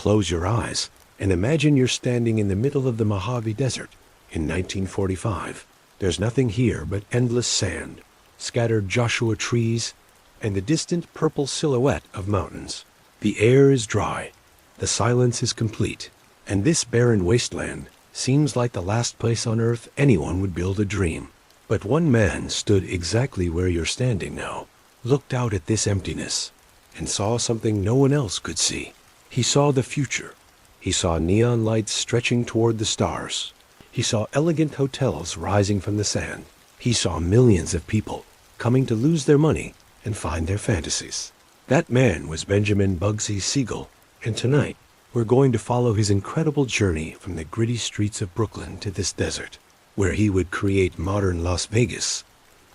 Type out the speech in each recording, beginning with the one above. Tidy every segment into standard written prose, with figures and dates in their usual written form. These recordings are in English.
Close your eyes and imagine you're standing in the middle of the Mojave Desert in 1945. There's nothing here but endless sand, scattered Joshua trees, and the distant purple silhouette of mountains. The air is dry, the silence is complete, and this barren wasteland seems like the last place on earth anyone would build a dream. But one man stood exactly where you're standing now, looked out at this emptiness, and saw something no one else could see. He saw the future. He saw neon lights stretching toward the stars. He saw elegant hotels rising from the sand. He saw millions of people coming to lose their money and find their fantasies. That man was Benjamin Bugsy Siegel, and tonight we're going to follow his incredible journey from the gritty streets of Brooklyn to this desert, where he would create modern Las Vegas,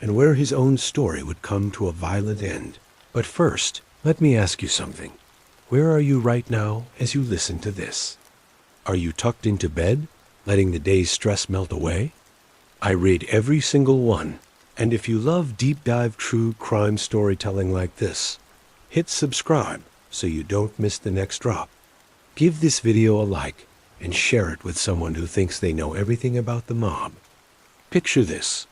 and where his own story would come to a violent end. But first, let me ask you something. Where are you right now as you listen to this? Are you tucked into bed, letting the day's stress melt away? I read every single one, and if you love deep dive true crime storytelling like this, hit subscribe so you don't miss the next drop. Give this video a like and share it with someone who thinks they know everything about the mob. Picture this: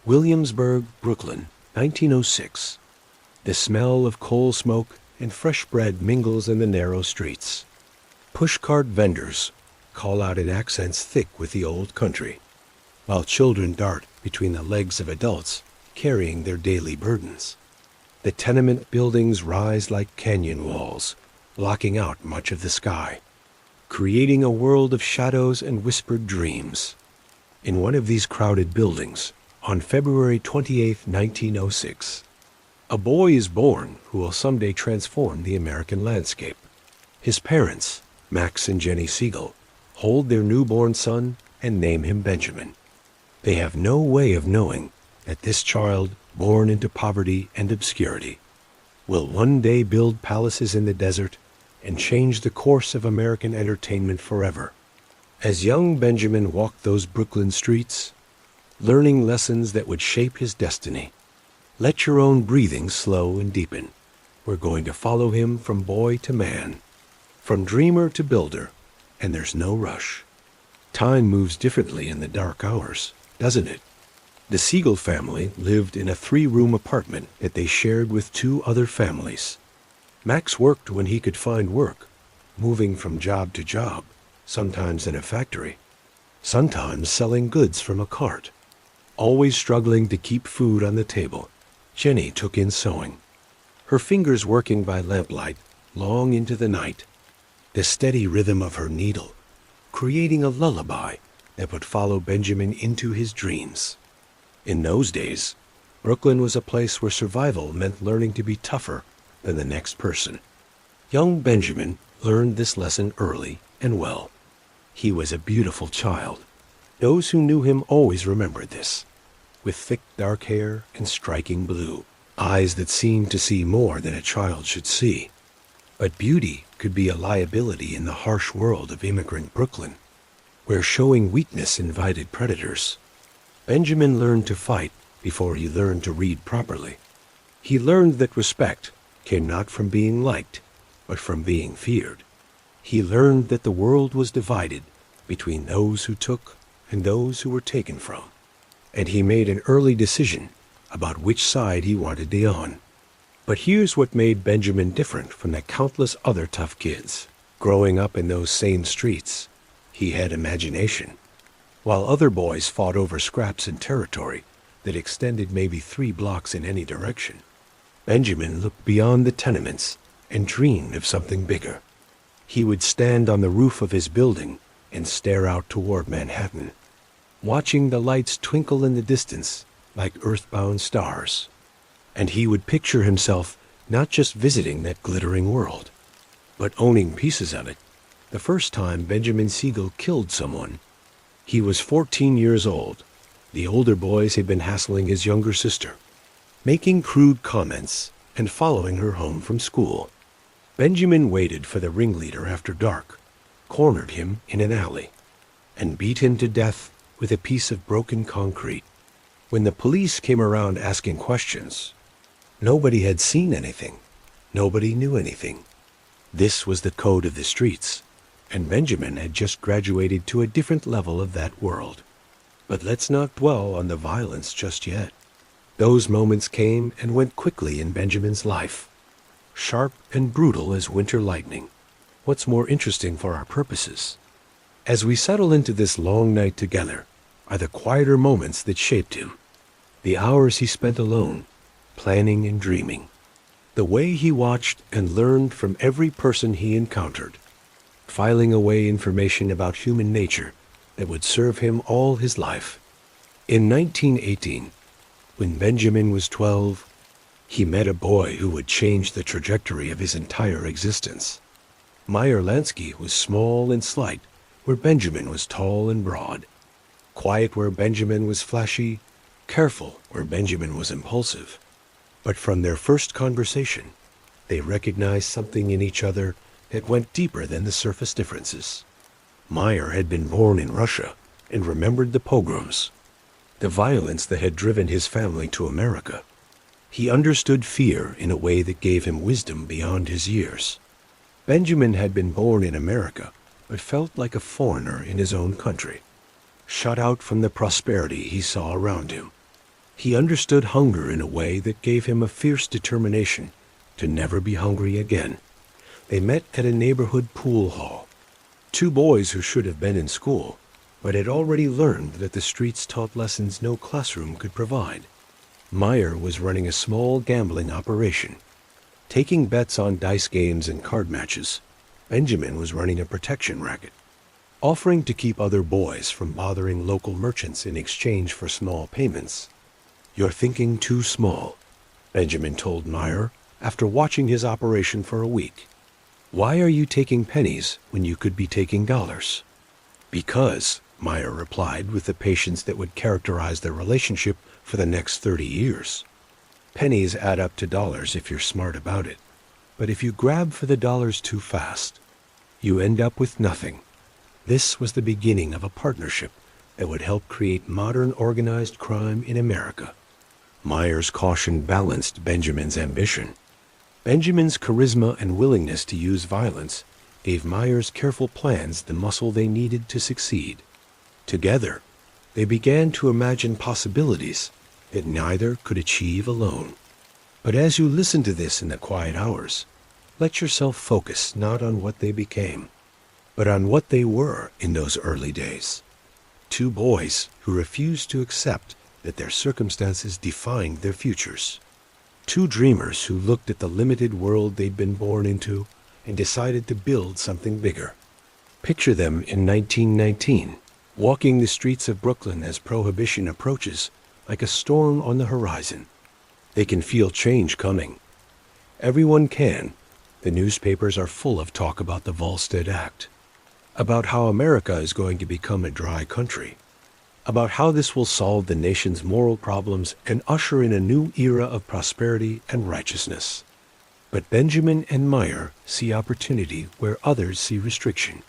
Williamsburg, Brooklyn, 1906. The smell of coal smoke and fresh bread mingles in the narrow streets. Pushcart vendors call out in accents thick with the old country, while children dart between the legs of adults carrying their daily burdens. The tenement buildings rise like canyon walls, blocking out much of the sky, creating a world of shadows and whispered dreams. In one of these crowded buildings, on February 28, 1906, a boy is born who will someday transform the American landscape. His parents, Max and Jenny Siegel, hold their newborn son and name him Benjamin. They have no way of knowing that this child, born into poverty and obscurity, will one day build palaces in the desert and change the course of American entertainment forever. As young Benjamin walked those Brooklyn streets, learning lessons that would shape his destiny, let your own breathing slow and deepen. We're going to follow him from boy to man, from dreamer to builder, and there's no rush. Time moves differently in the dark hours, doesn't it? The Siegel family lived in a 3-room apartment that they shared with 2 other families. Max worked when he could find work, moving from job to job, sometimes in a factory, sometimes selling goods from a cart. Always struggling to keep food on the table, Jenny took in sewing, her fingers working by lamplight long into the night, the steady rhythm of her needle creating a lullaby that would follow Benjamin into his dreams. In those days, Brooklyn was a place where survival meant learning to be tougher than the next person. Young Benjamin learned this lesson early and well. He was a beautiful child. Those who knew him always remembered this, with thick dark hair and striking blue, eyes that seemed to see more than a child should see. But beauty could be a liability in the harsh world of immigrant Brooklyn, where showing weakness invited predators. Benjamin learned to fight before he learned to read properly. He learned that respect came not from being liked, but from being feared. He learned that the world was divided between those who took and those who were taken from. And he made an early decision about which side he wanted to be on. But here's what made Benjamin different from the countless other tough kids. Growing up in those same streets, he had imagination. While other boys fought over scraps and territory that extended maybe 3 blocks in any direction, Benjamin looked beyond the tenements and dreamed of something bigger. He would stand on the roof of his building and stare out toward Manhattan, watching the lights twinkle in the distance like earthbound stars. And he would picture himself not just visiting that glittering world, but owning pieces of it. The first time Benjamin Siegel killed someone, he was 14 years old. The older boys had been hassling his younger sister, making crude comments and following her home from school. Benjamin waited for the ringleader after dark, cornered him in an alley, and beat him to death with a piece of broken concrete. When the police came around asking questions, nobody had seen anything. Nobody knew anything. This was the code of the streets, and Benjamin had just graduated to a different level of that world. But let's not dwell on the violence just yet. Those moments came and went quickly in Benjamin's life, sharp and brutal as winter lightning. What's more interesting for our purposes, as we settle into this long night together, are the quieter moments that shaped him. The hours he spent alone, planning and dreaming. The way he watched and learned from every person he encountered, filing away information about human nature that would serve him all his life. In 1918, when Benjamin was 12, he met a boy who would change the trajectory of his entire existence. Meyer Lansky was small and slight, where Benjamin was tall and broad. Quiet where Benjamin was flashy, careful where Benjamin was impulsive. But from their first conversation, they recognized something in each other that went deeper than the surface differences. Meyer had been born in Russia and remembered the pogroms, the violence that had driven his family to America. He understood fear in a way that gave him wisdom beyond his years. Benjamin had been born in America, but felt like a foreigner in his own country, shut out from the prosperity he saw around him. He understood hunger in a way that gave him a fierce determination to never be hungry again. They met at a neighborhood pool hall. Two boys who should have been in school, but had already learned that the streets taught lessons no classroom could provide. Meyer was running a small gambling operation, taking bets on dice games and card matches. Benjamin was running a protection racket, offering to keep other boys from bothering local merchants in exchange for small payments. "You're thinking too small," Benjamin told Meyer after watching his operation for a week. "Why are you taking pennies when you could be taking dollars?" "Because," Meyer replied with the patience that would characterize their relationship for the next 30 years. "Pennies add up to dollars if you're smart about it. But if you grab for the dollars too fast, you end up with nothing." This was the beginning of a partnership that would help create modern organized crime in America. Meyer's caution balanced Benjamin's ambition. Benjamin's charisma and willingness to use violence gave Meyer's careful plans the muscle they needed to succeed. Together, they began to imagine possibilities that neither could achieve alone. But as you listen to this in the quiet hours, let yourself focus not on what they became, but on what they were in those early days. Two boys who refused to accept that their circumstances defined their futures. Two dreamers who looked at the limited world they'd been born into and decided to build something bigger. Picture them in 1919, walking the streets of Brooklyn as Prohibition approaches like a storm on the horizon. They can feel change coming. Everyone can. The newspapers are full of talk about the Volstead Act, about how America is going to become a dry country, about how this will solve the nation's moral problems and usher in a new era of prosperity and righteousness. But Benjamin and Meyer see opportunity where others see restriction.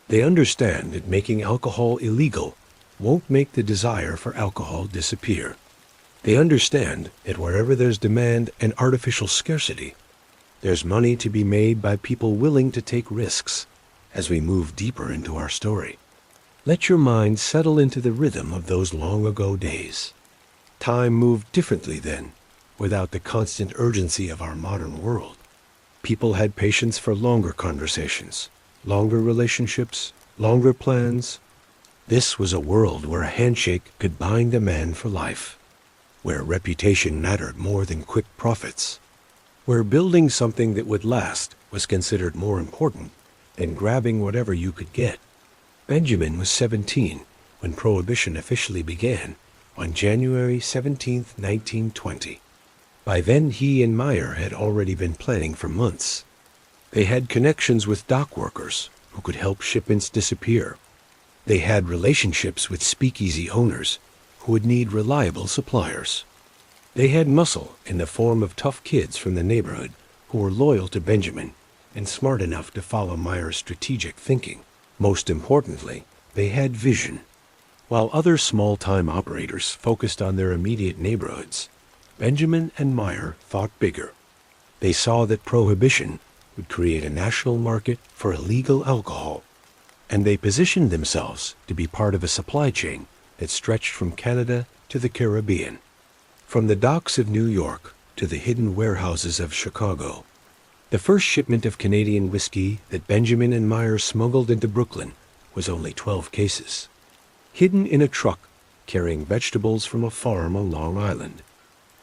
They understand that making alcohol illegal won't make the desire for alcohol disappear. They understand that wherever there's demand and artificial scarcity, there's money to be made by people willing to take risks. As we move deeper into our story, let your mind settle into the rhythm of those long ago days. Time moved differently then, without the constant urgency of our modern world. People had patience for longer conversations, longer relationships, longer plans. This was a world where a handshake could bind a man for life, where reputation mattered more than quick profits, where building something that would last was considered more important than grabbing whatever you could get. Benjamin was 17 when Prohibition officially began on January 17, 1920. By then he and Meyer had already been planning for months. They had connections with dock workers who could help shipments disappear. They had relationships with speakeasy owners who would need reliable suppliers. They had muscle in the form of tough kids from the neighborhood who were loyal to Benjamin and smart enough to follow Meyer's strategic thinking. Most importantly, they had vision. While other small-time operators focused on their immediate neighborhoods, Benjamin and Meyer thought bigger. They saw that Prohibition would create a national market for illegal alcohol, and they positioned themselves to be part of a supply chain that stretched from Canada to the Caribbean, from the docks of New York to the hidden warehouses of Chicago. The first shipment of Canadian whiskey that Benjamin and Meyer smuggled into Brooklyn was only 12 cases, hidden in a truck carrying vegetables from a farm on Long Island.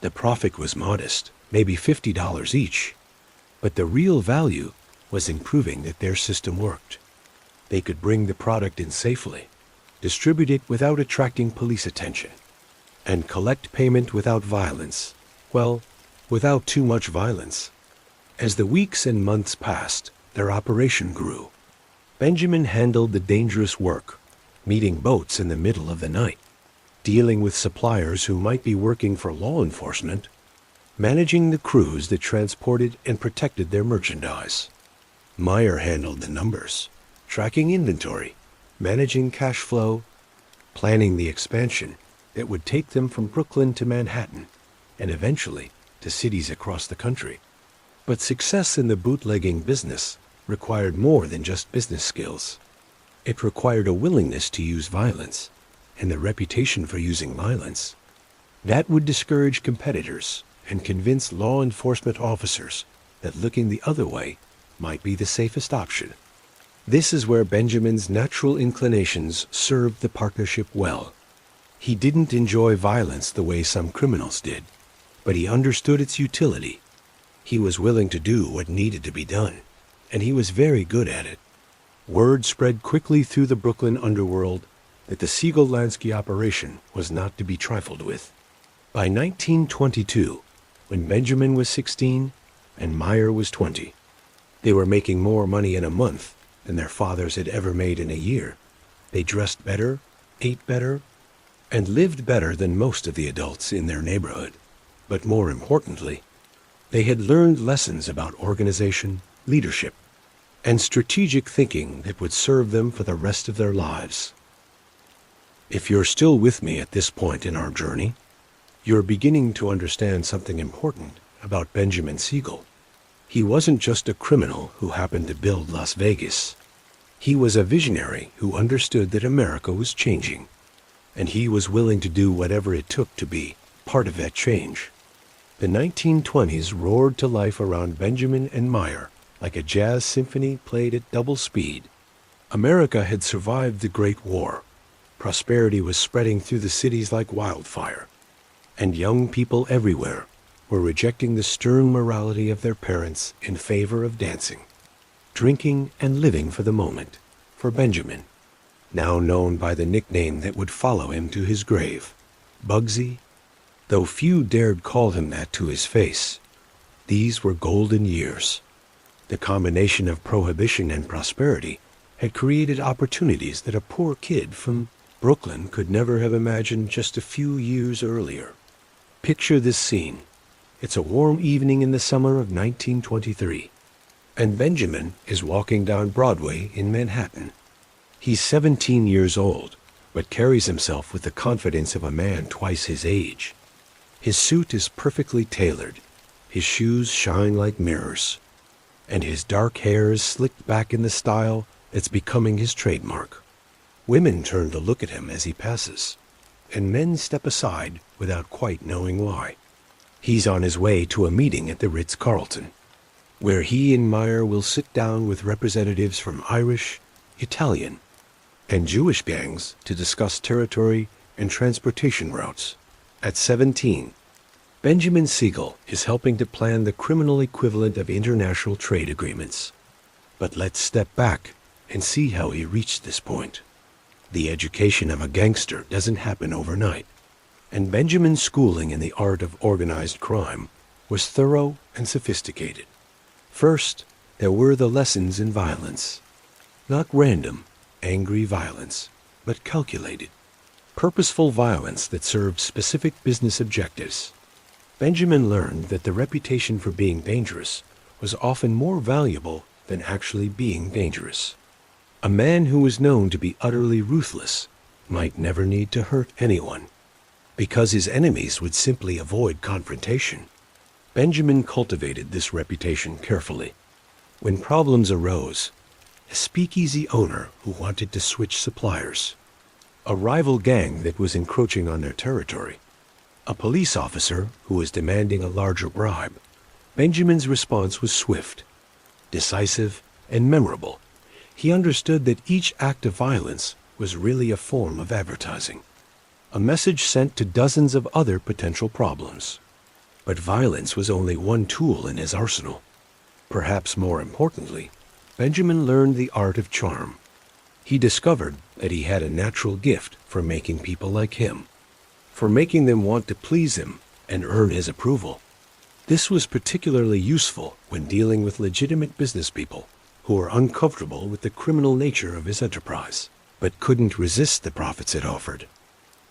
The profit was modest, maybe $50 each, but the real value was in proving that their system worked. They could bring the product in safely, distribute it without attracting police attention, and collect payment without violence. Well, without too much violence. As the weeks and months passed, their operation grew. Benjamin handled the dangerous work, meeting boats in the middle of the night, dealing with suppliers who might be working for law enforcement, managing the crews that transported and protected their merchandise. Meyer handled the numbers, tracking inventory, managing cash flow, planning the expansion that would take them from Brooklyn to Manhattan, and eventually to cities across the country. But success in the bootlegging business required more than just business skills. It required a willingness to use violence, and the reputation for using violence. That would discourage competitors and convince law enforcement officers that looking the other way might be the safest option. This is where Benjamin's natural inclinations served the partnership well. He didn't enjoy violence the way some criminals did, but he understood its utility. He was willing to do what needed to be done, and he was very good at it. Word spread quickly through the Brooklyn underworld that the Siegel-Lansky operation was not to be trifled with. By 1922, when Benjamin was 16 and Meyer was 20, they were making more money in a month than their fathers had ever made in a year. They dressed better, ate better, and lived better than most of the adults in their neighborhood. But more importantly, they had learned lessons about organization, leadership, and strategic thinking that would serve them for the rest of their lives. If you're still with me at this point in our journey, you're beginning to understand something important about Benjamin Siegel. He wasn't just a criminal who happened to build Las Vegas. He was a visionary who understood that America was changing, and he was willing to do whatever it took to be part of that change. The 1920s roared to life around Benjamin and Meyer like a jazz symphony played at double speed. America had survived the Great War. Prosperity was spreading through the cities like wildfire, and young people everywhere were rejecting the stern morality of their parents in favor of dancing, drinking, and living for the moment. For Benjamin, now known by the nickname that would follow him to his grave, Bugsy, though few dared call him that to his face, these were golden years. The combination of prohibition and prosperity had created opportunities that a poor kid from Brooklyn could never have imagined just a few years earlier. Picture this scene. It's a warm evening in the summer of 1923, and Benjamin is walking down Broadway in Manhattan. He's 17 years old, but carries himself with the confidence of a man twice his age. His suit is perfectly tailored, his shoes shine like mirrors, and his dark hair is slicked back in the style that's becoming his trademark. Women turn to look at him as he passes, and men step aside without quite knowing why. He's on his way to a meeting at the Ritz-Carlton, where he and Meyer will sit down with representatives from Irish, Italian, and Jewish gangs to discuss territory and transportation routes. At 17, Benjamin Siegel is helping to plan the criminal equivalent of international trade agreements. But let's step back and see how he reached this point. The education of a gangster doesn't happen overnight, and Benjamin's schooling in the art of organized crime was thorough and sophisticated. First, there were the lessons in violence. Not random, angry violence, but calculated, purposeful violence that served specific business objectives. Benjamin learned that the reputation for being dangerous was often more valuable than actually being dangerous. A man who was known to be utterly ruthless might never need to hurt anyone, because his enemies would simply avoid confrontation. Benjamin cultivated this reputation carefully. When problems arose, a speakeasy owner who wanted to switch suppliers, a rival gang that was encroaching on their territory, a police officer who was demanding a larger bribe, Benjamin's response was swift, decisive, and memorable. He understood that each act of violence was really a form of advertising, a message sent to dozens of other potential problems. But violence was only one tool in his arsenal. Perhaps more importantly, Benjamin learned the art of charm. He discovered that he had a natural gift for making people like him, for making them want to please him and earn his approval. This was particularly useful when dealing with legitimate business people who were uncomfortable with the criminal nature of his enterprise, but couldn't resist the profits it offered.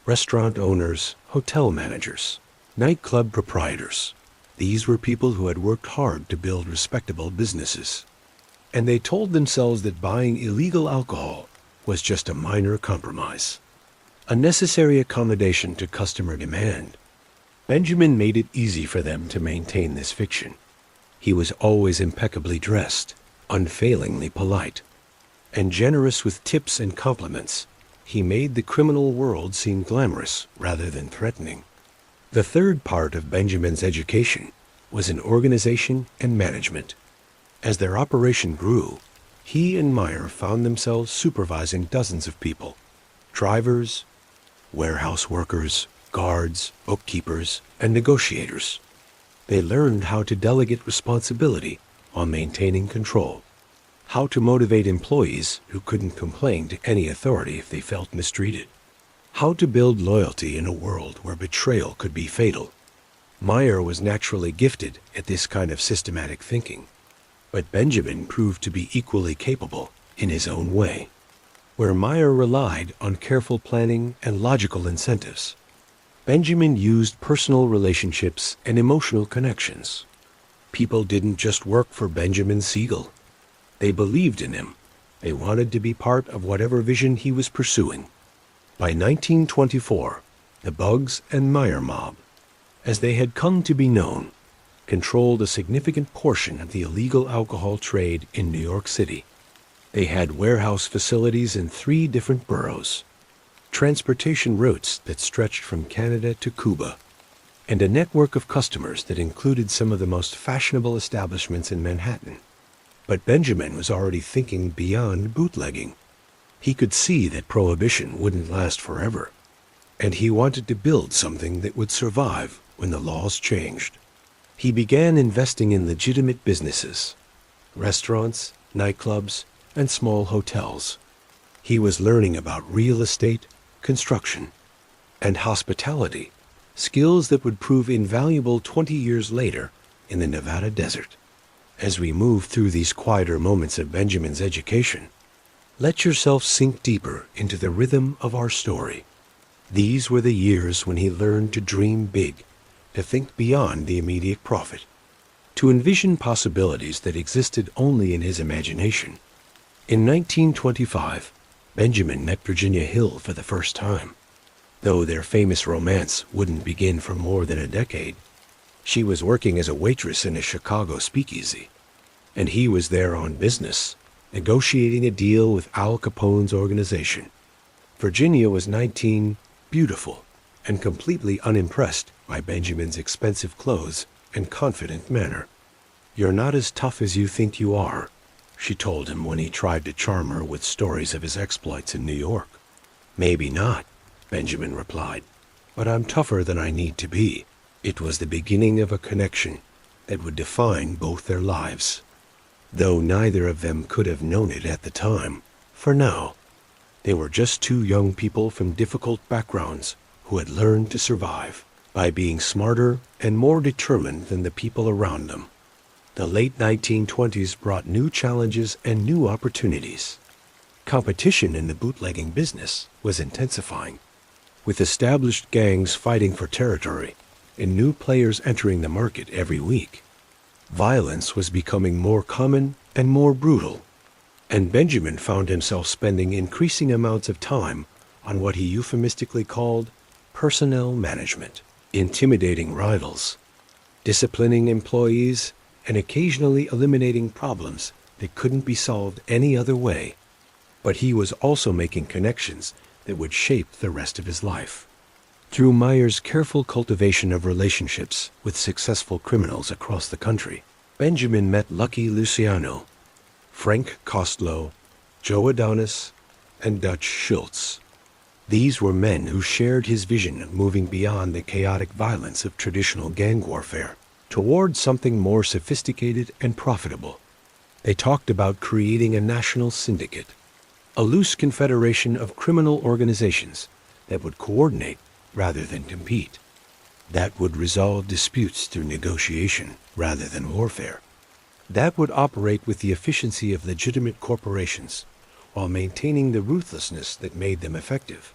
Restaurant owners, hotel managers, nightclub proprietors. These were people who had worked hard to build respectable businesses, and they told themselves that buying illegal alcohol was just a minor compromise, a necessary accommodation to customer demand. Benjamin made it easy for them to maintain this fiction. He was always impeccably dressed, unfailingly polite, and generous with tips and compliments. He made the criminal world seem glamorous rather than threatening. The third part of Benjamin's education was in organization and management. As their operation grew, he and Meyer found themselves supervising dozens of people: drivers, warehouse workers, guards, bookkeepers, and negotiators. They learned how to delegate responsibility while maintaining control, how to motivate employees who couldn't complain to any authority if they felt mistreated, how to build loyalty in a world where betrayal could be fatal. Meyer was naturally gifted at this kind of systematic thinking, but Benjamin proved to be equally capable in his own way. Where Meyer relied on careful planning and logical incentives, Benjamin used personal relationships and emotional connections. People didn't just work for Benjamin Siegel. They believed in him. They wanted to be part of whatever vision he was pursuing. By 1924, the Bugs and Meyer mob, as they had come to be known, controlled a significant portion of the illegal alcohol trade in New York City. They had warehouse facilities in 3 different boroughs, transportation routes that stretched from Canada to Cuba, and a network of customers that included some of the most fashionable establishments in Manhattan. But Benjamin was already thinking beyond bootlegging. He could see that prohibition wouldn't last forever, and he wanted to build something that would survive when the laws changed. He began investing in legitimate businesses, restaurants, nightclubs, and small hotels. He was learning about real estate, construction, and hospitality, skills that would prove invaluable 20 years later in the Nevada desert. As we move through these quieter moments of Benjamin's education, let yourself sink deeper into the rhythm of our story. These were the years when he learned to dream big, to think beyond the immediate profit, to envision possibilities that existed only in his imagination. In 1925, Benjamin met Virginia Hill for the first time, though their famous romance wouldn't begin for more than a decade. She was working as a waitress in a Chicago speakeasy, and he was there on business, negotiating a deal with Al Capone's organization. Virginia was 19, beautiful, and completely unimpressed by Benjamin's expensive clothes and confident manner. "You're not as tough as you think you are," she told him when he tried to charm her with stories of his exploits in New York. "Maybe not," Benjamin replied, "but I'm tougher than I need to be." It was the beginning of a connection that would define both their lives, though neither of them could have known it at the time. For now, they were just 2 young people from difficult backgrounds who had learned to survive by being smarter and more determined than the people around them. The late 1920s brought new challenges and new opportunities. Competition in the bootlegging business was intensifying, with established gangs fighting for territory and new players entering the market every week. Violence was becoming more common and more brutal, and Benjamin found himself spending increasing amounts of time on what he euphemistically called personnel management, intimidating rivals, disciplining employees, and occasionally eliminating problems that couldn't be solved any other way. But he was also making connections that would shape the rest of his life. Through Meyer's careful cultivation of relationships with successful criminals across the country, Benjamin met Lucky Luciano, Frank Kostlow, Joe Adonis, and Dutch Schultz. These were men who shared his vision of moving beyond the chaotic violence of traditional gang warfare toward something more sophisticated and profitable. They talked about creating a national syndicate, a loose confederation of criminal organizations that would coordinate rather than compete, that would resolve disputes through negotiation rather than warfare, that would operate with the efficiency of legitimate corporations while maintaining the ruthlessness that made them effective.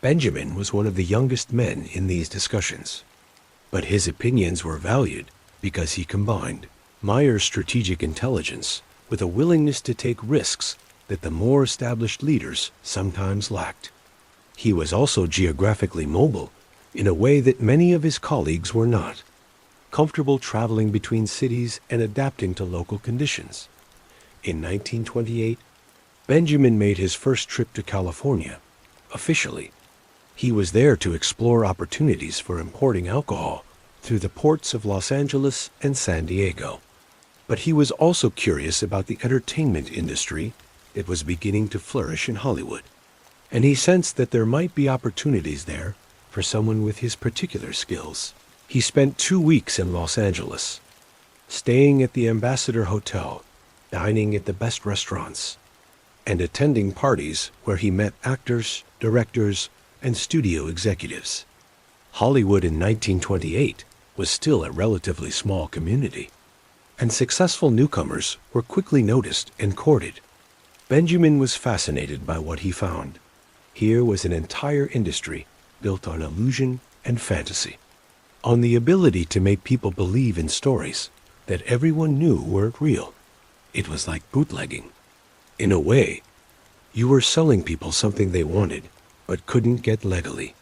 Benjamin was one of the youngest men in these discussions, but his opinions were valued because he combined Meyer's strategic intelligence with a willingness to take risks that the more established leaders sometimes lacked. He was also geographically mobile in a way that many of his colleagues were not, comfortable traveling between cities and adapting to local conditions. In 1928, Benjamin made his first trip to California, officially. He was there to explore opportunities for importing alcohol through the ports of Los Angeles and San Diego. But he was also curious about the entertainment industry that was beginning to flourish in Hollywood, and he sensed that there might be opportunities there for someone with his particular skills. He spent 2 weeks in Los Angeles, staying at the Ambassador Hotel, dining at the best restaurants, and attending parties where he met actors, directors, and studio executives. Hollywood in 1928 was still a relatively small community, and successful newcomers were quickly noticed and courted. Benjamin was fascinated by what he found. Here was an entire industry built on illusion and fantasy, on the ability to make people believe in stories that everyone knew weren't real. It was like bootlegging. In a way, you were selling people something they wanted but couldn't get legally,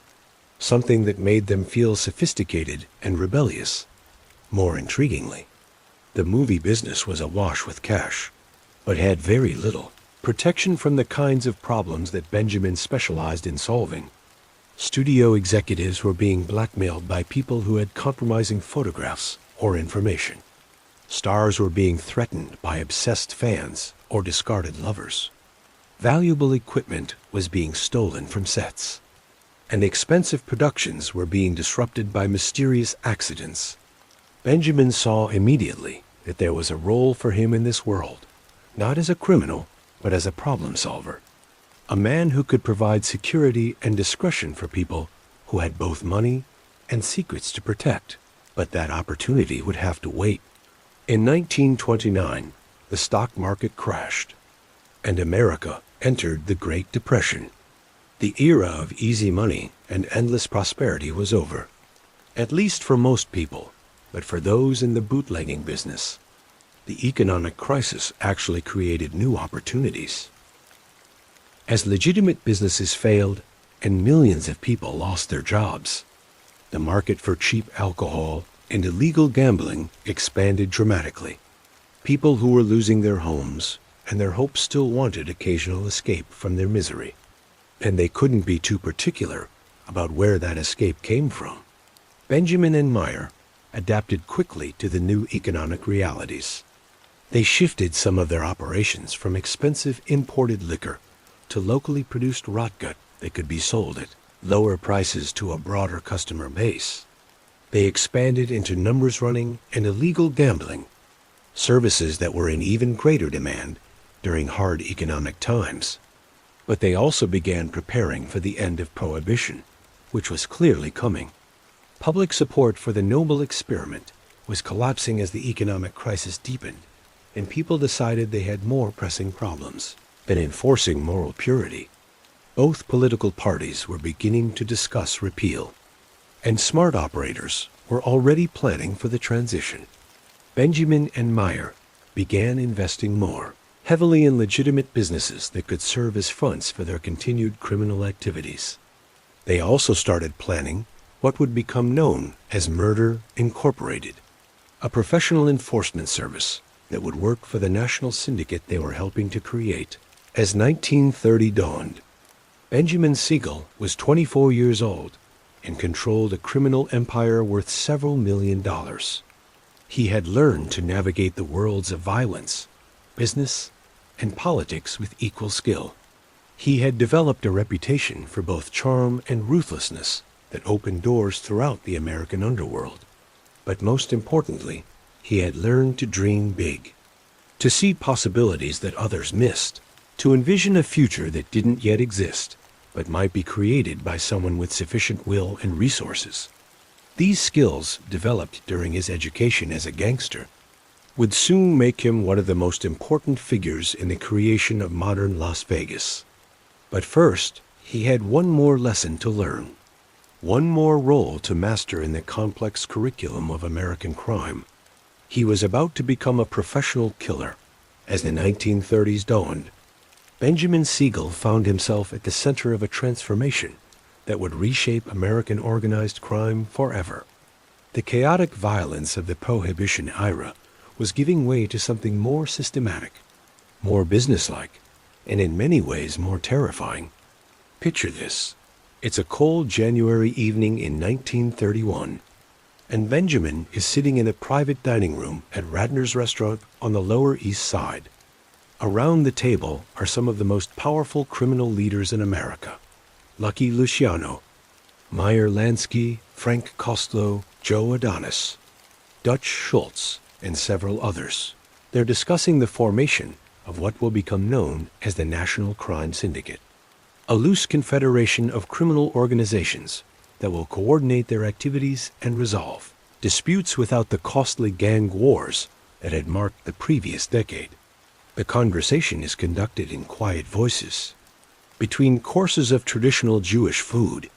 something that made them feel sophisticated and rebellious. More intriguingly, the movie business was awash with cash, but had very little protection from the kinds of problems that Benjamin specialized in solving. Studio executives were being blackmailed by people who had compromising photographs or information. Stars were being threatened by obsessed fans or discarded lovers. Valuable equipment was being stolen from sets, and expensive productions were being disrupted by mysterious accidents. Benjamin saw immediately that there was a role for him in this world, not as a criminal, but as a problem solver, a man who could provide security and discretion for people who had both money and secrets to protect. But that opportunity would have to wait. In 1929, the stock market crashed, and America entered the Great Depression. The era of easy money and endless prosperity was over, at least for most people, but for those in the bootlegging business, the economic crisis actually created new opportunities. As legitimate businesses failed and millions of people lost their jobs, the market for cheap alcohol and illegal gambling expanded dramatically. People who were losing their homes and their hopes still wanted occasional escape from their misery, and they couldn't be too particular about where that escape came from. Benjamin and Meyer adapted quickly to the new economic realities. They shifted some of their operations from expensive imported liquor to locally produced rot gut that could be sold at lower prices to a broader customer base. They expanded into numbers running and illegal gambling, services that were in even greater demand during hard economic times. But they also began preparing for the end of Prohibition, which was clearly coming. Public support for the noble experiment was collapsing as the economic crisis deepened, and people decided they had more pressing problems than enforcing moral purity. Both political parties were beginning to discuss repeal, and smart operators were already planning for the transition. Benjamin and Meyer began investing more heavily in legitimate businesses that could serve as fronts for their continued criminal activities. They also started planning what would become known as Murder Incorporated, a professional enforcement service that would work for the national syndicate they were helping to create. As 1930 dawned, Benjamin Siegel was 24 years old and controlled a criminal empire worth several $1,000,000. He had learned to navigate the worlds of violence, business, and politics with equal skill. He had developed a reputation for both charm and ruthlessness that opened doors throughout the American underworld. But most importantly, he had learned to dream big, to see possibilities that others missed, to envision a future that didn't yet exist, but might be created by someone with sufficient will and resources. These skills, developed during his education as a gangster, would soon make him one of the most important figures in the creation of modern Las Vegas. But first, he had one more lesson to learn, one more role to master in the complex curriculum of American crime. He was about to become a professional killer. As the 1930s dawned, Benjamin Siegel found himself at the center of a transformation that would reshape American organized crime forever. The chaotic violence of the Prohibition era was giving way to something more systematic, more businesslike, and in many ways more terrifying. Picture this. It's a cold January evening in 1931, and Benjamin is sitting in a private dining room at Radnor's restaurant on the Lower East Side. Around the table are some of the most powerful criminal leaders in America: Lucky Luciano, Meyer Lansky, Frank Costello, Joe Adonis, Dutch Schultz, and several others. They're discussing the formation of what will become known as the National Crime Syndicate, a loose confederation of criminal organizations that will coordinate their activities and resolve disputes without the costly gang wars that had marked the previous decade. The conversation is conducted in quiet voices. Between courses of traditional Jewish food,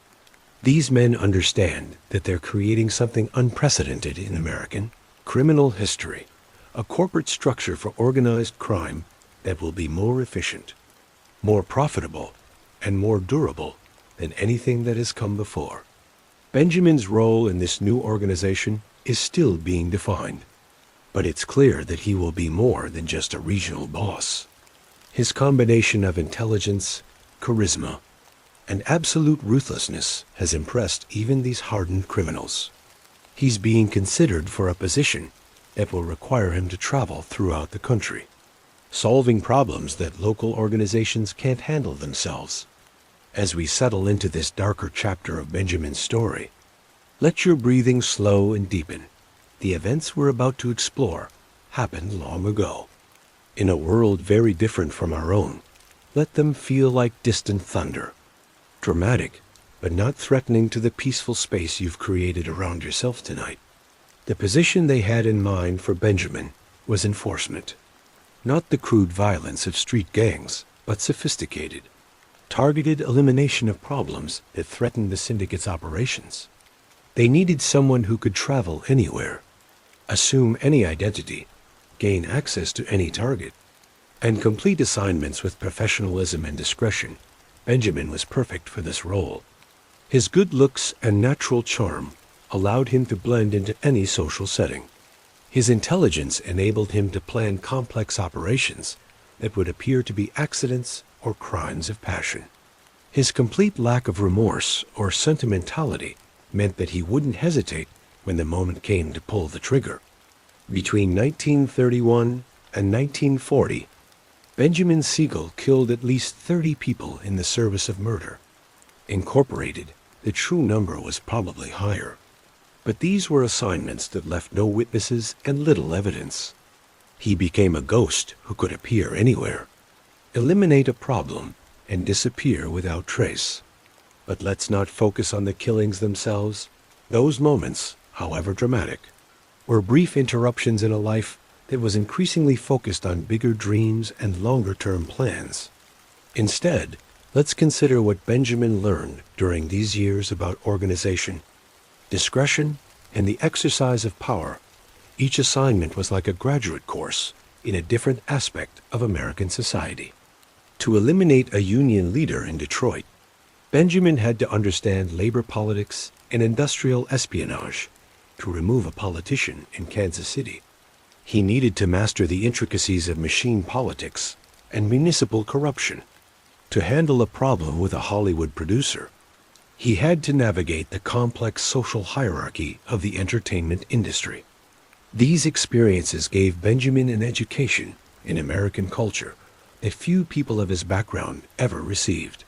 these men understand that they're creating something unprecedented in American criminal history, a corporate structure for organized crime that will be more efficient, more profitable, and more durable than anything that has come before. Benjamin's role in this new organization is still being defined, but it's clear that he will be more than just a regional boss. His combination of intelligence, charisma, and absolute ruthlessness has impressed even these hardened criminals. He's being considered for a position that will require him to travel throughout the country, solving problems that local organizations can't handle themselves. As we settle into this darker chapter of Benjamin's story, let your breathing slow and deepen. The events we're about to explore happened long ago. In a world very different from our own, let them feel like distant thunder. Dramatic, but not threatening to the peaceful space you've created around yourself tonight. The position they had in mind for Benjamin was enforcement. Not the crude violence of street gangs, but sophisticated, targeted elimination of problems that threatened the syndicate's operations. They needed someone who could travel anywhere, assume any identity, gain access to any target, and complete assignments with professionalism and discretion. Benjamin was perfect for this role. His good looks and natural charm allowed him to blend into any social setting. His intelligence enabled him to plan complex operations that would appear to be accidents or crimes of passion. His complete lack of remorse or sentimentality meant that he wouldn't hesitate when the moment came to pull the trigger. Between 1931 and 1940, Benjamin Siegel killed at least 30 people in the service of murder. Incorporated, the true number was probably higher. But these were assignments that left no witnesses and little evidence. He became a ghost who could appear anywhere, eliminate a problem, and disappear without trace. But let's not focus on the killings themselves. Those moments, however dramatic, were brief interruptions in a life that was increasingly focused on bigger dreams and longer-term plans. Instead, let's consider what Benjamin learned during these years about organization, discretion, and the exercise of power. Each assignment was like a graduate course in a different aspect of American society. To eliminate a union leader in Detroit, Benjamin had to understand labor politics and industrial espionage. To remove a politician in Kansas City, He needed to master the intricacies of machine politics and municipal corruption. To handle a problem with a Hollywood producer, he had to navigate the complex social hierarchy of the entertainment industry. These experiences gave Benjamin an education in American culture that few people of his background ever received.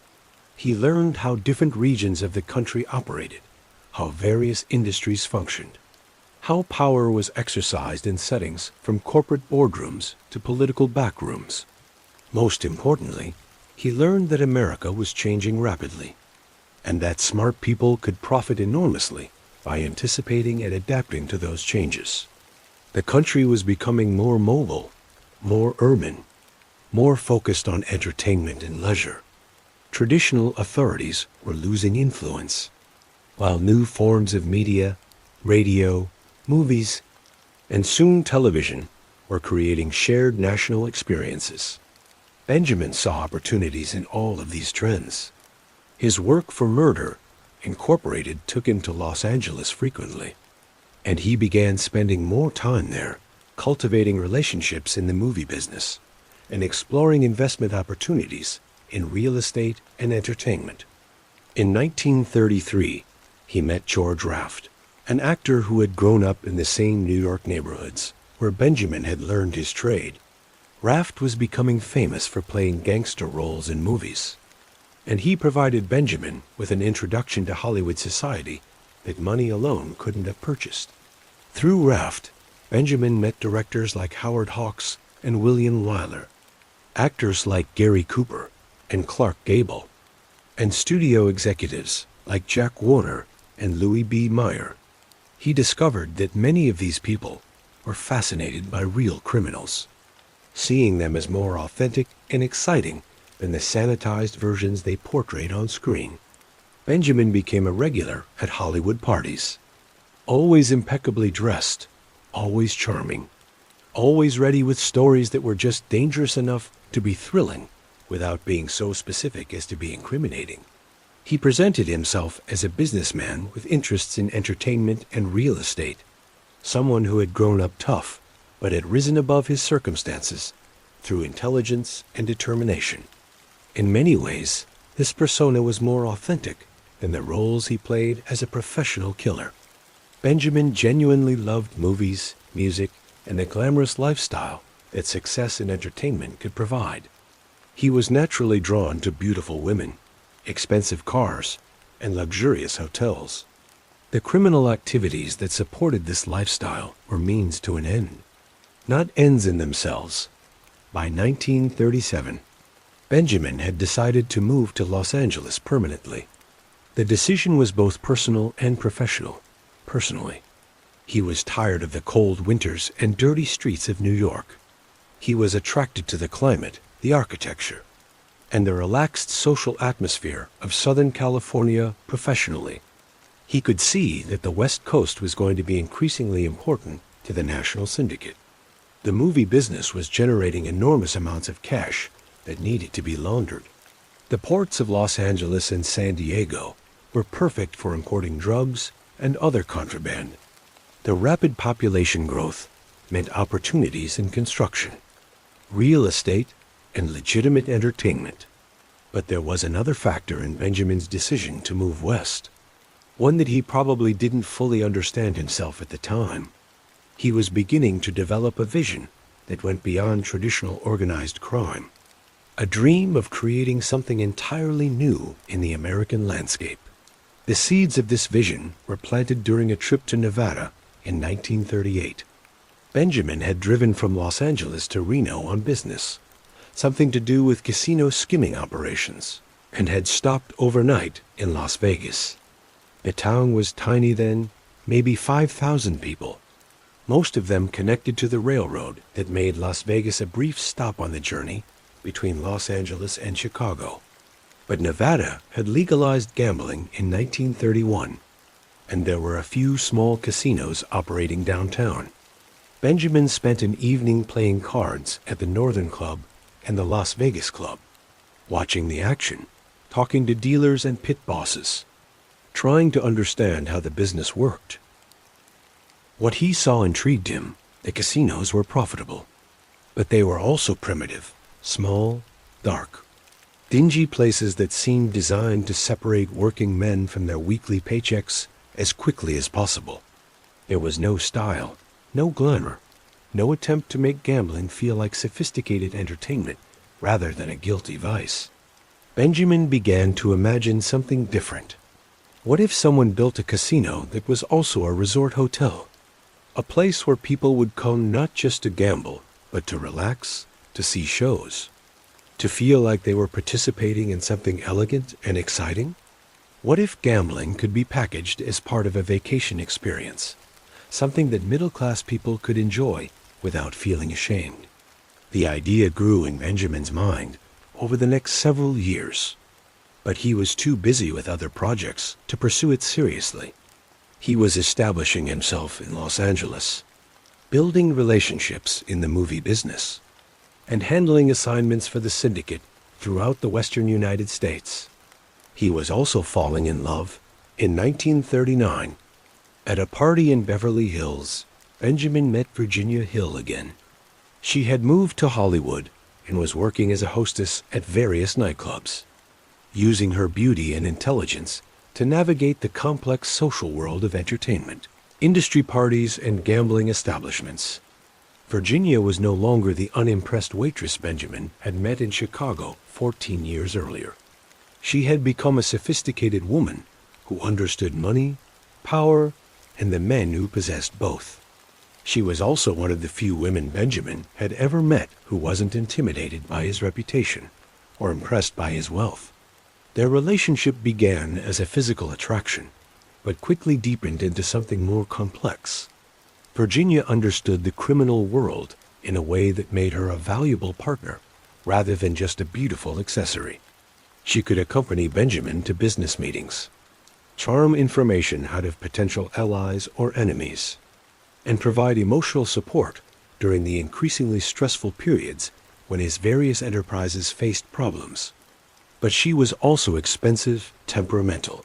He learned how different regions of the country operated, how various industries functioned, how power was exercised in settings from corporate boardrooms to political backrooms. Most importantly, he learned that America was changing rapidly, and that smart people could profit enormously by anticipating and adapting to those changes. The country was becoming more mobile, more urban, more focused on entertainment and leisure. Traditional authorities were losing influence, while new forms of media, radio, movies, and soon television were creating shared national experiences. Benjamin saw opportunities in all of these trends. His work for Murder, Incorporated took him to Los Angeles frequently, and he began spending more time there, cultivating relationships in the movie business and exploring investment opportunities in real estate and entertainment. In 1933, he met George Raft, an actor who had grown up in the same New York neighborhoods where Benjamin had learned his trade. Raft was becoming famous for playing gangster roles in movies, and he provided Benjamin with an introduction to Hollywood society that money alone couldn't have purchased. Through Raft, Benjamin met directors like Howard Hawks and William Wyler, actors like Gary Cooper and Clark Gable, and studio executives like Jack Warner and Louis B. Meyer. He discovered that many of these people were fascinated by real criminals, seeing them as more authentic and exciting than the sanitized versions they portrayed on screen. Benjamin became a regular at Hollywood parties, always impeccably dressed, always charming, always ready with stories that were just dangerous enough to be thrilling without being so specific as to be incriminating. He presented himself as a businessman with interests in entertainment and real estate, someone who had grown up tough but had risen above his circumstances through intelligence and determination. In many ways, this persona was more authentic than the roles he played as a professional killer. Benjamin genuinely loved movies, music, and the glamorous lifestyle that success in entertainment could provide. He was naturally drawn to beautiful women, expensive cars, and luxurious hotels. The criminal activities that supported this lifestyle were means to an end, not ends in themselves. By 1937, Benjamin had decided to move to Los Angeles permanently. The decision was both personal and professional. Personally, he was tired of the cold winters and dirty streets of New York. He was attracted to the climate, the architecture, and the relaxed social atmosphere of Southern California professionally. He could see that the West Coast was going to be increasingly important to the national syndicate. The movie business was generating enormous amounts of cash that needed to be laundered. The ports of Los Angeles and San Diego were perfect for importing drugs and other contraband. The rapid population growth meant opportunities in construction, real estate, and legitimate entertainment. But there was another factor in Benjamin's decision to move west, one that he probably didn't fully understand himself at the time. He was beginning to develop a vision that went beyond traditional organized crime, a dream of creating something entirely new in the American landscape. The seeds of this vision were planted during a trip to Nevada in 1938. Benjamin had driven from Los Angeles to Reno on business, something to do with casino skimming operations, and had stopped overnight in Las Vegas. The town was tiny then, maybe 5,000 people, most of them connected to the railroad that made Las Vegas a brief stop on the journey between Los Angeles and Chicago. But Nevada had legalized gambling in 1931, and there were a few small casinos operating downtown. Benjamin spent an evening playing cards at the Northern Club and the Las Vegas Club, watching the action, talking to dealers and pit bosses, trying to understand how the business worked. What he saw intrigued him, The casinos were profitable, but they were also primitive, small, dark. Dingy places that seemed designed to separate working men from their weekly paychecks as quickly as possible. There was no style, no glamour, no attempt to make gambling feel like sophisticated entertainment rather than a guilty vice. Benjamin began to imagine something different. What if someone built a casino that was also a resort hotel? A place where people would come not just to gamble, but to relax, to see shows, to feel like they were participating in something elegant and exciting? What if gambling could be packaged as part of a vacation experience, something that middle-class people could enjoy without feeling ashamed? The idea grew in Benjamin's mind over the next several years, but he was too busy with other projects to pursue it seriously. He was establishing himself in Los Angeles, building relationships in the movie business, and handling assignments for the syndicate throughout the western United States. He was also falling in love. In 1939, at a party in Beverly Hills, Benjamin met Virginia Hill again. She had moved to Hollywood and was working as a hostess at various nightclubs, using her beauty and intelligence to navigate the complex social world of entertainment, industry parties, and gambling establishments. Virginia was no longer the unimpressed waitress Benjamin had met in Chicago 14 years earlier. She had become a sophisticated woman who understood money, power, and the men who possessed both. She was also one of the few women Benjamin had ever met who wasn't intimidated by his reputation or impressed by his wealth. Their relationship began as a physical attraction, but quickly deepened into something more complex. Virginia understood the criminal world in a way that made her a valuable partner rather than just a beautiful accessory. She could accompany Benjamin to business meetings, charm information out of potential allies or enemies, and provide emotional support during the increasingly stressful periods when his various enterprises faced problems. But she was also expensive, temperamental,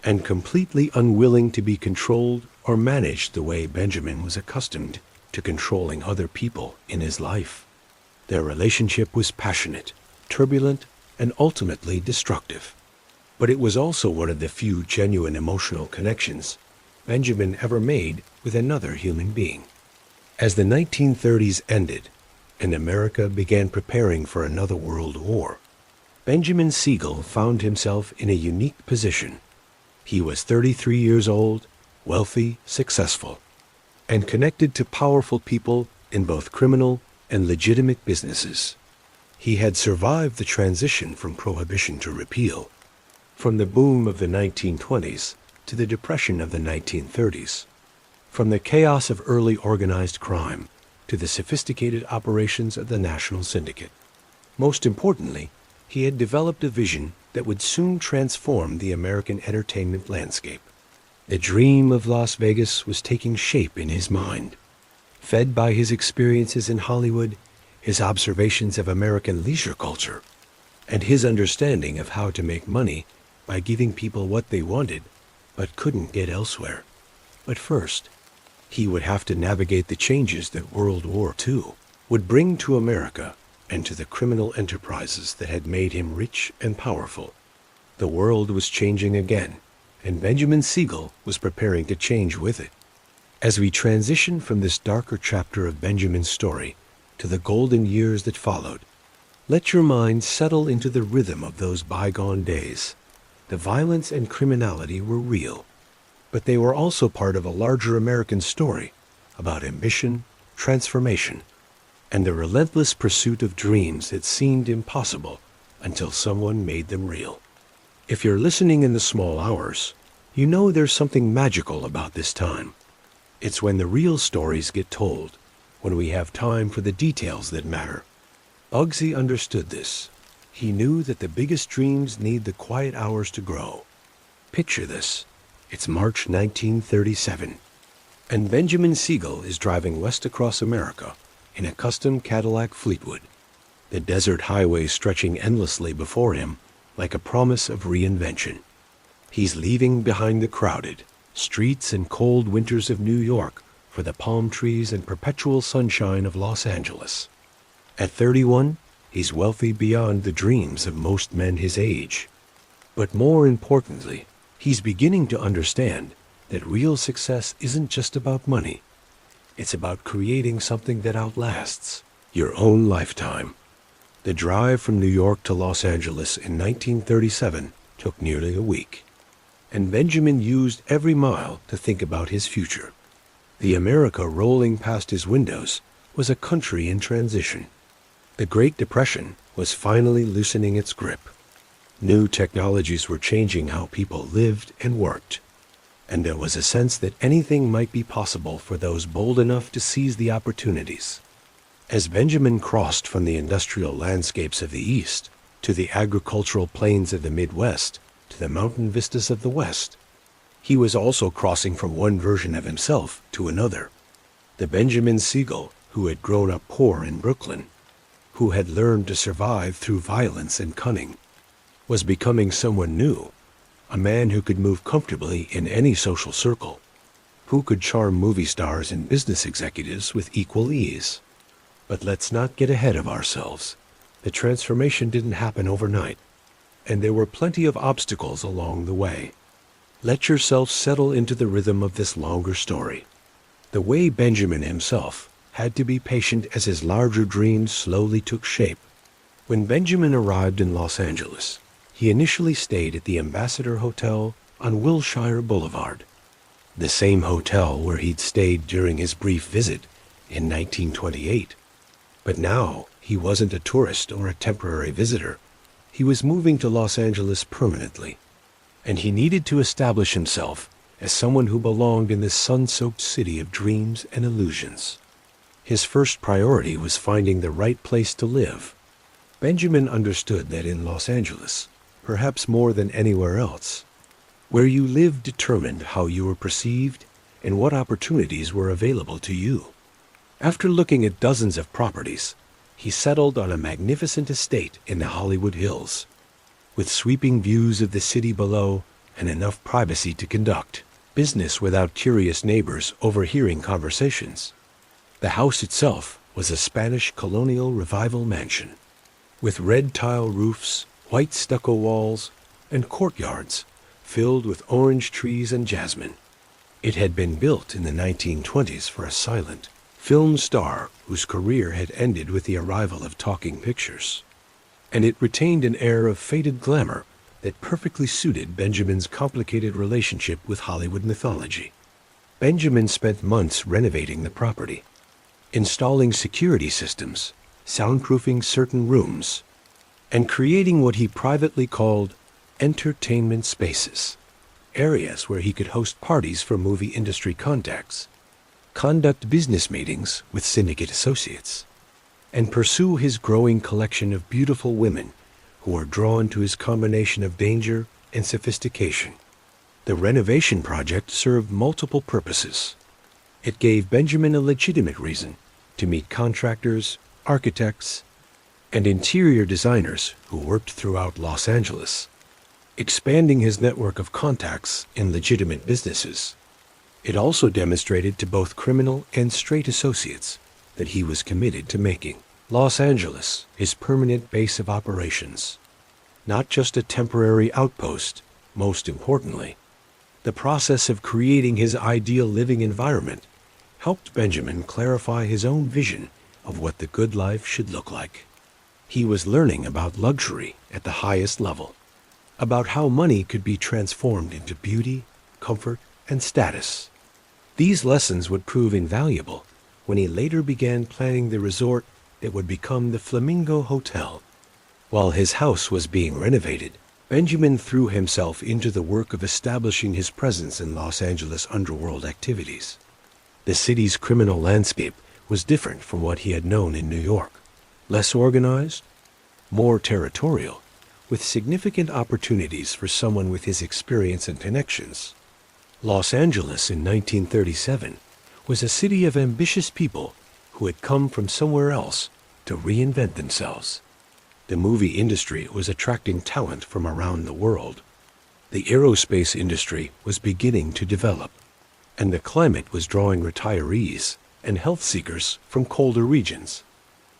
and completely unwilling to be controlled or managed the way Benjamin was accustomed to controlling other people in his life. Their relationship was passionate, turbulent, and ultimately destructive. But it was also one of the few genuine emotional connections Benjamin ever made with another human being. As the 1930s ended and America began preparing for another world war, Benjamin Siegel found himself in a unique position. He was 33 years old, wealthy, successful, and connected to powerful people in both criminal and legitimate businesses. He had survived the transition from Prohibition to repeal, from the boom of the 1920s to the Depression of the 1930s, from the chaos of early organized crime to the sophisticated operations of the national syndicate. Most importantly, he had developed a vision that would soon transform the American entertainment landscape. The dream of Las Vegas was taking shape in his mind. Fed by his experiences in Hollywood, his observations of American leisure culture, and his understanding of how to make money by giving people what they wanted but couldn't get elsewhere. But first, he would have to navigate the changes that World War II would bring to America and to the criminal enterprises that had made him rich and powerful. The world was changing again, and Benjamin Siegel was preparing to change with it. As we transition from this darker chapter of Benjamin's story to the golden years that followed, let your mind settle into the rhythm of those bygone days. The violence and criminality were real, but they were also part of a larger American story about ambition, transformation, and the relentless pursuit of dreams that seemed impossible until someone made them real. If you're listening in the small hours, you know there's something magical about this time. It's when the real stories get told, when we have time for the details that matter. Bugsy understood this. He knew that the biggest dreams need the quiet hours to grow. Picture this. It's March 1937, and Benjamin Siegel is driving west across America in a custom Cadillac Fleetwood, the desert highway stretching endlessly before him like a promise of reinvention. He's leaving behind the crowded streets and cold winters of New York for for the palm trees and perpetual sunshine of Los Angeles. At 31, he's wealthy beyond the dreams of most men his age. But more importantly, he's beginning to understand that real success isn't just about money. It's about creating something that outlasts your own lifetime. The drive from New York to Los Angeles in 1937 took nearly a week, and Benjamin used every mile to think about his future. The America rolling past his windows was a country in transition. The Great Depression was finally loosening its grip. New technologies were changing how people lived and worked, and there was a sense that anything might be possible for those bold enough to seize the opportunities. As Benjamin crossed from the industrial landscapes of the East to the agricultural plains of the Midwest to the mountain vistas of the West, he was also crossing from one version of himself to another. The Benjamin Siegel who had grown up poor in Brooklyn, who had learned to survive through violence and cunning, was becoming someone new, a man who could move comfortably in any social circle, who could charm movie stars and business executives with equal ease. But let's not get ahead of ourselves. The transformation didn't happen overnight, and there were plenty of obstacles along the way. Let yourself settle into the rhythm of this longer story. The way Benjamin himself had to be patient as his larger dreams slowly took shape. When Benjamin arrived in Los Angeles, he initially stayed at the Ambassador Hotel on Wilshire Boulevard, the same hotel where he'd stayed during his brief visit in 1928. But now he wasn't a tourist or a temporary visitor. He was moving to Los Angeles permanently, and he needed to establish himself as someone who belonged in this sun-soaked city of dreams and illusions. His first priority was finding the right place to live. Benjamin understood that in Los Angeles, perhaps more than anywhere else, where you lived determined how you were perceived and what opportunities were available to you. After looking at dozens of properties, he settled on a magnificent estate in the Hollywood Hills, with sweeping views of the city below and enough privacy to conduct business without curious neighbors overhearing conversations. The house itself was a Spanish colonial revival mansion, with red tile roofs, white stucco walls, and courtyards filled with orange trees and jasmine. It had been built in the 1920s for a silent film star whose career had ended with the arrival of talking pictures, and it retained an air of faded glamour that perfectly suited Benjamin's complicated relationship with Hollywood mythology. Benjamin spent months renovating the property, installing security systems, soundproofing certain rooms, and creating what he privately called entertainment spaces, areas where he could host parties for movie industry contacts, conduct business meetings with syndicate associates, and pursue his growing collection of beautiful women who were drawn to his combination of danger and sophistication. The renovation project served multiple purposes. It gave Benjamin a legitimate reason to meet contractors, architects, and interior designers who worked throughout Los Angeles, expanding his network of contacts in legitimate businesses. It also demonstrated to both criminal and straight associates that he was committed to making Los Angeles his permanent base of operations, not just a temporary outpost. Most importantly, the process of creating his ideal living environment helped Benjamin clarify his own vision of what the good life should look like. He was learning about luxury at the highest level, about how money could be transformed into beauty, comfort, and status. These lessons would prove invaluable when he later began planning the resort that would become the Flamingo Hotel. While his house was being renovated, Benjamin threw himself into the work of establishing his presence in Los Angeles underworld activities. The city's criminal landscape was different from what he had known in New York. Less organized, more territorial, with significant opportunities for someone with his experience and connections. Los Angeles in 1937 was a city of ambitious people who had come from somewhere else to reinvent themselves. The movie industry was attracting talent from around the world. The aerospace industry was beginning to develop, and the climate was drawing retirees and health seekers from colder regions.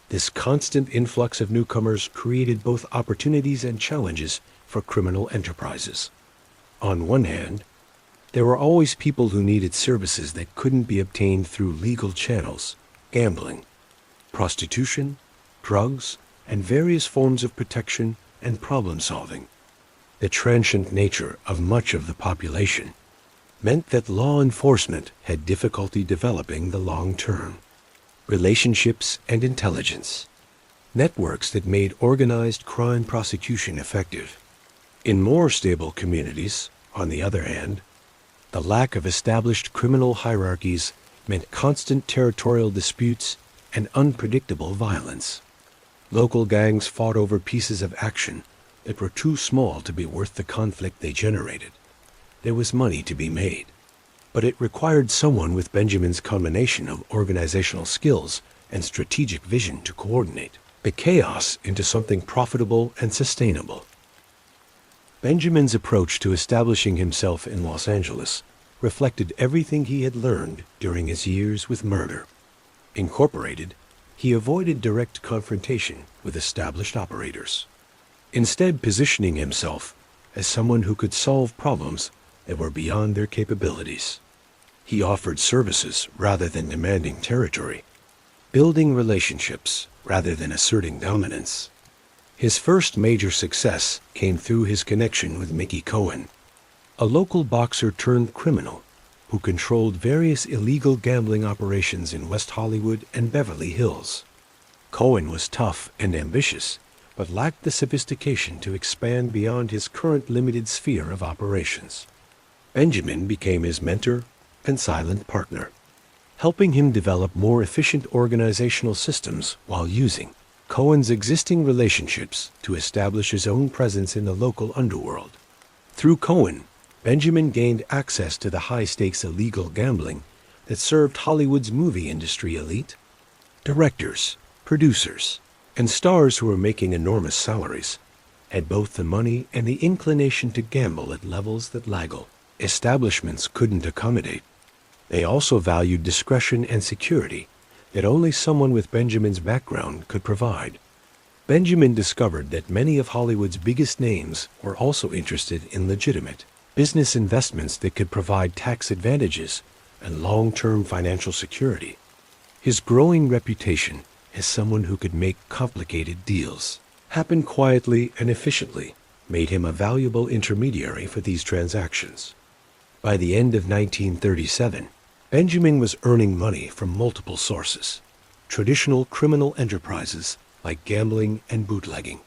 This constant influx of newcomers created both opportunities and challenges for criminal enterprises. On one hand, there were always people who needed services that couldn't be obtained through legal channels: gambling, prostitution, drugs, and various forms of protection and problem solving. The transient nature of much of the population meant that law enforcement had difficulty developing the long term. Relationships and intelligence, networks that made organized crime prosecution effective. In more stable communities, on the other hand, the lack of established criminal hierarchies meant constant territorial disputes and unpredictable violence. Local gangs fought over pieces of action that were too small to be worth the conflict they generated. There was money to be made, but it required someone with Benjamin's combination of organizational skills and strategic vision to coordinate the chaos into something profitable and sustainable. Benjamin's approach to establishing himself in Los Angeles reflected everything he had learned during his years with Murder Incorporated. He avoided direct confrontation with established operators, instead positioning himself as someone who could solve problems that were beyond their capabilities. He offered services rather than demanding territory, building relationships rather than asserting dominance. His first major success came through his connection with Mickey Cohen, a local boxer turned criminal who controlled various illegal gambling operations in West Hollywood and Beverly Hills. Cohen was tough and ambitious, but lacked the sophistication to expand beyond his current limited sphere of operations. Benjamin became his mentor and silent partner, helping him develop more efficient organizational systems while using Cohen's existing relationships to establish his own presence in the local underworld. Through Cohen, Benjamin gained access to the high-stakes illegal gambling that served Hollywood's movie industry elite. Directors, producers, and stars who were making enormous salaries had both the money and the inclination to gamble at levels that legal establishments couldn't accommodate. They also valued discretion and security that only someone with Benjamin's background could provide. Benjamin discovered that many of Hollywood's biggest names were also interested in legitimate business investments that could provide tax advantages and long-term financial security. His growing reputation as someone who could make complicated deals happen quietly and efficiently made him a valuable intermediary for these transactions. By the end of 1937, Benjamin was earning money from multiple sources: traditional criminal enterprises like gambling and bootlegging,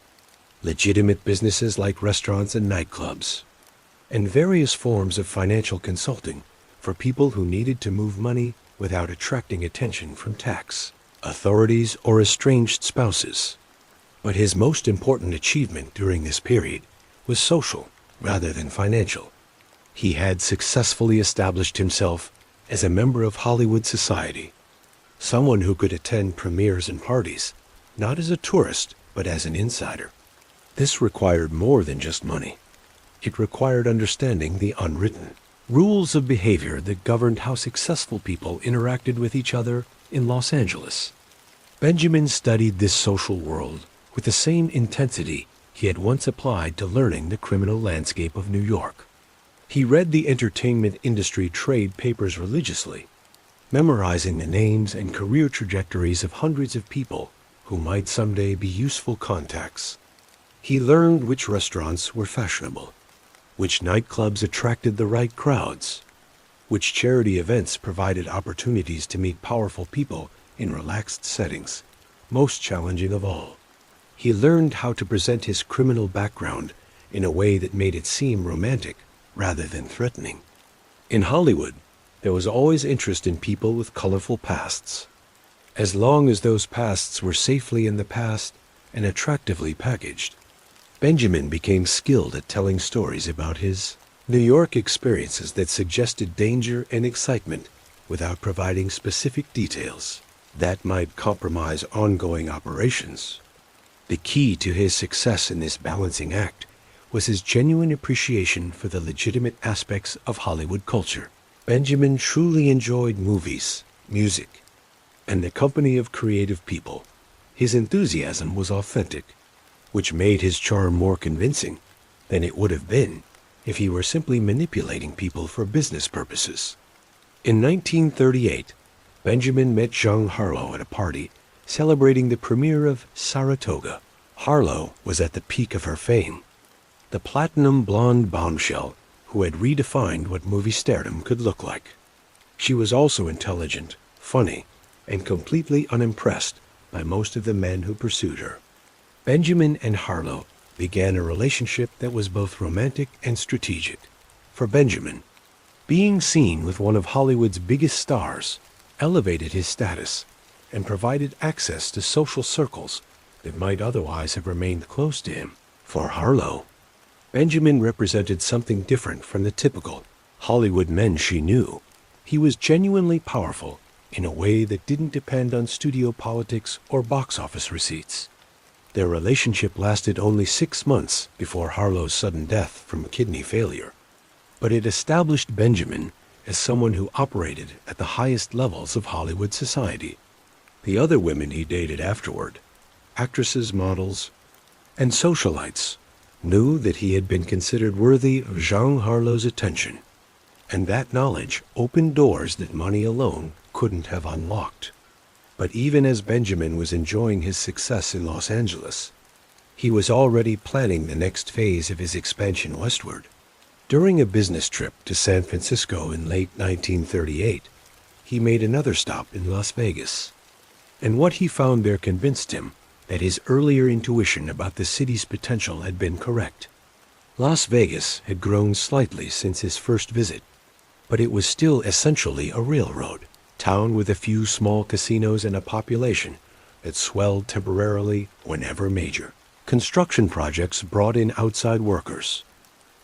legitimate businesses like restaurants and nightclubs, and various forms of financial consulting for people who needed to move money without attracting attention from tax authorities or estranged spouses. But his most important achievement during this period was social rather than financial. He had successfully established himself as a member of Hollywood society, someone who could attend premieres and parties, not as a tourist, but as an insider. This required more than just money. It required understanding the unwritten rules of behavior that governed how successful people interacted with each other in Los Angeles. Benjamin studied this social world with the same intensity he had once applied to learning the criminal landscape of New York. He read the entertainment industry trade papers religiously, memorizing the names and career trajectories of hundreds of people who might someday be useful contacts. He learned which restaurants were fashionable, which nightclubs attracted the right crowds, which charity events provided opportunities to meet powerful people in relaxed settings. Most challenging of all, he learned how to present his criminal background in a way that made it seem romantic rather than threatening. In Hollywood, there was always interest in people with colorful pasts. As long as those pasts were safely in the past and attractively packaged, Benjamin became skilled at telling stories about his New York experiences that suggested danger and excitement without providing specific details that might compromise ongoing operations. The key to his success in this balancing act was his genuine appreciation for the legitimate aspects of Hollywood culture. Benjamin truly enjoyed movies, music, and the company of creative people. His enthusiasm was authentic, which made his charm more convincing than it would have been if he were simply manipulating people for business purposes. In 1938, Benjamin met Jean Harlow at a party celebrating the premiere of Saratoga. Harlow was at the peak of her fame, the platinum blonde bombshell who had redefined what movie stardom could look like. She was also intelligent, funny, and completely unimpressed by most of the men who pursued her. Benjamin and Harlow began a relationship that was both romantic and strategic. For Benjamin, being seen with one of Hollywood's biggest stars elevated his status and provided access to social circles that might otherwise have remained close to him. For Harlow, Benjamin represented something different from the typical Hollywood men she knew. He was genuinely powerful in a way that didn't depend on studio politics or box office receipts. Their relationship lasted only 6 months before Harlow's sudden death from kidney failure, but it established Benjamin as someone who operated at the highest levels of Hollywood society. The other women he dated afterward, actresses, models, and socialites, knew that he had been considered worthy of Jean Harlow's attention, and that knowledge opened doors that money alone couldn't have unlocked. But even as Benjamin was enjoying his success in Los Angeles, he was already planning the next phase of his expansion westward. During a business trip to San Francisco in late 1938, he made another stop in Las Vegas, and what he found there convinced him that his earlier intuition about the city's potential had been correct. Las Vegas had grown slightly since his first visit, but it was still essentially a railroad town with a few small casinos and a population that swelled temporarily whenever major construction projects brought in outside workers.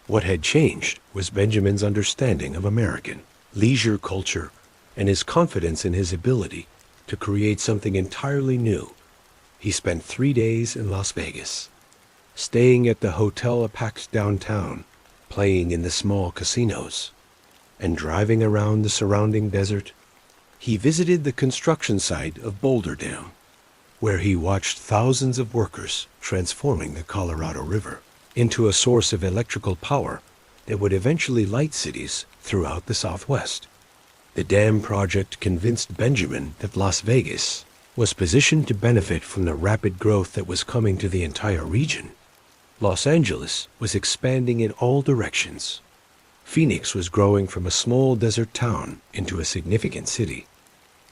What had changed was Benjamin's understanding of American leisure culture and his confidence in his ability to create something entirely new. He spent 3 days in Las Vegas, staying at the hotel packed downtown, playing in the small casinos, and driving around the surrounding desert. He visited the construction site of Boulder Dam, where he watched thousands of workers transforming the Colorado River into a source of electrical power that would eventually light cities throughout the Southwest. The dam project convinced Benjamin that Las Vegas was positioned to benefit from the rapid growth that was coming to the entire region. Los Angeles was expanding in all directions. Phoenix was growing from a small desert town into a significant city,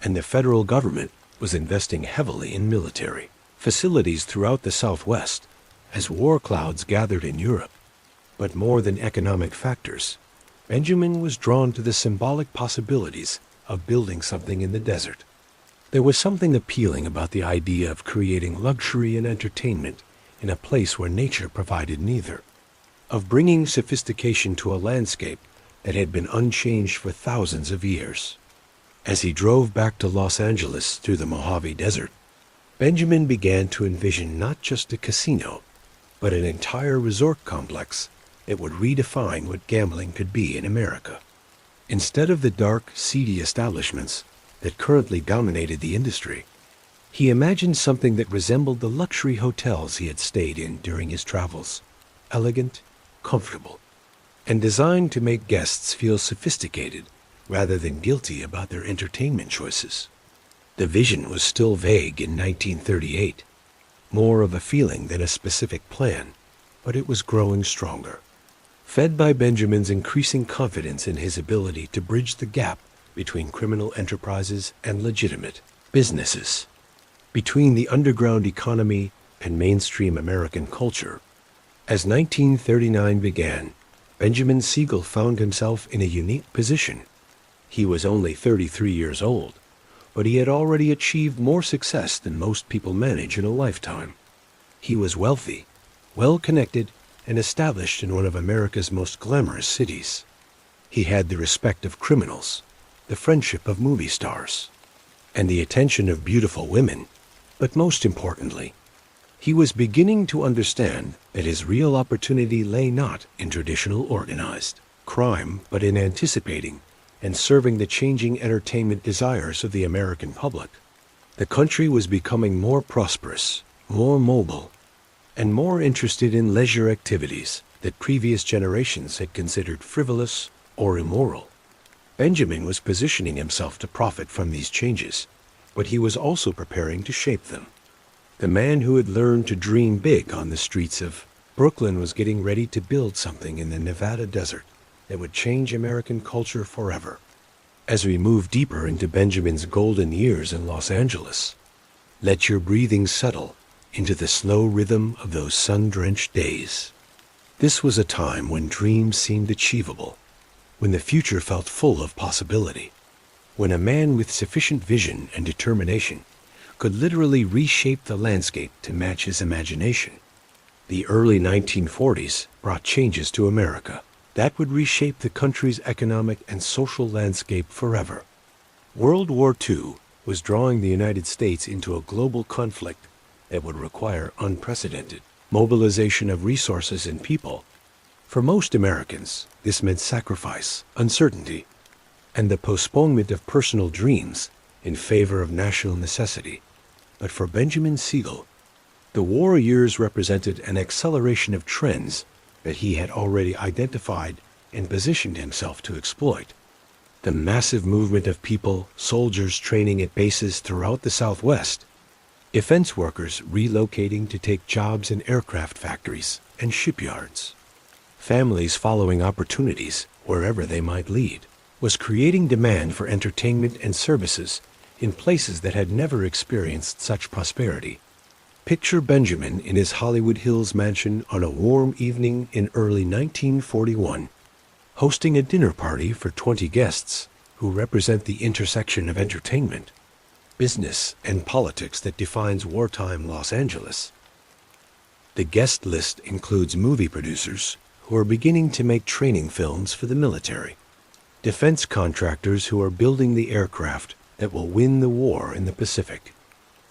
and the federal government was investing heavily in military facilities throughout the Southwest as war clouds gathered in Europe. But more than economic factors, Benjamin was drawn to the symbolic possibilities of building something in the desert. There was something appealing about the idea of creating luxury and entertainment in a place where nature provided neither, of bringing sophistication to a landscape that had been unchanged for thousands of years. As he drove back to Los Angeles through the Mojave Desert, Benjamin began to envision not just a casino, but an entire resort complex that would redefine what gambling could be in America. Instead of the dark, seedy establishments that currently dominated the industry, he imagined something that resembled the luxury hotels he had stayed in during his travels, elegant, comfortable, and designed to make guests feel sophisticated rather than guilty about their entertainment choices. The vision was still vague in 1938, more of a feeling than a specific plan, but it was growing stronger. Fed by Benjamin's increasing confidence in his ability to bridge the gap between criminal enterprises and legitimate businesses, between the underground economy and mainstream American culture. As 1939 began, Benjamin Siegel found himself in a unique position. He was only 33 years old, but he had already achieved more success than most people manage in a lifetime. He was wealthy, well-connected, and established in one of America's most glamorous cities. He had the respect of criminals, the friendship of movie stars, and the attention of beautiful women. But most importantly, he was beginning to understand that his real opportunity lay not in traditional organized crime, but in anticipating and serving the changing entertainment desires of the American public. The country was becoming more prosperous, more mobile, and more interested in leisure activities that previous generations had considered frivolous or immoral. Benjamin was positioning himself to profit from these changes, but he was also preparing to shape them. The man who had learned to dream big on the streets of Brooklyn was getting ready to build something in the Nevada desert that would change American culture forever. As we move deeper into Benjamin's golden years in Los Angeles, let your breathing settle into the slow rhythm of those sun-drenched days. This was a time when dreams seemed achievable, when the future felt full of possibility, when a man with sufficient vision and determination could literally reshape the landscape to match his imagination. The early 1940s brought changes to America that would reshape the country's economic and social landscape forever. World War II was drawing the United States into a global conflict that would require unprecedented mobilization of resources and people. For most Americans, this meant sacrifice, uncertainty, and the postponement of personal dreams in favor of national necessity. But for Benjamin Siegel, the war years represented an acceleration of trends that he had already identified and positioned himself to exploit. The massive movement of people, soldiers training at bases throughout the Southwest, defense workers relocating to take jobs in aircraft factories and shipyards, families following opportunities wherever they might lead, was creating demand for entertainment and services in places that had never experienced such prosperity. Picture Benjamin in his Hollywood Hills mansion on a warm evening in early 1941, hosting a dinner party for 20 guests who represent the intersection of entertainment, business, and politics that defines wartime Los Angeles. The guest list includes movie producers who are beginning to make training films for the military, defense contractors who are building the aircraft that will win the war in the Pacific,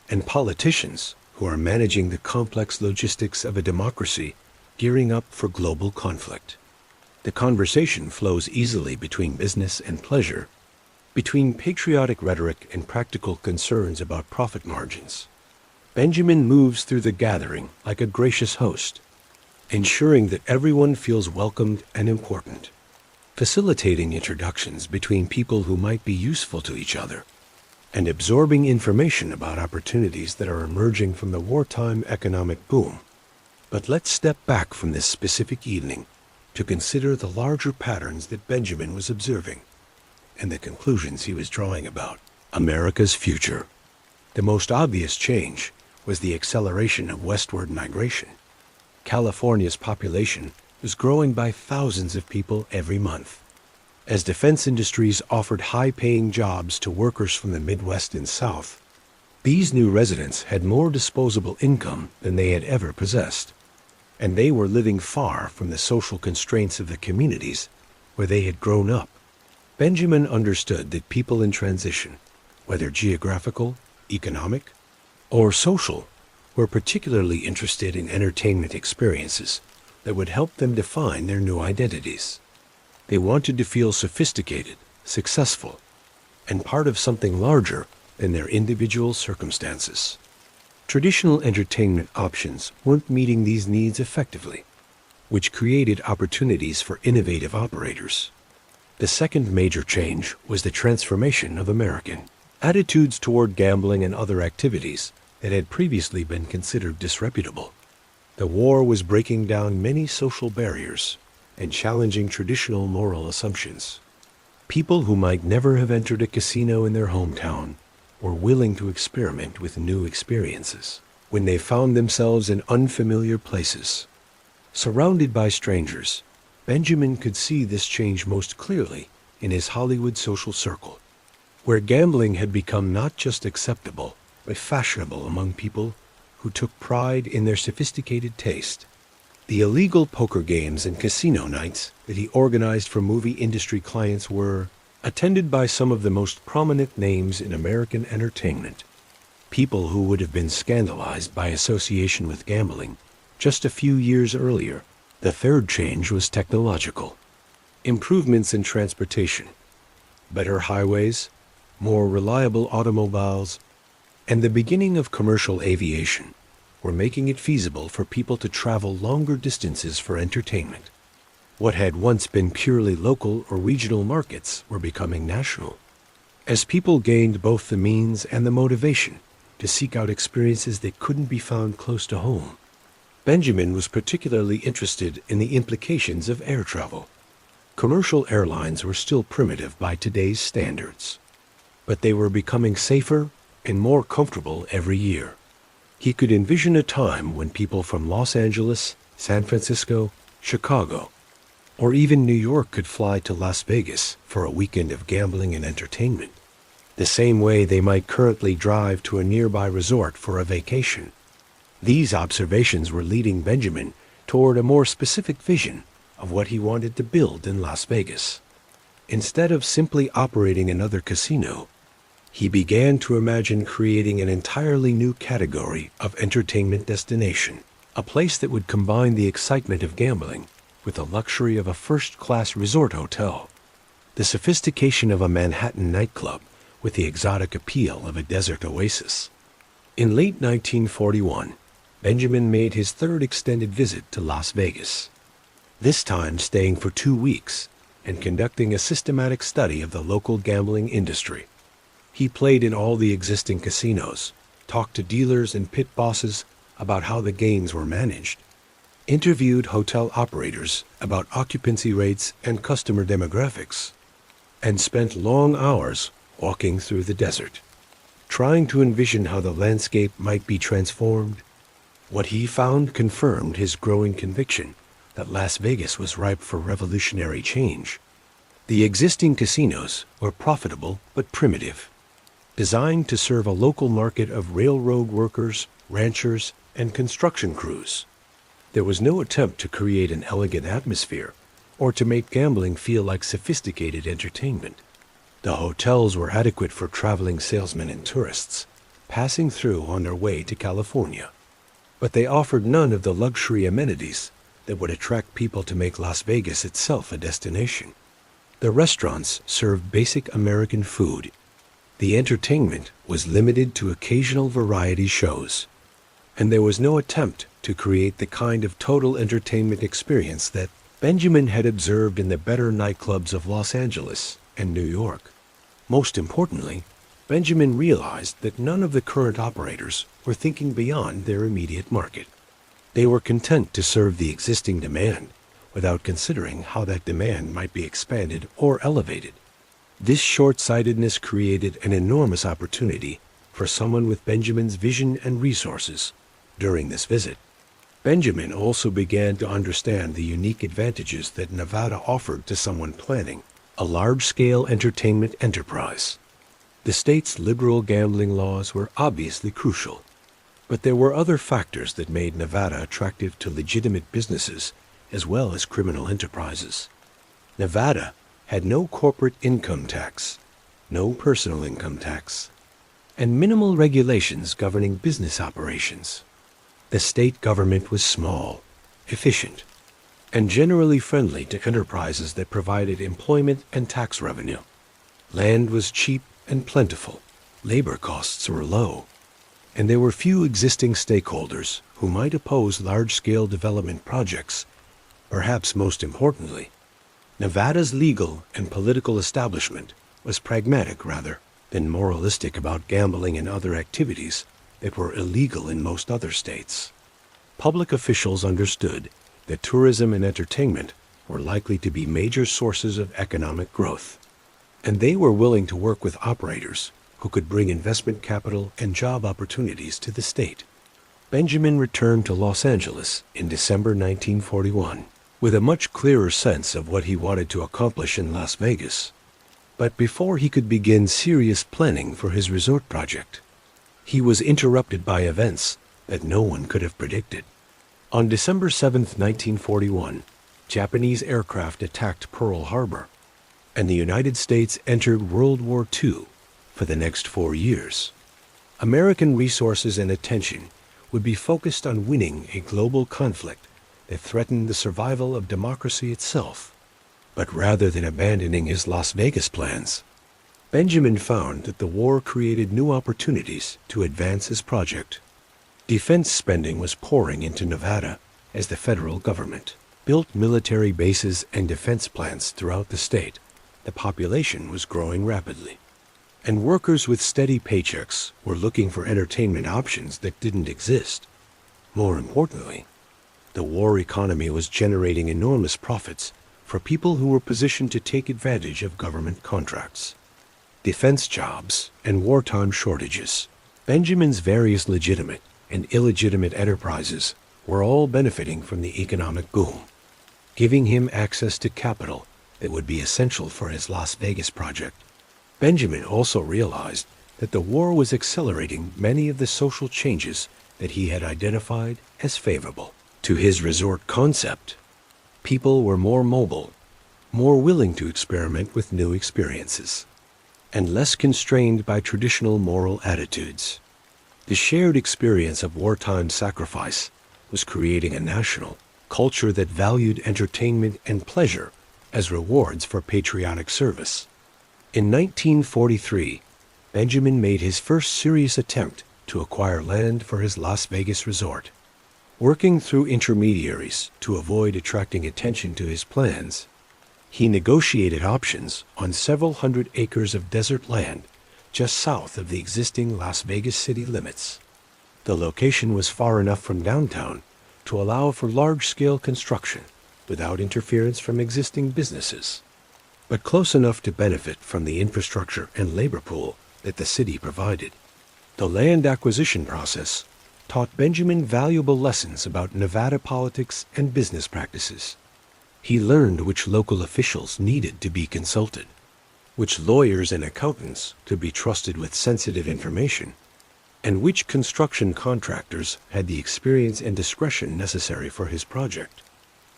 and politicians who are managing the complex logistics of a democracy gearing up for global conflict. The conversation flows easily between business and pleasure, between patriotic rhetoric and practical concerns about profit margins. Benjamin moves through the gathering like a gracious host, ensuring that everyone feels welcomed and important, facilitating introductions between people who might be useful to each other, and absorbing information about opportunities that are emerging from the wartime economic boom. But let's step back from this specific evening to consider the larger patterns that Benjamin was observing and the conclusions he was drawing about America's future. The most obvious change was the acceleration of westward migration. California's population was growing by thousands of people every month. As defense industries offered high-paying jobs to workers from the Midwest and South, these new residents had more disposable income than they had ever possessed, and they were living far from the social constraints of the communities where they had grown up. Benjamin understood that people in transition, whether geographical, economic, or social, were particularly interested in entertainment experiences that would help them define their new identities. They wanted to feel sophisticated, successful, and part of something larger than their individual circumstances. Traditional entertainment options weren't meeting these needs effectively, which created opportunities for innovative operators. The second major change was the transformation of American attitudes toward gambling and other activities that had previously been considered disreputable. The war was breaking down many social barriers and challenging traditional moral assumptions. People who might never have entered a casino in their hometown were willing to experiment with new experiences when they found themselves in unfamiliar places. Surrounded by strangers, Benjamin could see this change most clearly in his Hollywood social circle, where gambling had become not just acceptable, but fashionable among people who took pride in their sophisticated taste. The illegal poker games and casino nights that he organized for movie industry clients were attended by some of the most prominent names in American entertainment, people who would have been scandalized by association with gambling just a few years earlier. The third change was technological. Improvements in transportation, better highways, more reliable automobiles, and the beginning of commercial aviation were making it feasible for people to travel longer distances for entertainment. What had once been purely local or regional markets were becoming national, as people gained both the means and the motivation to seek out experiences that couldn't be found close to home. Benjamin was particularly interested in the implications of air travel. Commercial airlines were still primitive by today's standards, but they were becoming safer and more comfortable every year. He could envision a time when people from Los Angeles, San Francisco, Chicago, or even New York could fly to Las Vegas for a weekend of gambling and entertainment, the same way they might currently drive to a nearby resort for a vacation. These observations were leading Benjamin toward a more specific vision of what he wanted to build in Las Vegas. Instead of simply operating another casino, he began to imagine creating an entirely new category of entertainment destination, a place that would combine the excitement of gambling with the luxury of a first-class resort hotel, the sophistication of a Manhattan nightclub with the exotic appeal of a desert oasis. In late 1941, Benjamin made his third extended visit to Las Vegas, this time staying for 2 weeks and conducting a systematic study of the local gambling industry. He played in all the existing casinos, talked to dealers and pit bosses about how the games were managed, interviewed hotel operators about occupancy rates and customer demographics, and spent long hours walking through the desert, trying to envision how the landscape might be transformed. What he found confirmed his growing conviction that Las Vegas was ripe for revolutionary change. The existing casinos were profitable but primitive, designed to serve a local market of railroad workers, ranchers, and construction crews. There was no attempt to create an elegant atmosphere or to make gambling feel like sophisticated entertainment. The hotels were adequate for traveling salesmen and tourists passing through on their way to California, but they offered none of the luxury amenities that would attract people to make Las Vegas itself a destination. The restaurants served basic American food. The entertainment was limited to occasional variety shows, and there was no attempt to create the kind of total entertainment experience that Benjamin had observed in the better nightclubs of Los Angeles and New York. Most importantly, Benjamin realized that none of the current operators were thinking beyond their immediate market. They were content to serve the existing demand without considering how that demand might be expanded or elevated. This short-sightedness created an enormous opportunity for someone with Benjamin's vision and resources. During this visit, Benjamin also began to understand the unique advantages that Nevada offered to someone planning a large-scale entertainment enterprise. The state's liberal gambling laws were obviously crucial, but there were other factors that made Nevada attractive to legitimate businesses as well as criminal enterprises. Nevada had no corporate income tax, no personal income tax, and minimal regulations governing business operations. The state government was small, efficient, and generally friendly to enterprises that provided employment and tax revenue. Land was cheap and plentiful, labor costs were low, and there were few existing stakeholders who might oppose large-scale development projects. Perhaps most importantly, Nevada's legal and political establishment was pragmatic rather than moralistic about gambling and other activities that were illegal in most other states. Public officials understood that tourism and entertainment were likely to be major sources of economic growth, and they were willing to work with operators who could bring investment capital and job opportunities to the state. Benjamin returned to Los Angeles in December 1941 with a much clearer sense of what he wanted to accomplish in Las Vegas. But before he could begin serious planning for his resort project, he was interrupted by events that no one could have predicted. On December 7, 1941, Japanese aircraft attacked Pearl Harbor, and the United States entered World War II for the next 4 years. American resources and attention would be focused on winning a global conflict that threatened the survival of democracy itself. But rather than abandoning his Las Vegas plans, Benjamin found that the war created new opportunities to advance his project. Defense spending was pouring into Nevada as the federal government built military bases and defense plants throughout the state. The population was growing rapidly, and workers with steady paychecks were looking for entertainment options that didn't exist. More importantly, the war economy was generating enormous profits for people who were positioned to take advantage of government contracts. Defense jobs and wartime shortages. Benjamin's various legitimate and illegitimate enterprises were all benefiting from the economic boom, giving him access to capital that would be essential for his Las Vegas project. Benjamin also realized that the war was accelerating many of the social changes that he had identified as favorable to his resort concept. People were more mobile, more willing to experiment with new experiences, and less constrained by traditional moral attitudes. The shared experience of wartime sacrifice was creating a national culture that valued entertainment and pleasure as rewards for patriotic service. In 1943, Benjamin made his first serious attempt to acquire land for his Las Vegas resort. Working through intermediaries to avoid attracting attention to his plans, he negotiated options on several hundred acres of desert land just south of the existing Las Vegas city limits. The location was far enough from downtown to allow for large-scale construction without interference from existing businesses, but close enough to benefit from the infrastructure and labor pool that the city provided. The land acquisition process taught Benjamin valuable lessons about Nevada politics and business practices. He learned which local officials needed to be consulted, which lawyers and accountants could be trusted with sensitive information, and which construction contractors had the experience and discretion necessary for his project.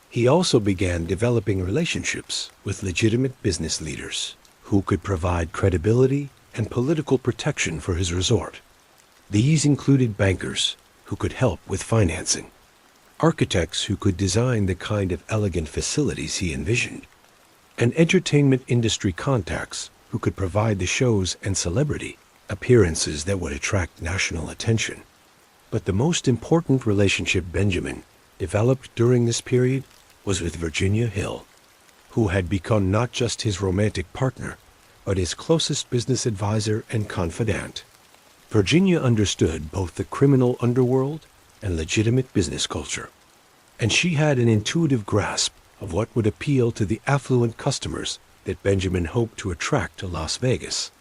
He also began developing relationships with legitimate business leaders who could provide credibility and political protection for his resort. These included bankers who could help with financing, architects who could design the kind of elegant facilities he envisioned, and entertainment industry contacts who could provide the shows and celebrity appearances that would attract national attention. But the most important relationship Benjamin developed during this period was with Virginia Hill, who had become not just his romantic partner, but his closest business advisor and confidant. Virginia understood both the criminal underworld and legitimate business culture, and she had an intuitive grasp of what would appeal to the affluent customers that Benjamin hoped to attract to Las Vegas.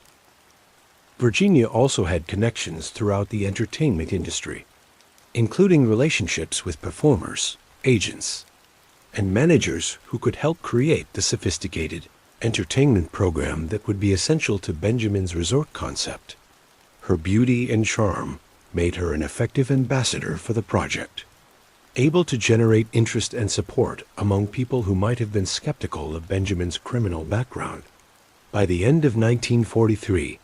Virginia also had connections throughout the entertainment industry, including relationships with performers, agents, and managers who could help create the sophisticated entertainment program that would be essential to Benjamin's resort concept. Her beauty and charm made her an effective ambassador for the project, able to generate interest and support among people who might have been skeptical of Benjamin's criminal background. By the end of 1943,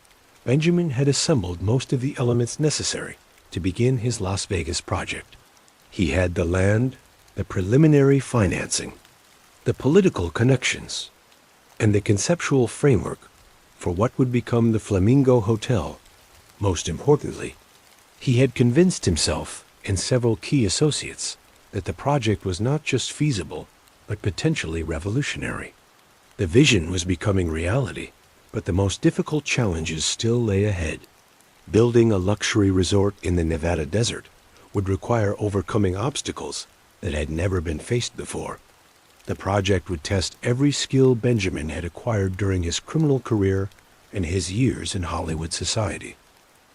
Benjamin had assembled most of the elements necessary to begin his Las Vegas project. He had the land, the preliminary financing, the political connections, and the conceptual framework for what would become the Flamingo Hotel. Most importantly, he had convinced himself and several key associates that the project was not just feasible, but potentially revolutionary. The vision was becoming reality, but the most difficult challenges still lay ahead. Building a luxury resort in the Nevada desert would require overcoming obstacles that had never been faced before. The project would test every skill Benjamin had acquired during his criminal career and his years in Hollywood society.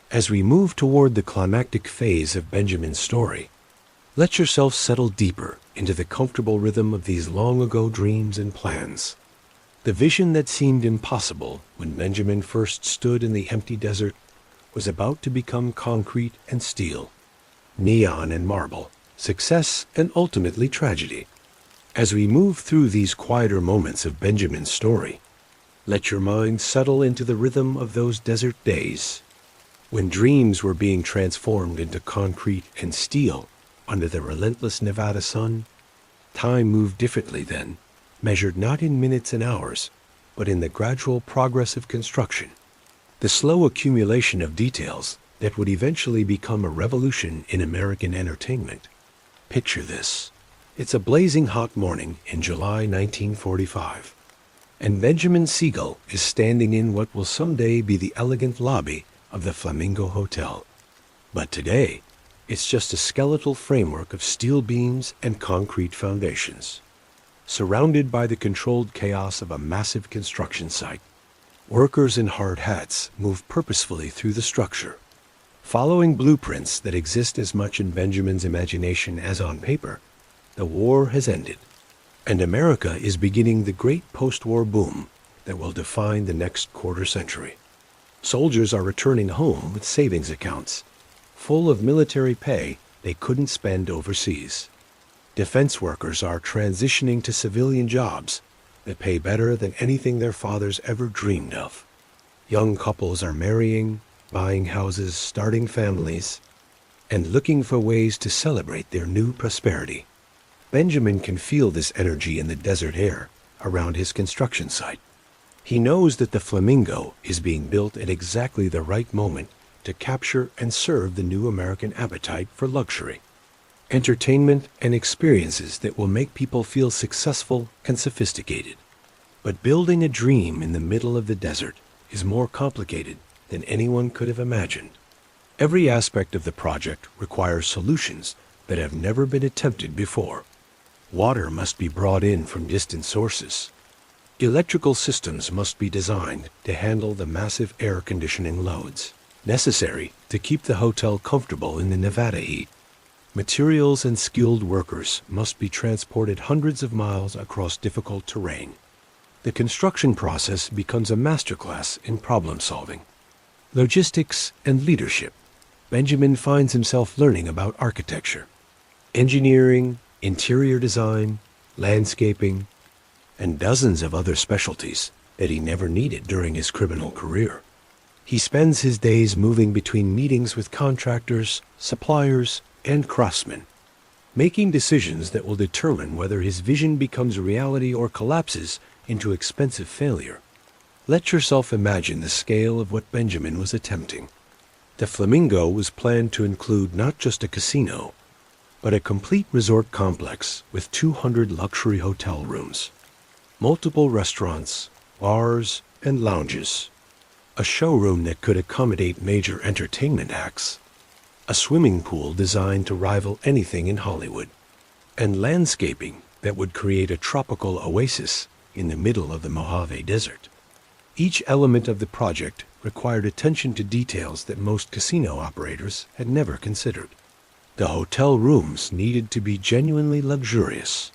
As we move toward the climactic phase of Benjamin's story, let yourself settle deeper into the comfortable rhythm of these long-ago dreams and plans. The vision that seemed impossible when Benjamin first stood in the empty desert was about to become concrete and steel, neon and marble, success and ultimately tragedy. As we move through these quieter moments of Benjamin's story, let your mind settle into the rhythm of those desert days, when dreams were being transformed into concrete and steel under the relentless Nevada sun. Time moved differently then, measured not in minutes and hours, but in the gradual progress of construction The slow accumulation of details that would eventually become a revolution in American entertainment. Picture this. It's a blazing hot morning in July 1945, and Benjamin Siegel is standing in what will someday be the elegant lobby of the Flamingo Hotel. But today, it's just a skeletal framework of steel beams and concrete foundations. Surrounded by the controlled chaos of a massive construction site, workers in hard hats move purposefully through the structure, following blueprints that exist as much in Benjamin's imagination as on paper. The war has ended, and America is beginning the great post-war boom that will define the next quarter century. Soldiers are returning home with savings accounts, full of military pay they couldn't spend overseas. Defense workers are transitioning to civilian jobs that pay better than anything their fathers ever dreamed of. Young couples are marrying, buying houses, starting families, and looking for ways to celebrate their new prosperity. Benjamin can feel this energy in the desert air around his construction site. He knows that the Flamingo is being built at exactly the right moment to capture and serve the new American appetite for luxury, entertainment, and experiences that will make people feel successful and sophisticated. But building a dream in the middle of the desert is more complicated than anyone could have imagined. Every aspect of the project requires solutions that have never been attempted before. Water must be brought in from distant sources. Electrical systems must be designed to handle the massive air conditioning loads necessary to keep the hotel comfortable in the Nevada heat. Materials and skilled workers must be transported hundreds of miles across difficult terrain. The construction process becomes a masterclass in problem solving, logistics, and leadership. Benjamin finds himself learning about architecture, engineering, interior design, landscaping, and dozens of other specialties that he never needed during his criminal career. He spends his days moving between meetings with contractors, suppliers, and craftsmen, making decisions that will determine whether his vision becomes reality or collapses into expensive failure. Let yourself imagine the scale of what Benjamin was attempting. The Flamingo was planned to include not just a casino, but a complete resort complex with 200 luxury hotel rooms, multiple restaurants, bars, and lounges, a showroom that could accommodate major entertainment acts, a swimming pool designed to rival anything in Hollywood, and landscaping that would create a tropical oasis in the middle of the Mojave Desert. Each element of the project required attention to details that most casino operators had never considered. The hotel rooms needed to be genuinely luxurious,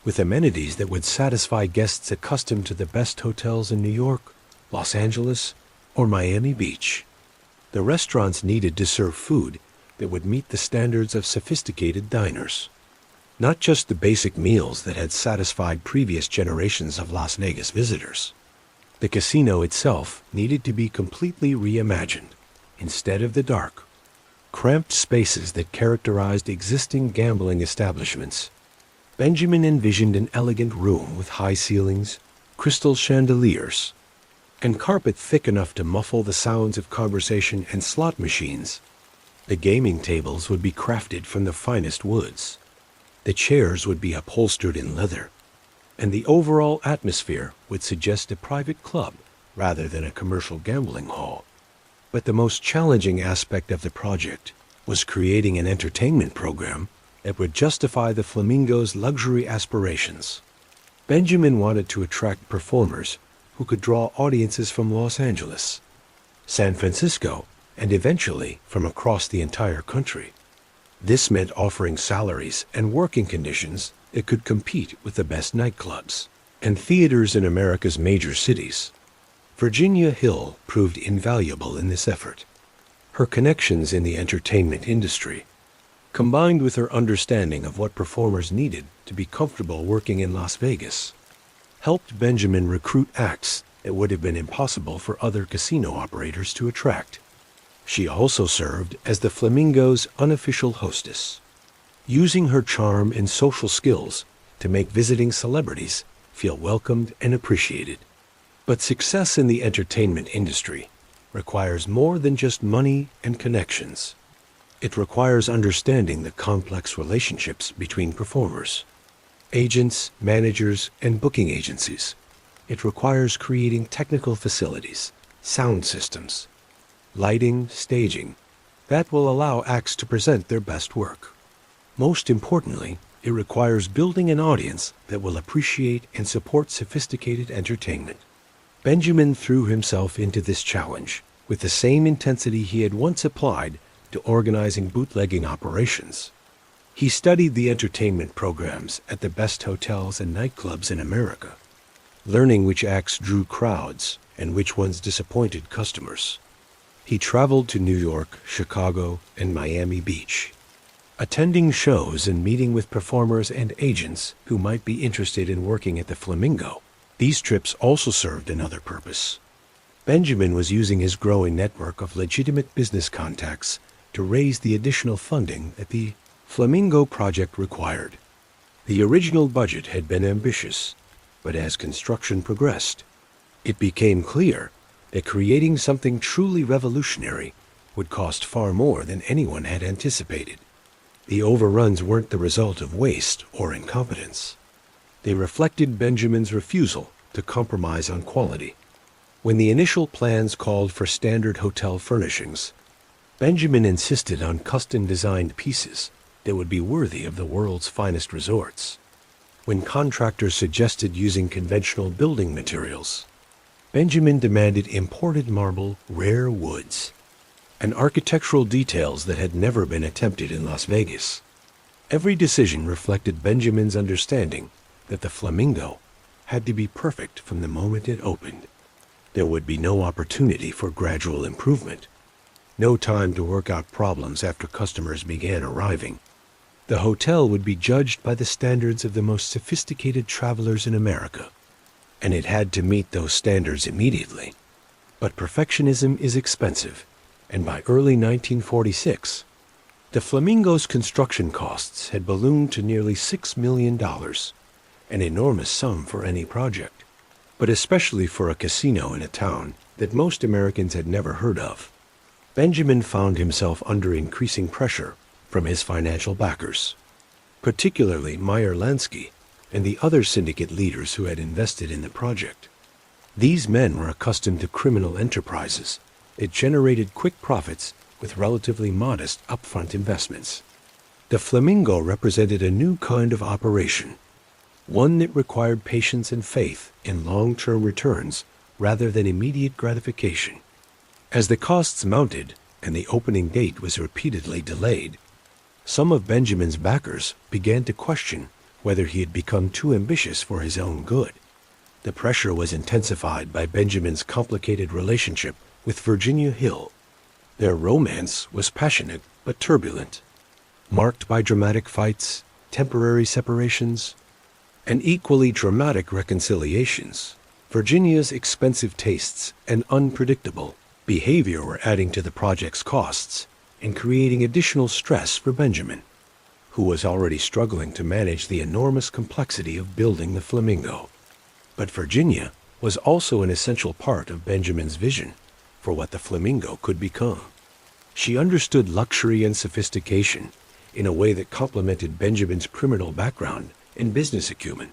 with amenities that would satisfy guests accustomed to the best hotels in New York, Los Angeles, or Miami Beach. The restaurants needed to serve food that would meet the standards of sophisticated diners, not just the basic meals that had satisfied previous generations of Las Vegas visitors. The casino itself needed to be completely reimagined. Instead of the dark, cramped spaces that characterized existing gambling establishments, Benjamin envisioned an elegant room with high ceilings, crystal chandeliers, and carpet thick enough to muffle the sounds of conversation and slot machines. The gaming tables would be crafted from the finest woods. The chairs would be upholstered in leather, and the overall atmosphere would suggest a private club rather than a commercial gambling hall. But the most challenging aspect of the project was creating an entertainment program that would justify the Flamingo's luxury aspirations. Benjamin wanted to attract performers who could draw audiences from Los Angeles, San Francisco, and eventually from across the entire country. This meant offering salaries and working conditions that could compete with the best nightclubs and theaters in America's major cities. Virginia Hill proved invaluable in this effort. Her connections in the entertainment industry, combined with her understanding of what performers needed to be comfortable working in Las Vegas, helped Benjamin recruit acts that would have been impossible for other casino operators to attract. She also served as the Flamingo's unofficial hostess, using her charm and social skills to make visiting celebrities feel welcomed and appreciated. But success in the entertainment industry requires more than just money and connections. It requires understanding the complex relationships between performers, agents, managers, and booking agencies. It requires creating technical facilities, sound systems, lighting, staging, that will allow acts to present their best work. Most importantly, it requires building an audience that will appreciate and support sophisticated entertainment. Benjamin threw himself into this challenge with the same intensity he had once applied to organizing bootlegging operations. He studied the entertainment programs at the best hotels and nightclubs in America, learning which acts drew crowds and which ones disappointed customers. He traveled to New York, Chicago, and Miami Beach, attending shows and meeting with performers and agents who might be interested in working at the Flamingo. These trips also served another purpose. Benjamin was using his growing network of legitimate business contacts to raise the additional funding that the Flamingo project required. The original budget had been ambitious, but as construction progressed, it became clear that creating something truly revolutionary would cost far more than anyone had anticipated. The overruns weren't the result of waste or incompetence. They reflected Benjamin's refusal to compromise on quality. When the initial plans called for standard hotel furnishings, Benjamin insisted on custom-designed pieces that would be worthy of the world's finest resorts. When contractors suggested using conventional building materials, Benjamin demanded imported marble, rare woods, and architectural details that had never been attempted in Las Vegas. Every decision reflected Benjamin's understanding that the Flamingo had to be perfect from the moment it opened. There would be no opportunity for gradual improvement, no time to work out problems after customers began arriving. The hotel would be judged by the standards of the most sophisticated travelers in America, and it had to meet those standards immediately. But perfectionism is expensive, and by early 1946, the Flamingo's construction costs had ballooned to nearly $6 million, an enormous sum for any project, but especially for a casino in a town that most Americans had never heard of. Benjamin found himself under increasing pressure from his financial backers, particularly Meyer Lansky and the other syndicate leaders who had invested in the project. These men were accustomed to criminal enterprises that generated quick profits with relatively modest upfront investments. The Flamingo represented a new kind of operation, one that required patience and faith in long-term returns rather than immediate gratification. As the costs mounted and the opening date was repeatedly delayed, some of Benjamin's backers began to question whether he had become too ambitious for his own good. The pressure was intensified by Benjamin's complicated relationship with Virginia Hill. Their romance was passionate but turbulent, marked by dramatic fights, temporary separations, and equally dramatic reconciliations. Virginia's expensive tastes and unpredictable behavior were adding to the project's costs and creating additional stress for Benjamin, who was already struggling to manage the enormous complexity of building the Flamingo. But Virginia was also an essential part of Benjamin's vision for what the Flamingo could become. She understood luxury and sophistication in a way that complemented Benjamin's criminal background and business acumen.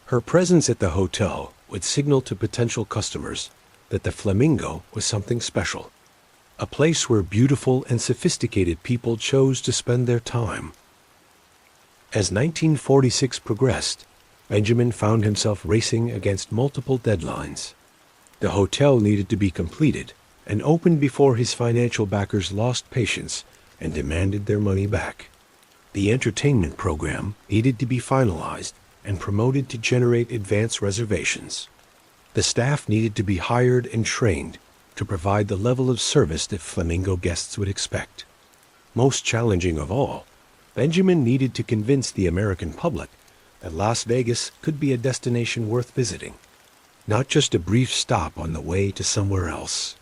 Her presence at the hotel would signal to potential customers that the Flamingo was something special, a place where beautiful and sophisticated people chose to spend their time. As 1946 progressed, Benjamin found himself racing against multiple deadlines. The hotel needed to be completed and opened before his financial backers lost patience and demanded their money back. The entertainment program needed to be finalized and promoted to generate advance reservations. The staff needed to be hired and trained to provide the level of service that Flamingo guests would expect. Most challenging of all, Benjamin needed to convince the American public that Las Vegas could be a destination worth visiting, not just a brief stop on the way to somewhere else.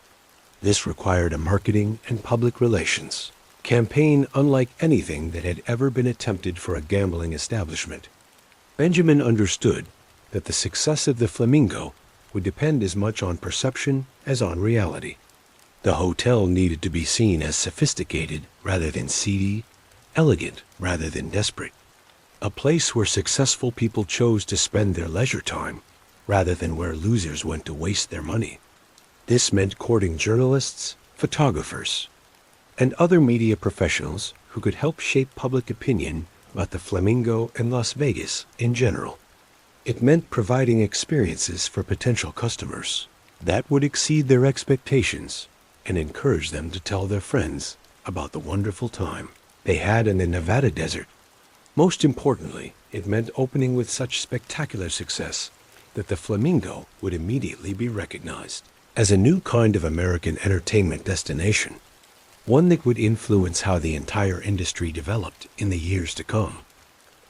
This required a marketing and public relations campaign unlike anything that had ever been attempted for a gambling establishment. Benjamin understood that the success of the Flamingo would depend as much on perception as on reality. The hotel needed to be seen as sophisticated rather than seedy, elegant rather than desperate. A place where successful people chose to spend their leisure time rather than where losers went to waste their money. This meant courting journalists, photographers, and other media professionals who could help shape public opinion about the Flamingo and Las Vegas in general. It meant providing experiences for potential customers that would exceed their expectations and encourage them to tell their friends about the wonderful time they had in the Nevada desert. Most importantly, it meant opening with such spectacular success that the Flamingo would immediately be recognized as a new kind of American entertainment destination, one that would influence how the entire industry developed in the years to come.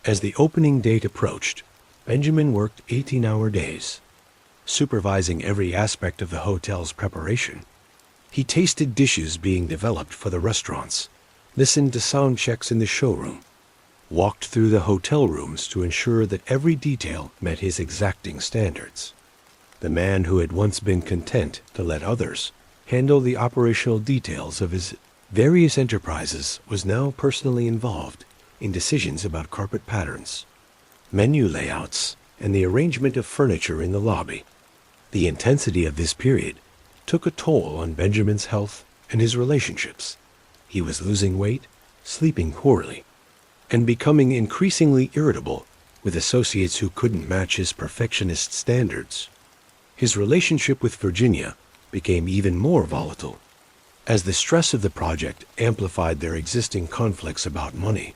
As the opening date approached, Benjamin worked 18-hour days, supervising every aspect of the hotel's preparation. He tasted dishes being developed for the restaurants, listened to sound checks in the showroom, walked through the hotel rooms to ensure that every detail met his exacting standards. The man who had once been content to let others handle the operational details of his various enterprises was now personally involved in decisions about carpet patterns, menu layouts, and the arrangement of furniture in the lobby. The intensity of this period took a toll on Benjamin's health and his relationships. He was losing weight, sleeping poorly, and becoming increasingly irritable with associates who couldn't match his perfectionist standards. His relationship with Virginia became even more volatile, as the stress of the project amplified their existing conflicts about money,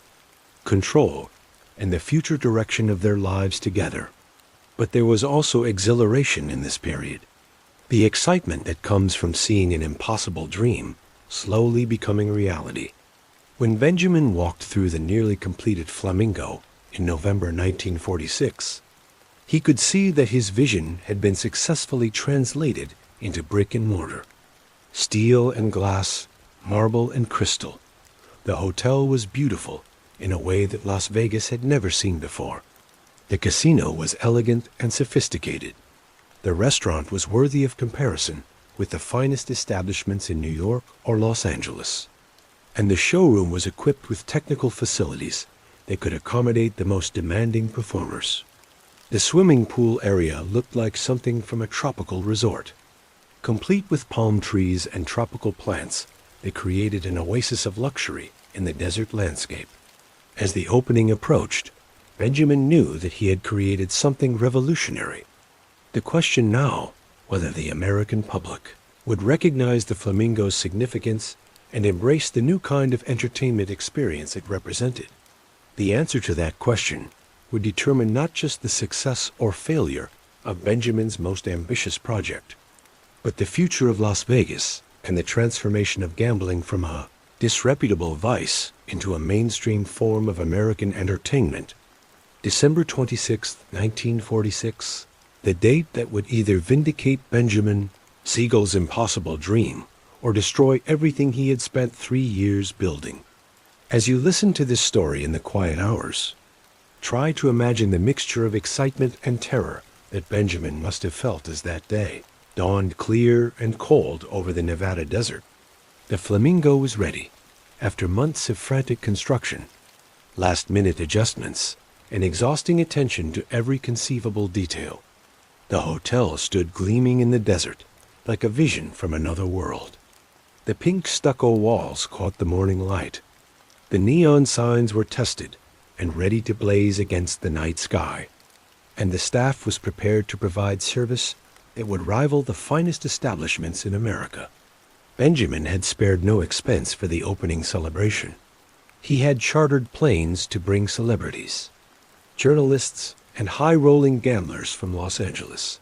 control, and the future direction of their lives together. But there was also exhilaration in this period, the excitement that comes from seeing an impossible dream slowly becoming reality. When Benjamin walked through the nearly completed Flamingo in November 1946, he could see that his vision had been successfully translated into brick and mortar. Steel and glass, marble and crystal. The hotel was beautiful in a way that Las Vegas had never seen before. The casino was elegant and sophisticated. The restaurant was worthy of comparison with the finest establishments in New York or Los Angeles. And the showroom was equipped with technical facilities that could accommodate the most demanding performers. The swimming pool area looked like something from a tropical resort, complete with palm trees and tropical plants that created an oasis of luxury in the desert landscape. As the opening approached, Benjamin knew that he had created something revolutionary. The question now, whether the American public would recognize the Flamingo's significance and embrace the new kind of entertainment experience it represented. The answer to that question would determine not just the success or failure of Benjamin's most ambitious project, but the future of Las Vegas and the transformation of gambling from a disreputable vice into a mainstream form of American entertainment. December 26, 1946, the date that would either vindicate Benjamin Siegel's impossible dream or destroy everything he had spent 3 years building. As you listen to this story in the quiet hours, try to imagine the mixture of excitement and terror that Benjamin must have felt as that day dawned clear and cold over the Nevada desert. The Flamingo was ready, after months of frantic construction, last-minute adjustments, and exhausting attention to every conceivable detail. The hotel stood gleaming in the desert, like a vision from another world. The pink stucco walls caught the morning light. The neon signs were tested and ready to blaze against the night sky, and the staff was prepared to provide service that would rival the finest establishments in America. Benjamin had spared no expense for the opening celebration. He had chartered planes to bring celebrities, journalists, and high-rolling gamblers from Los Angeles,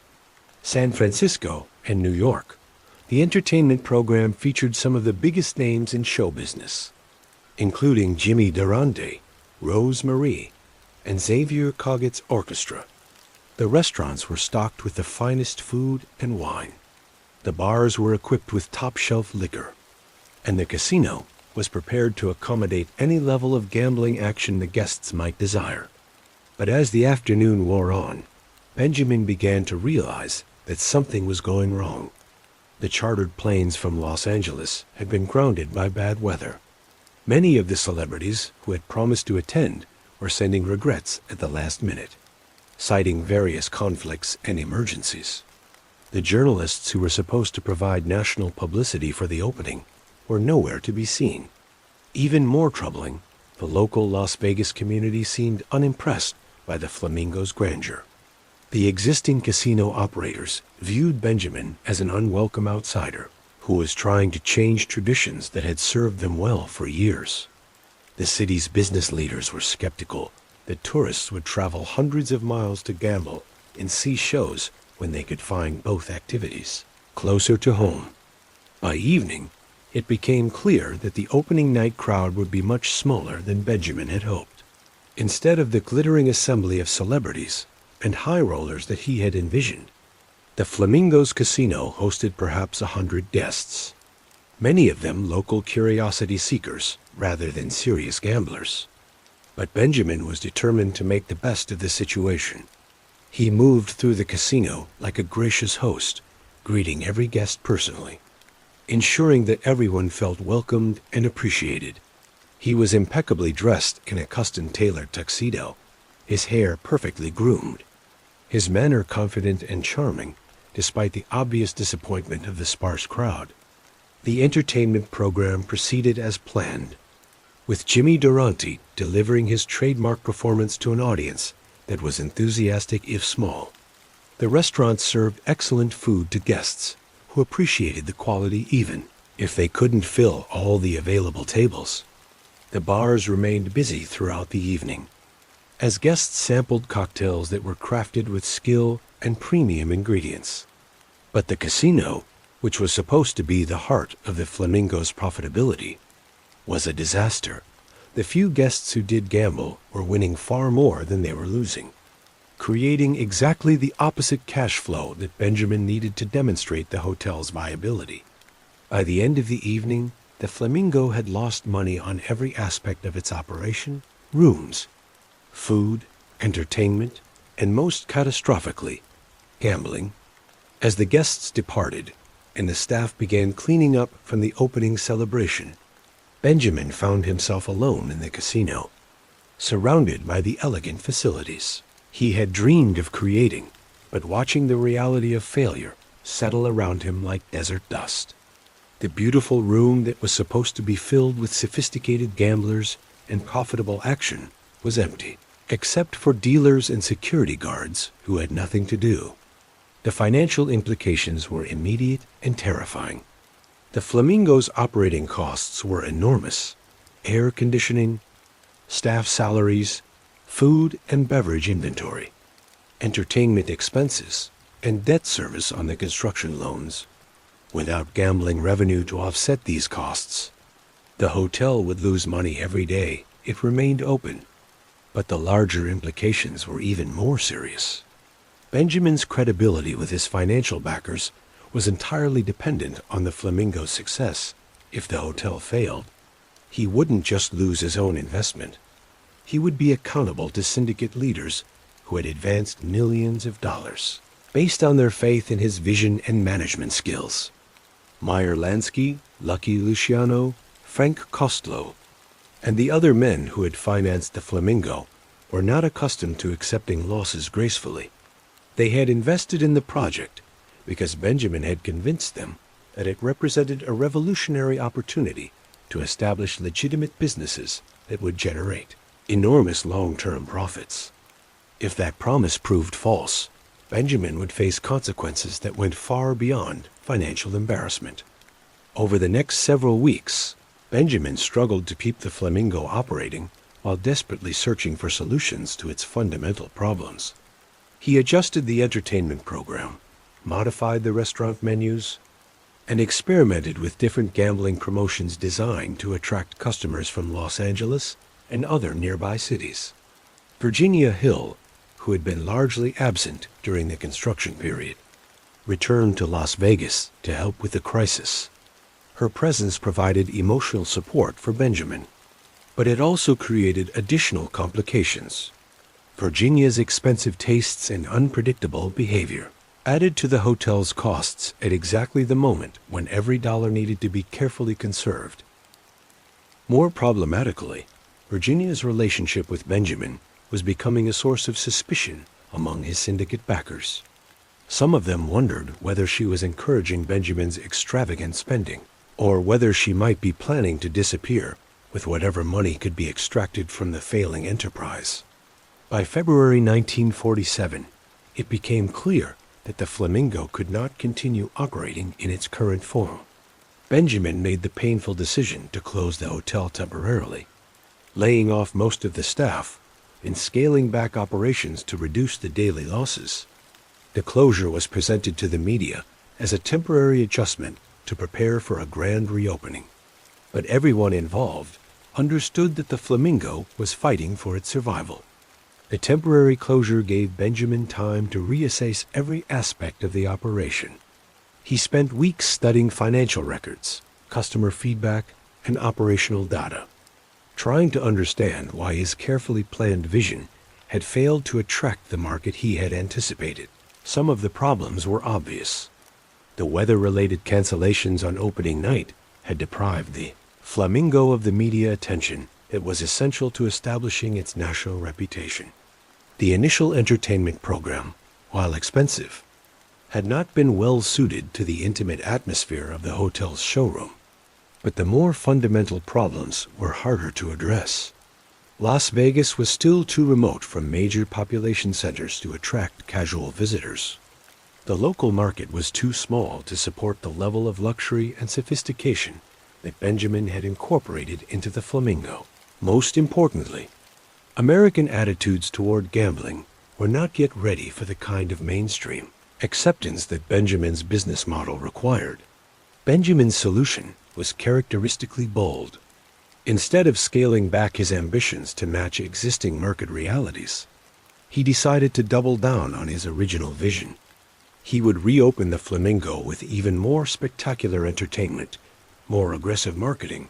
San Francisco, and New York. The entertainment program featured some of the biggest names in show business, including Jimmy Durante, Rose Marie, and Xavier Coggett's orchestra. The restaurants were stocked with the finest food and wine. The bars were equipped with top-shelf liquor, and the casino was prepared to accommodate any level of gambling action the guests might desire. But as the afternoon wore on, Benjamin began to realize that something was going wrong. The chartered planes from Los Angeles had been grounded by bad weather. Many of the celebrities who had promised to attend were sending regrets at the last minute, citing various conflicts and emergencies. The journalists who were supposed to provide national publicity for the opening were nowhere to be seen. Even more troubling, the local Las Vegas community seemed unimpressed by the Flamingo's grandeur. The existing casino operators viewed Benjamin as an unwelcome outsider who was trying to change traditions that had served them well for years. The city's business leaders were skeptical that tourists would travel hundreds of miles to gamble and see shows when they could find both activities closer to home. By evening, it became clear that the opening night crowd would be much smaller than Benjamin had hoped. Instead of the glittering assembly of celebrities and high rollers that he had envisioned, the Flamingo's casino hosted perhaps 100 guests, many of them local curiosity seekers rather than serious gamblers. But Benjamin was determined to make the best of the situation. He moved through the casino like a gracious host, greeting every guest personally, ensuring that everyone felt welcomed and appreciated. He was impeccably dressed in a custom-tailored tuxedo, his hair perfectly groomed, his manner confident and charming, despite the obvious disappointment of the sparse crowd. The entertainment program proceeded as planned, with Jimmy Durante delivering his trademark performance to an audience that was enthusiastic if small. The restaurant served excellent food to guests who appreciated the quality even if they couldn't fill all the available tables. The bars remained busy throughout the evening, as guests sampled cocktails that were crafted with skill and premium ingredients. But the casino, which was supposed to be the heart of the Flamingo's profitability, was a disaster. The few guests who did gamble were winning far more than they were losing, creating exactly the opposite cash flow that Benjamin needed to demonstrate the hotel's viability. By the end of the evening, the Flamingo had lost money on every aspect of its operation: rooms, food, entertainment, and most catastrophically, gambling. As the guests departed and the staff began cleaning up from the opening celebration, Benjamin found himself alone in the casino, surrounded by the elegant facilities he had dreamed of creating, but watching the reality of failure settle around him like desert dust. The beautiful room that was supposed to be filled with sophisticated gamblers and profitable action was empty, except for dealers and security guards who had nothing to do. The financial implications were immediate and terrifying. The Flamingo's operating costs were enormous: air conditioning, staff salaries, food and beverage inventory, entertainment expenses, and debt service on the construction loans. Without gambling revenue to offset these costs, the hotel would lose money every day it remained open. But the larger implications were even more serious. Benjamin's credibility with his financial backers was entirely dependent on the Flamingo's success. If the hotel failed, he wouldn't just lose his own investment. He would be accountable to syndicate leaders who had advanced millions of dollars based on their faith in his vision and management skills. Meyer Lansky, Lucky Luciano, Frank Kostlow, and the other men who had financed the Flamingo were not accustomed to accepting losses gracefully. They had invested in the project because Benjamin had convinced them that it represented a revolutionary opportunity to establish legitimate businesses that would generate enormous long-term profits. If that promise proved false, Benjamin would face consequences that went far beyond financial embarrassment. Over the next several weeks, Benjamin struggled to keep the Flamingo operating while desperately searching for solutions to its fundamental problems. He adjusted the entertainment program, modified the restaurant menus, and experimented with different gambling promotions designed to attract customers from Los Angeles and other nearby cities. Virginia Hill, who had been largely absent during the construction period, returned to Las Vegas to help with the crisis. Her presence provided emotional support for Benjamin, but it also created additional complications. Virginia's expensive tastes and unpredictable behavior added to the hotel's costs at exactly the moment when every dollar needed to be carefully conserved. More problematically, Virginia's relationship with Benjamin was becoming a source of suspicion among his syndicate backers. Some of them wondered whether she was encouraging Benjamin's extravagant spending, or whether she might be planning to disappear with whatever money could be extracted from the failing enterprise. By February 1947, it became clear that the Flamingo could not continue operating in its current form. Benjamin made the painful decision to close the hotel temporarily, laying off most of the staff and scaling back operations to reduce the daily losses. The closure was presented to the media as a temporary adjustment to prepare for a grand reopening. But everyone involved understood that the Flamingo was fighting for its survival. The temporary closure gave Benjamin time to reassess every aspect of the operation. He spent weeks studying financial records, customer feedback, and operational data, trying to understand why his carefully planned vision had failed to attract the market he had anticipated. Some of the problems were obvious. The weather-related cancellations on opening night had deprived the Flamingo of the media attention that was essential to establishing its national reputation. The initial entertainment program, while expensive, had not been well suited to the intimate atmosphere of the hotel's showroom. But the more fundamental problems were harder to address. Las Vegas was still too remote from major population centers to attract casual visitors. The local market was too small to support the level of luxury and sophistication that Benjamin had incorporated into the Flamingo. Most importantly, American attitudes toward gambling were not yet ready for the kind of mainstream acceptance that Benjamin's business model required. Benjamin's solution was characteristically bold. Instead of scaling back his ambitions to match existing market realities, he decided to double down on his original vision. He would reopen the Flamingo with even more spectacular entertainment, more aggressive marketing,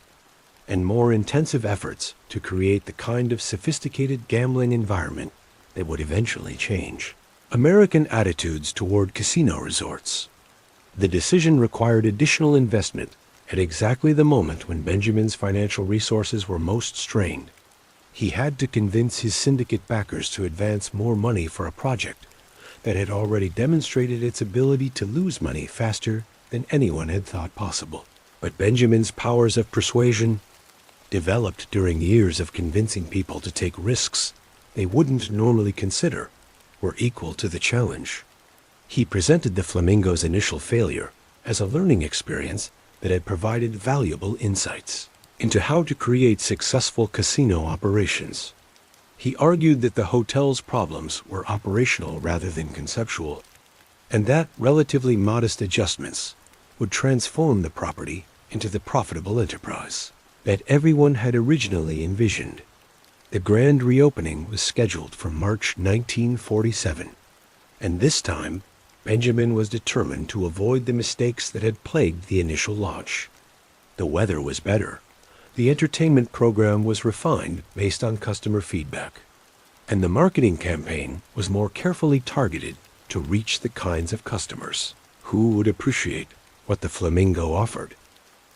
and more intensive efforts to create the kind of sophisticated gambling environment that would eventually change American attitudes toward casino resorts. The decision required additional investment at exactly the moment when Benjamin's financial resources were most strained. He had to convince his syndicate backers to advance more money for a project that had already demonstrated its ability to lose money faster than anyone had thought possible. But Benjamin's powers of persuasion, developed during years of convincing people to take risks they wouldn't normally consider, were equal to the challenge. He presented the Flamingo's initial failure as a learning experience that had provided valuable insights into how to create successful casino operations. He argued that the hotel's problems were operational rather than conceptual, and that relatively modest adjustments would transform the property into the profitable enterprise that everyone had originally envisioned. The grand reopening was scheduled for March 1947, and this time Benjamin was determined to avoid the mistakes that had plagued the initial launch. The weather was better. The entertainment program was refined based on customer feedback, and the marketing campaign was more carefully targeted to reach the kinds of customers who would appreciate what the Flamingo offered.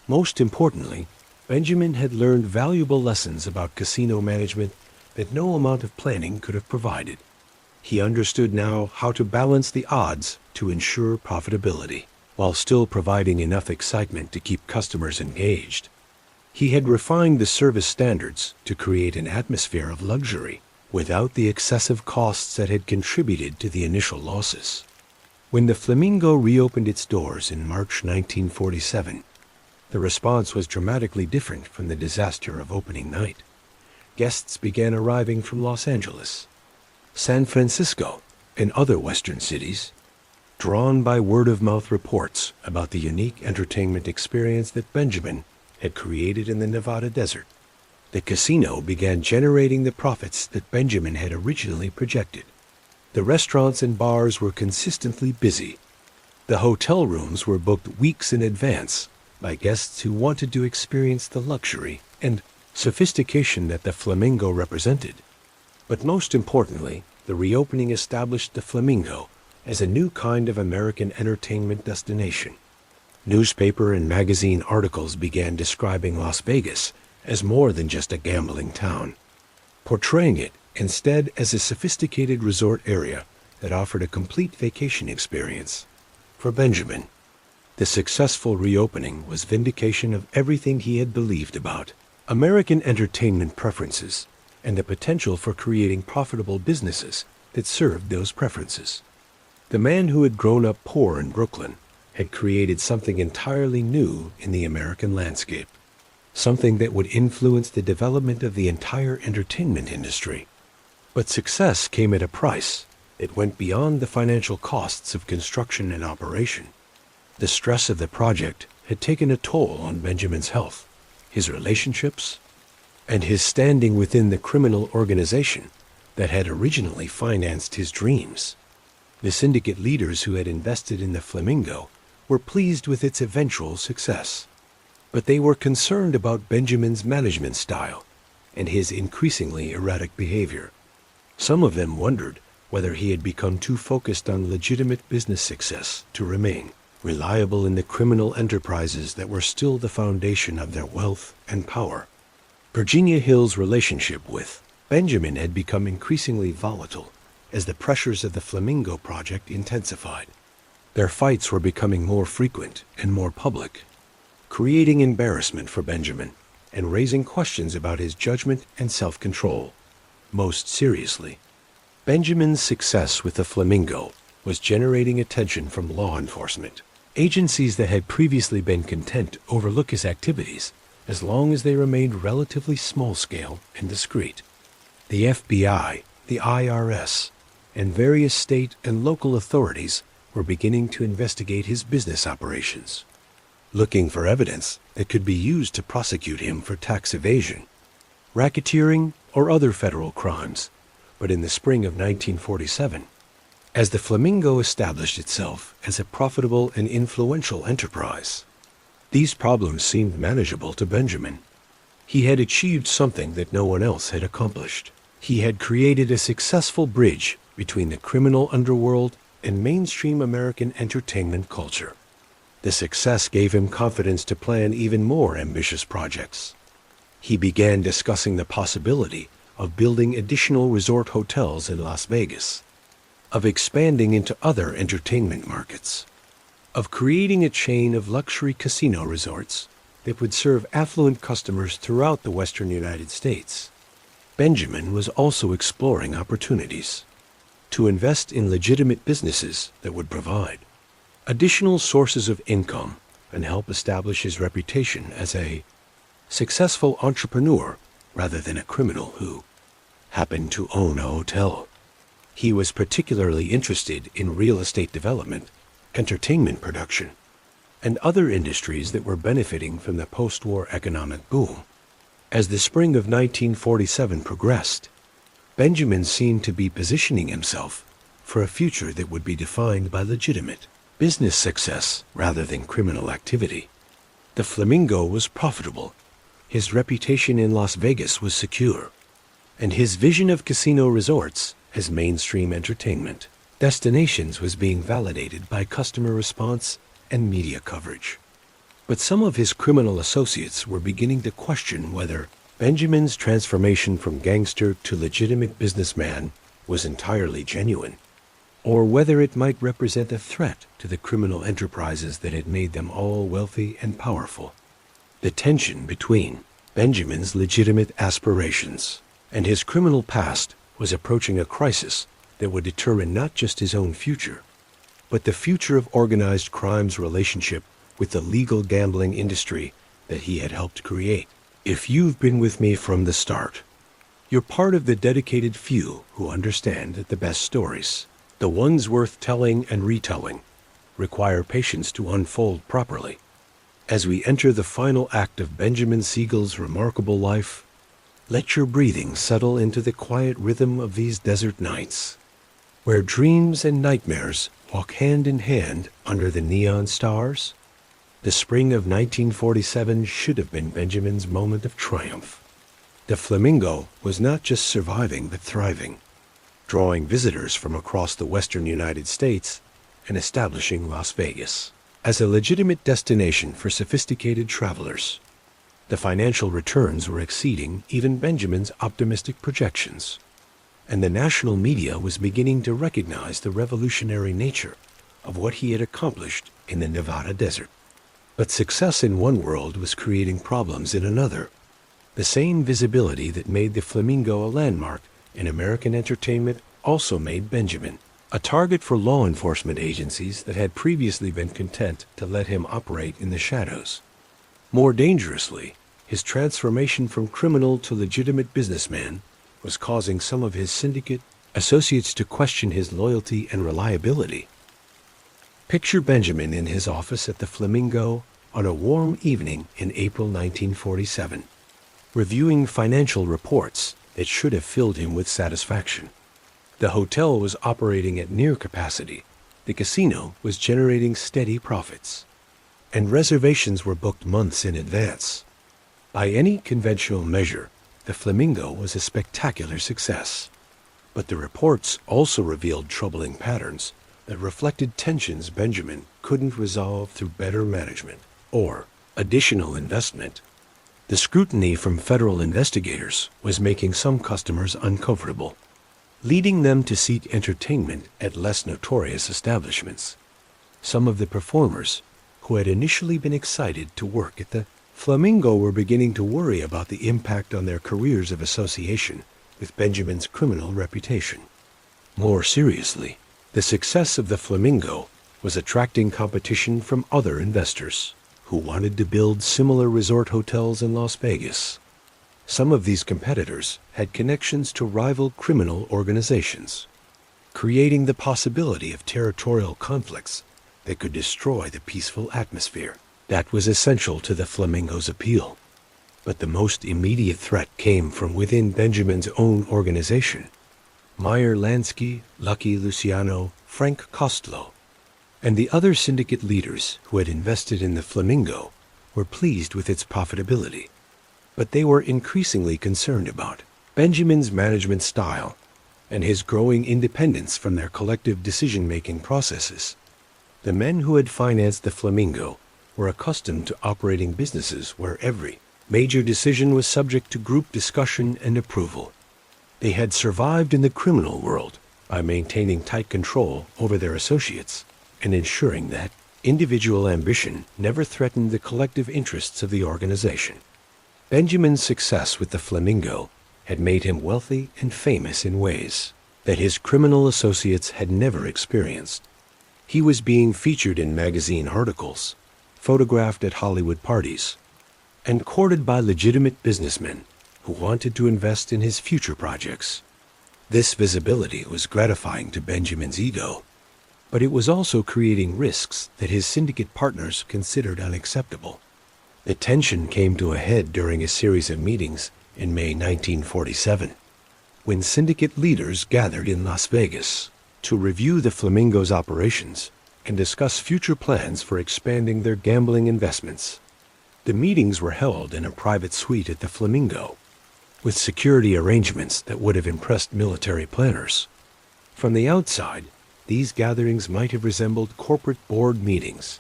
Most importantly, Benjamin had learned valuable lessons about casino management that no amount of planning could have provided. He understood now how to balance the odds to ensure profitability, while still providing enough excitement to keep customers engaged. He had refined the service standards to create an atmosphere of luxury without the excessive costs that had contributed to the initial losses. When the Flamingo reopened its doors in March 1947, the response was dramatically different from the disaster of opening night. Guests began arriving from Los Angeles, San Francisco, and other Western cities, drawn by word-of-mouth reports about the unique entertainment experience that Benjamin had created in the Nevada desert. The casino began generating the profits that Benjamin had originally projected. The restaurants and bars were consistently busy. The hotel rooms were booked weeks in advance by guests who wanted to experience the luxury and sophistication that the Flamingo represented. But most importantly, the reopening established the Flamingo as a new kind of American entertainment destination. Newspaper and magazine articles began describing Las Vegas as more than just a gambling town, portraying it instead as a sophisticated resort area that offered a complete vacation experience. For Benjamin, the successful reopening was vindication of everything he had believed about American entertainment preferences and the potential for creating profitable businesses that served those preferences. The man who had grown up poor in Brooklyn had created something entirely new in the American landscape, something that would influence the development of the entire entertainment industry. But success came at a price. It went beyond the financial costs of construction and operation. The stress of the project had taken a toll on Benjamin's health, his relationships, and his standing within the criminal organization that had originally financed his dreams. The syndicate leaders who had invested in the Flamingo were pleased with its eventual success, but they were concerned about Benjamin's management style and his increasingly erratic behavior. Some of them wondered whether he had become too focused on legitimate business success to remain reliable in the criminal enterprises that were still the foundation of their wealth and power. Virginia Hill's relationship with Benjamin had become increasingly volatile as the pressures of the Flamingo project intensified. Their fights were becoming more frequent and more public, creating embarrassment for Benjamin and raising questions about his judgment and self-control. Most seriously, Benjamin's success with the Flamingo was generating attention from law enforcement. Agencies that had previously been content to overlook his activities as long as they remained relatively small-scale and discreet. The FBI, the IRS, and various state and local authorities were beginning to investigate his business operations, looking for evidence that could be used to prosecute him for tax evasion, racketeering, or other federal crimes. But in the spring of 1947, as the Flamingo established itself as a profitable and influential enterprise, these problems seemed manageable to Benjamin. He had achieved something that no one else had accomplished. He had created a successful bridge between the criminal underworld and mainstream American entertainment culture. The success gave him confidence to plan even more ambitious projects. He began discussing the possibility of building additional resort hotels in Las Vegas, of expanding into other entertainment markets, of creating a chain of luxury casino resorts that would serve affluent customers throughout the western United States. Benjamin was also exploring opportunities to invest in legitimate businesses that would provide additional sources of income and help establish his reputation as a successful entrepreneur rather than a criminal who happened to own a hotel. He was particularly interested in real estate development, entertainment production, and other industries that were benefiting from the post-war economic boom. As the spring of 1947 progressed, Benjamin seemed to be positioning himself for a future that would be defined by legitimate business success rather than criminal activity. The Flamingo was profitable, his reputation in Las Vegas was secure, and his vision of casino resorts as mainstream entertainment destinations was being validated by customer response and media coverage. But some of his criminal associates were beginning to question whether Benjamin's transformation from gangster to legitimate businessman was entirely genuine, or whether it might represent a threat to the criminal enterprises that had made them all wealthy and powerful. The tension between Benjamin's legitimate aspirations and his criminal past was approaching a crisis that would determine not just his own future, but the future of organized crime's relationship with the legal gambling industry that he had helped create. If you've been with me from the start, you're part of the dedicated few who understand that the best stories, the ones worth telling and retelling, require patience to unfold properly. As we enter the final act of Benjamin Siegel's remarkable life, let your breathing settle into the quiet rhythm of these desert nights, where dreams and nightmares walk hand in hand under the neon stars. The spring of 1947 should have been Benjamin's moment of triumph. The Flamingo was not just surviving but thriving. drawing visitors from across the western United States and establishing Las Vegas as a legitimate destination for sophisticated travelers. The financial returns were exceeding even Benjamin's optimistic projections, and the national media was beginning to recognize the revolutionary nature of what he had accomplished in the Nevada desert. But success in one world was creating problems in another. The same visibility that made the Flamingo a landmark in American entertainment also made Benjamin a target for law enforcement agencies that had previously been content to let him operate in the shadows. More dangerously, his transformation from criminal to legitimate businessman was causing some of his syndicate associates to question his loyalty and reliability. Picture Benjamin in his office at the Flamingo on a warm evening in April 1947, reviewing financial reports that should have filled him with satisfaction. The hotel was operating at near capacity, the casino was generating steady profits, and reservations were booked months in advance. By any conventional measure, the Flamingo was a spectacular success. But the reports also revealed troubling patterns that reflected tensions Benjamin couldn't resolve through better management or additional investment. The scrutiny from federal investigators was making some customers uncomfortable, leading them to seek entertainment at less notorious establishments. Some of the performers, who had initially been excited to work at the Flamingo, were beginning to worry about the impact on their careers of association with Benjamin's criminal reputation. More seriously, the success of the Flamingo was attracting competition from other investors who wanted to build similar resort hotels in Las Vegas. Some of these competitors had connections to rival criminal organizations, creating the possibility of territorial conflicts that could destroy the peaceful atmosphere that was essential to the Flamingo's appeal. But the most immediate threat came from within Benjamin's own organization. Meyer Lansky, Lucky Luciano, Frank Costello, and the other syndicate leaders who had invested in the Flamingo were pleased with its profitability. But they were increasingly concerned about Benjamin's management style and his growing independence from their collective decision-making processes. The men who had financed the Flamingo were accustomed to operating businesses where every major decision was subject to group discussion and approval. They had survived in the criminal world by maintaining tight control over their associates and ensuring that individual ambition never threatened the collective interests of the organization. Benjamin's success with the Flamingo had made him wealthy and famous in ways that his criminal associates had never experienced. He was being featured in magazine articles, photographed at Hollywood parties, and courted by legitimate businessmen who wanted to invest in his future projects. This visibility was gratifying to Benjamin's ego, but it was also creating risks that his syndicate partners considered unacceptable. The tension came to a head during a series of meetings in May 1947, when syndicate leaders gathered in Las Vegas to review the Flamingo's operations and discuss future plans for expanding their gambling investments. The meetings were held in a private suite at the Flamingo, with security arrangements that would have impressed military planners. From the outside, these gatherings might have resembled corporate board meetings,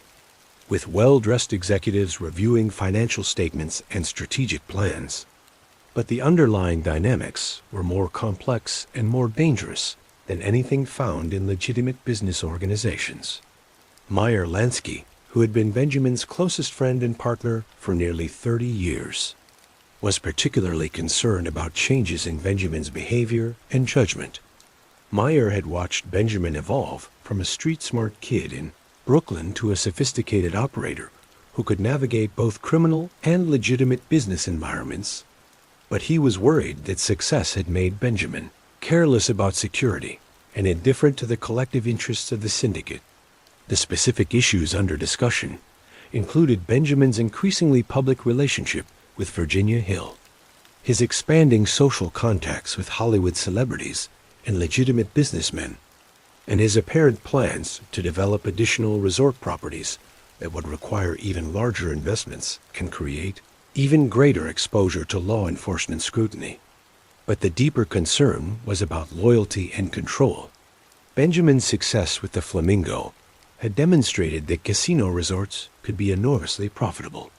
with well-dressed executives reviewing financial statements and strategic plans. But the underlying dynamics were more complex and more dangerous than anything found in legitimate business organizations. Meyer Lansky, who had been Benjamin's closest friend and partner for nearly 30 years, was particularly concerned about changes in Benjamin's behavior and judgment. Meyer had watched Benjamin evolve from a street-smart kid in Brooklyn to a sophisticated operator who could navigate both criminal and legitimate business environments. But he was worried that success had made Benjamin careless about security and indifferent to the collective interests of the syndicate. The specific issues under discussion included Benjamin's increasingly public relationship with Virginia Hill, his expanding social contacts with Hollywood celebrities and legitimate businessmen, and his apparent plans to develop additional resort properties that would require even larger investments and create even greater exposure to law enforcement scrutiny. But the deeper concern was about loyalty and control. Benjamin's success with the Flamingo had demonstrated that casino resorts could be enormously profitable.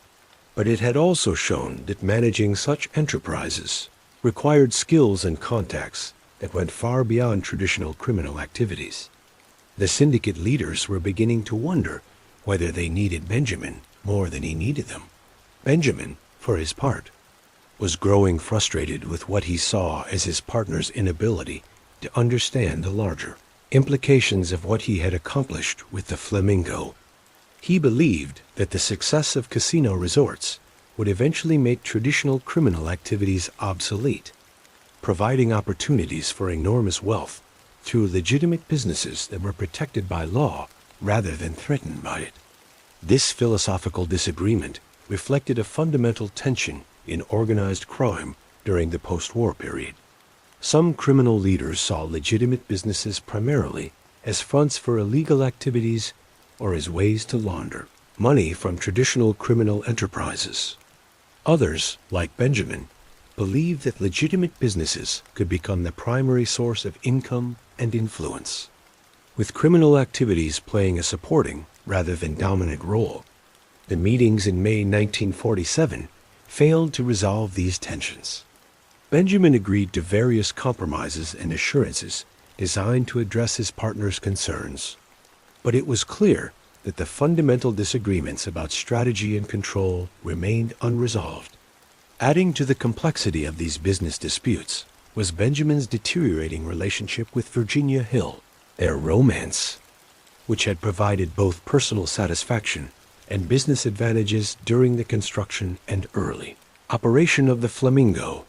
But it had also shown that managing such enterprises required skills and contacts that went far beyond traditional criminal activities. The syndicate leaders were beginning to wonder whether they needed Benjamin more than he needed them. Benjamin, for his part, was growing frustrated with what he saw as his partner's inability to understand the larger implications of what he had accomplished with the Flamingo. He believed that the success of casino resorts would eventually make traditional criminal activities obsolete, providing opportunities for enormous wealth through legitimate businesses that were protected by law rather than threatened by it. This philosophical disagreement reflected a fundamental tension in organized crime during the post-war period. Some criminal leaders saw legitimate businesses primarily as fronts for illegal activities or as ways to launder money from traditional criminal enterprises. Others, like Benjamin, believed that legitimate businesses could become the primary source of income and influence, with criminal activities playing a supporting rather than dominant role. The meetings in May 1947 failed to resolve these tensions. Benjamin agreed to various compromises and assurances designed to address his partner's concerns. But it was clear that the fundamental disagreements about strategy and control remained unresolved. Adding to the complexity of these business disputes was Benjamin's deteriorating relationship with Virginia Hill. Their romance, which had provided both personal satisfaction and business advantages during the construction and early operation of the Flamingo,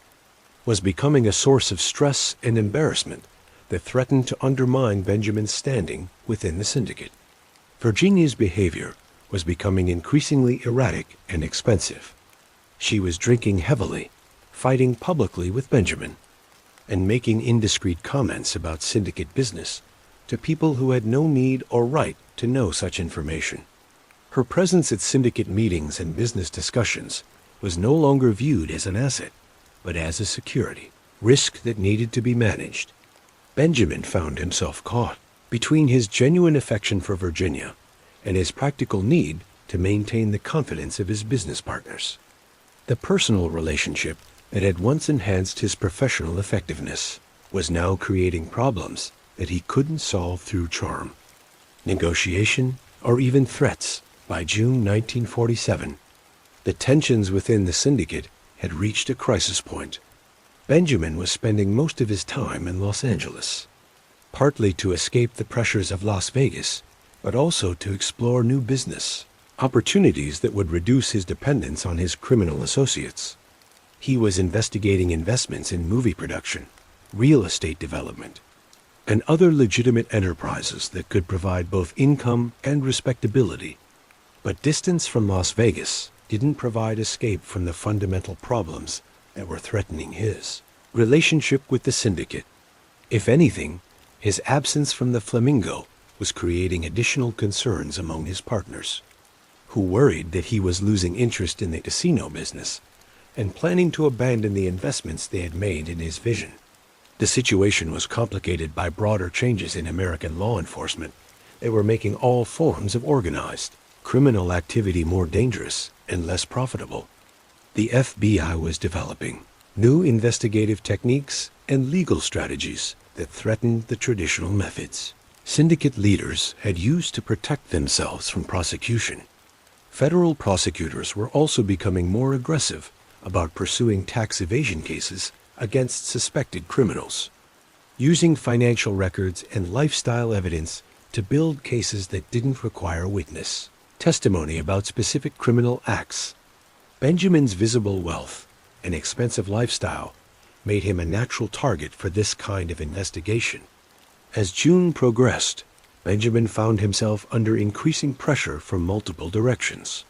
was becoming a source of stress and embarrassment that threatened to undermine Benjamin's standing within the syndicate. Virginia's behavior was becoming increasingly erratic and expensive. She was drinking heavily, fighting publicly with Benjamin, and making indiscreet comments about syndicate business to people who had no need or right to know such information. Her presence at syndicate meetings and business discussions was no longer viewed as an asset, but as a security risk that needed to be managed. Benjamin found himself caught between his genuine affection for Virginia and his practical need to maintain the confidence of his business partners. The personal relationship that had once enhanced his professional effectiveness was now creating problems that he couldn't solve through charm, negotiation, or even threats. By June 1947, the tensions within the syndicate had reached a crisis point. Benjamin was spending most of his time in Los Angeles, partly to escape the pressures of Las Vegas, but also to explore new business opportunities that would reduce his dependence on his criminal associates. He was investigating investments in movie production, real estate development, and other legitimate enterprises that could provide both income and respectability. But distance from Las Vegas didn't provide escape from the fundamental problems that were threatening his relationship with the syndicate. If anything, his absence from the Flamingo was creating additional concerns among his partners, who worried that he was losing interest in the casino business and planning to abandon the investments they had made in his vision. The situation was complicated by broader changes in American law enforcement that were making all forms of organized criminal activity more dangerous and less profitable. The FBI was developing new investigative techniques and legal strategies that threatened the traditional methods syndicate leaders had used to protect themselves from prosecution. Federal prosecutors were also becoming more aggressive about pursuing tax evasion cases against suspected criminals, using financial records and lifestyle evidence to build cases that didn't require witness testimony about specific criminal acts. Benjamin's visible wealth and expensive lifestyle made him a natural target for this kind of investigation. As June progressed, Benjamin found himself under increasing pressure from multiple directions.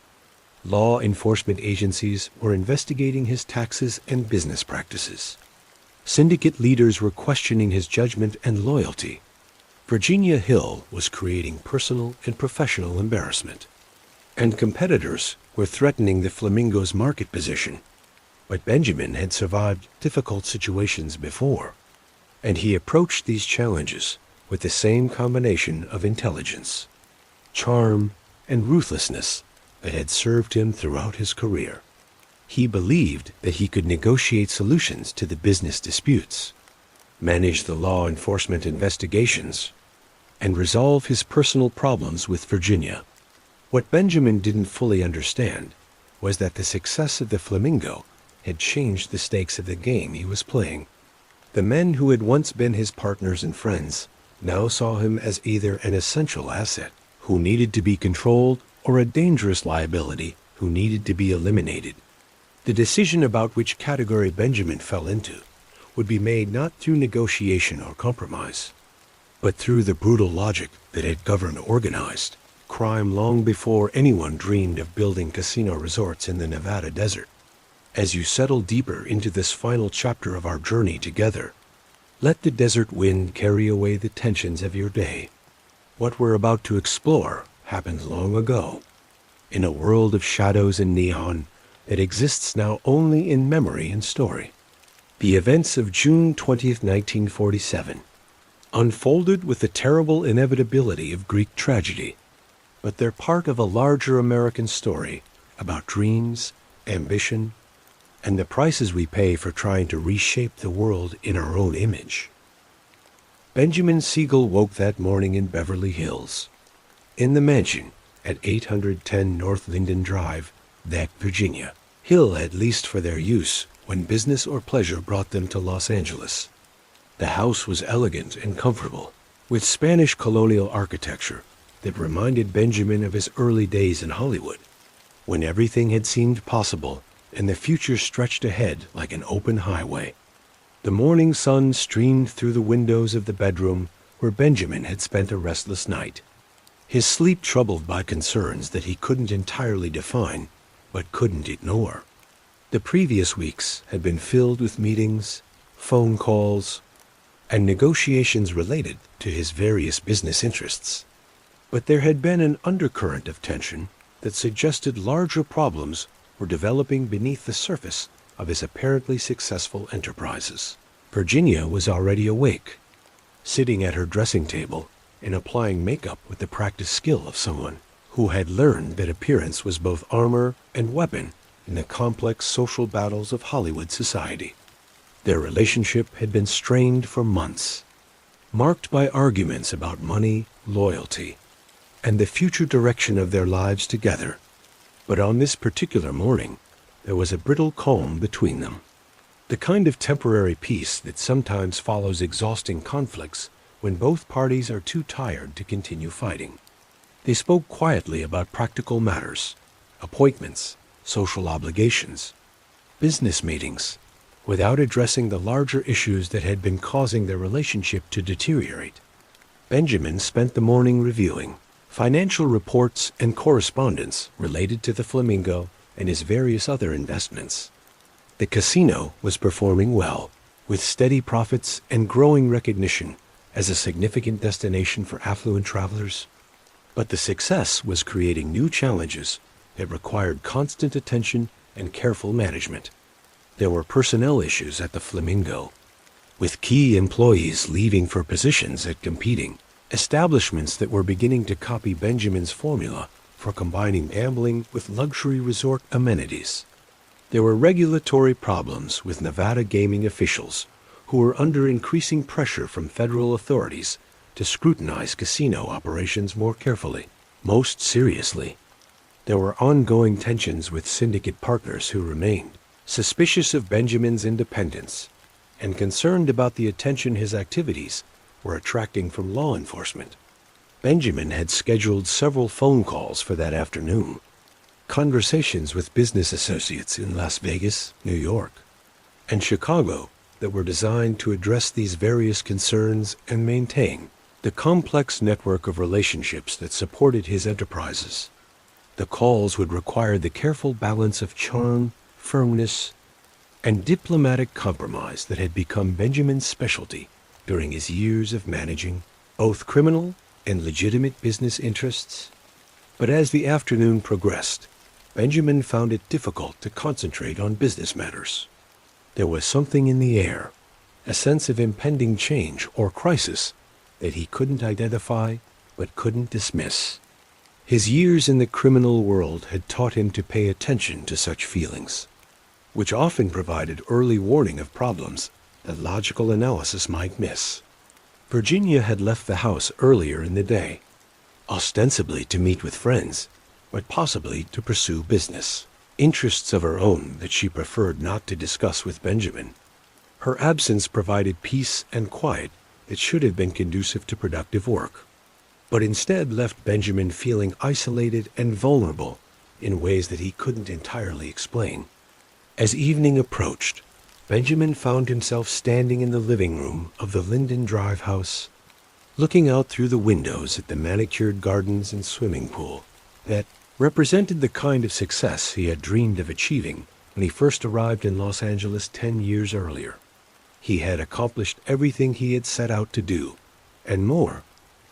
Law enforcement agencies were investigating his taxes and business practices. Syndicate leaders were questioning his judgment and loyalty. Virginia Hill was creating personal and professional embarrassment, and competitors were threatening the Flamingo's market position. But Benjamin had survived difficult situations before, and he approached these challenges with the same combination of intelligence, charm, and ruthlessness that had served him throughout his career. He believed that he could negotiate solutions to the business disputes, manage the law enforcement investigations, and resolve his personal problems with Virginia. What Benjamin didn't fully understand was that the success of the Flamingo had changed the stakes of the game he was playing. The men who had once been his partners and friends now saw him as either an essential asset who needed to be controlled or a dangerous liability who needed to be eliminated. The decision about which category Benjamin fell into would be made not through negotiation or compromise, but through the brutal logic that had governed organized crime long before anyone dreamed of building casino resorts in the Nevada desert. As you settle deeper into this final chapter of our journey together, let the desert wind carry away the tensions of your day. What we're about to explore happened long ago, in a world of shadows and neon that exists now only in memory and story. The events of June 20th, 1947, unfolded with the terrible inevitability of Greek tragedy, but they're part of a larger American story about dreams, ambition, and the prices we pay for trying to reshape the world in our own image. Benjamin Siegel woke that morning in Beverly Hills, in the mansion at 810 North Linden Drive, that Virginia. Hill had leased for their use when business or pleasure brought them to Los Angeles. The house was elegant and comfortable, with Spanish colonial architecture that reminded Benjamin of his early days in Hollywood, when everything had seemed possible and the future stretched ahead like an open highway. The morning sun streamed through the windows of the bedroom where Benjamin had spent a restless night, his sleep troubled by concerns that he couldn't entirely define, but couldn't ignore. The previous weeks had been filled with meetings, phone calls, and negotiations related to his various business interests. But there had been an undercurrent of tension that suggested larger problems were developing beneath the surface of his apparently successful enterprises. Virginia was already awake, sitting at her dressing table and applying makeup with the practiced skill of someone who had learned that appearance was both armor and weapon in the complex social battles of Hollywood society. Their relationship had been strained for months, marked by arguments about money, loyalty, and the future direction of their lives together. But on this particular morning, there was a brittle calm between them, the kind of temporary peace that sometimes follows exhausting conflicts when both parties are too tired to continue fighting. They spoke quietly about practical matters, appointments, social obligations, business meetings, without addressing the larger issues that had been causing their relationship to deteriorate. Benjamin spent the morning reviewing financial reports and correspondence related to the Flamingo and his various other investments. The casino was performing well, with steady profits and growing recognition as a significant destination for affluent travelers. But the success was creating new challenges that required constant attention and careful management. There were personnel issues at the Flamingo, with key employees leaving for positions at competing establishments that were beginning to copy Benjamin's formula for combining gambling with luxury resort amenities. There were regulatory problems with Nevada gaming officials who were under increasing pressure from federal authorities to scrutinize casino operations more carefully. Most seriously, there were ongoing tensions with syndicate partners who remained suspicious of Benjamin's independence and concerned about the attention his activities were attracting from law enforcement. Benjamin had scheduled several phone calls for that afternoon, conversations with business associates in Las Vegas, New York, and Chicago that were designed to address these various concerns and maintain the complex network of relationships that supported his enterprises. The calls would require the careful balance of charm, firmness, and diplomatic compromise that had become Benjamin's specialty during his years of managing both criminal and legitimate business interests. But as the afternoon progressed, Benjamin found it difficult to concentrate on business matters. There was something in the air, a sense of impending change or crisis that he couldn't identify but couldn't dismiss. His years in the criminal world had taught him to pay attention to such feelings, which often provided early warning of problems that logical analysis might miss. Virginia had left the house earlier in the day, ostensibly to meet with friends, but possibly to pursue business, interests of her own that she preferred not to discuss with Benjamin. Her absence provided peace and quiet that should have been conducive to productive work, but instead left Benjamin feeling isolated and vulnerable in ways that he couldn't entirely explain. As evening approached, Benjamin found himself standing in the living room of the Linden Drive house, looking out through the windows at the manicured gardens and swimming pool that represented the kind of success he had dreamed of achieving when he first arrived in Los Angeles 10 years earlier. He had accomplished everything he had set out to do, and more.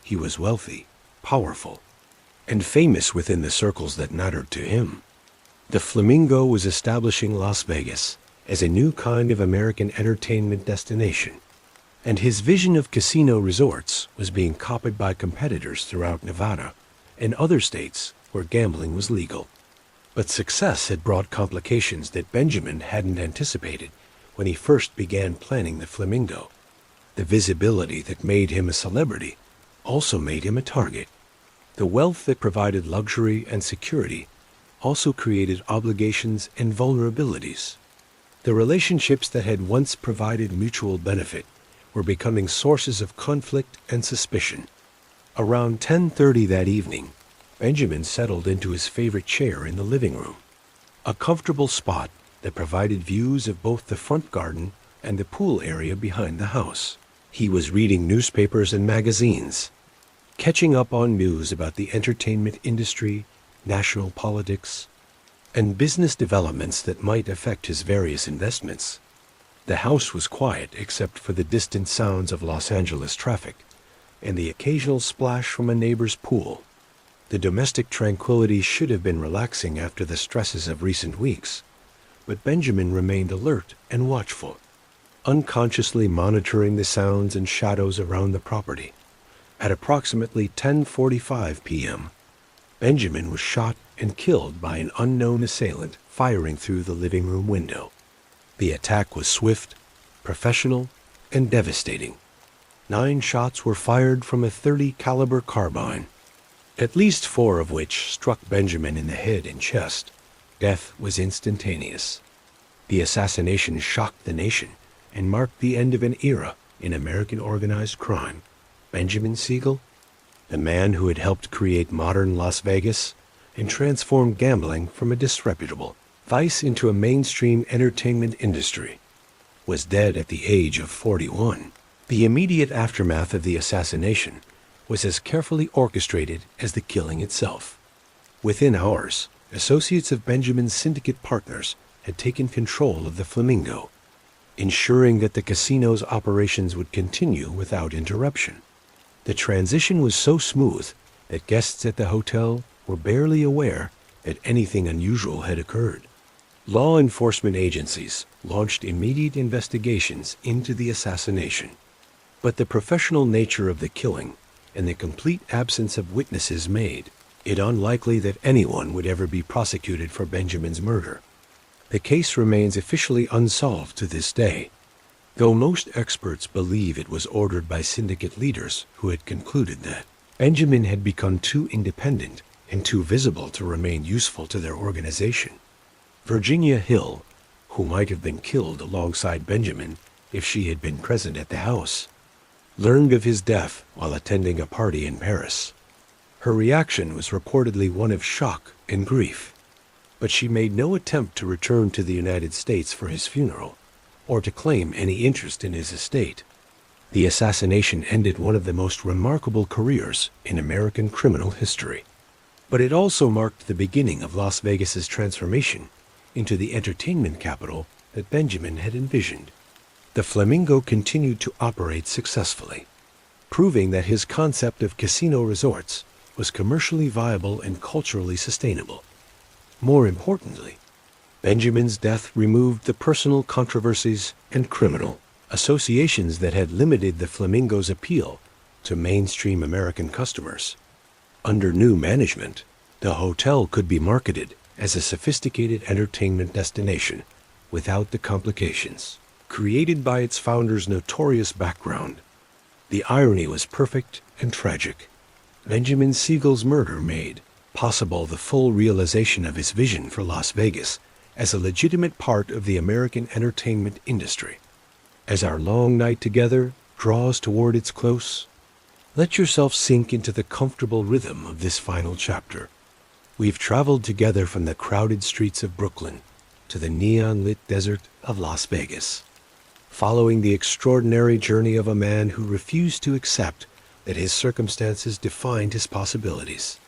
He was wealthy, powerful, and famous within the circles that mattered to him. The Flamingo was establishing Las Vegas as a new kind of American entertainment destination, and his vision of casino resorts was being copied by competitors throughout Nevada and other states where gambling was legal. But success had brought complications that Benjamin hadn't anticipated when he first began planning the Flamingo. The visibility that made him a celebrity also made him a target. The wealth that provided luxury and security also created obligations and vulnerabilities. The relationships that had once provided mutual benefit were becoming sources of conflict and suspicion. Around 10:30 that evening, Benjamin settled into his favorite chair in the living room, a comfortable spot that provided views of both the front garden and the pool area behind the house. He was reading newspapers and magazines, catching up on news about the entertainment industry, national politics, and business developments that might affect his various investments. The house was quiet except for the distant sounds of Los Angeles traffic and the occasional splash from a neighbor's pool. The domestic tranquility should have been relaxing after the stresses of recent weeks, but Benjamin remained alert and watchful, unconsciously monitoring the sounds and shadows around the property. At approximately 10:45 p.m., Benjamin was shot and killed by an unknown assailant firing through the living room window. The attack was swift, professional, and devastating. 9 shots were fired from a .30 caliber carbine, at least 4 of which struck Benjamin in the head and chest. Death was instantaneous. The assassination shocked the nation and marked the end of an era in American organized crime. Benjamin Siegel, the man who had helped create modern Las Vegas and transform gambling from a disreputable vice into a mainstream entertainment industry, was dead at the age of 41. The immediate aftermath of the assassination was as carefully orchestrated as the killing itself. Within hours, associates of Benjamin's syndicate partners had taken control of the Flamingo, ensuring that the casino's operations would continue without interruption. The transition was so smooth that guests at the hotel were barely aware that anything unusual had occurred. Law enforcement agencies launched immediate investigations into the assassination, but the professional nature of the killing and the complete absence of witnesses made it unlikely that anyone would ever be prosecuted for Benjamin's murder. The case remains officially unsolved to this day, though most experts believe it was ordered by syndicate leaders who had concluded that Benjamin had become too independent and too visible to remain useful to their organization. Virginia Hill, who might have been killed alongside Benjamin if she had been present at the house, learned of his death while attending a party in Paris. Her reaction was reportedly one of shock and grief, but she made no attempt to return to the United States for his funeral or to claim any interest in his estate. The assassination ended one of the most remarkable careers in American criminal history, but it also marked the beginning of Las Vegas's transformation into the entertainment capital that Benjamin had envisioned. The Flamingo continued to operate successfully, proving that his concept of casino resorts was commercially viable and culturally sustainable. More importantly, Benjamin's death removed the personal controversies and criminal associations that had limited the Flamingo's appeal to mainstream American customers. Under new management, the hotel could be marketed as a sophisticated entertainment destination without the complications created by its founder's notorious background. The irony was perfect and tragic. Benjamin Siegel's murder made possible the full realization of his vision for Las Vegas as a legitimate part of the American entertainment industry. As our long night together draws toward its close, let yourself sink into the comfortable rhythm of this final chapter. We've traveled together from the crowded streets of Brooklyn to the neon-lit desert of Las Vegas, following the extraordinary journey of a man who refused to accept that his circumstances defined his possibilities.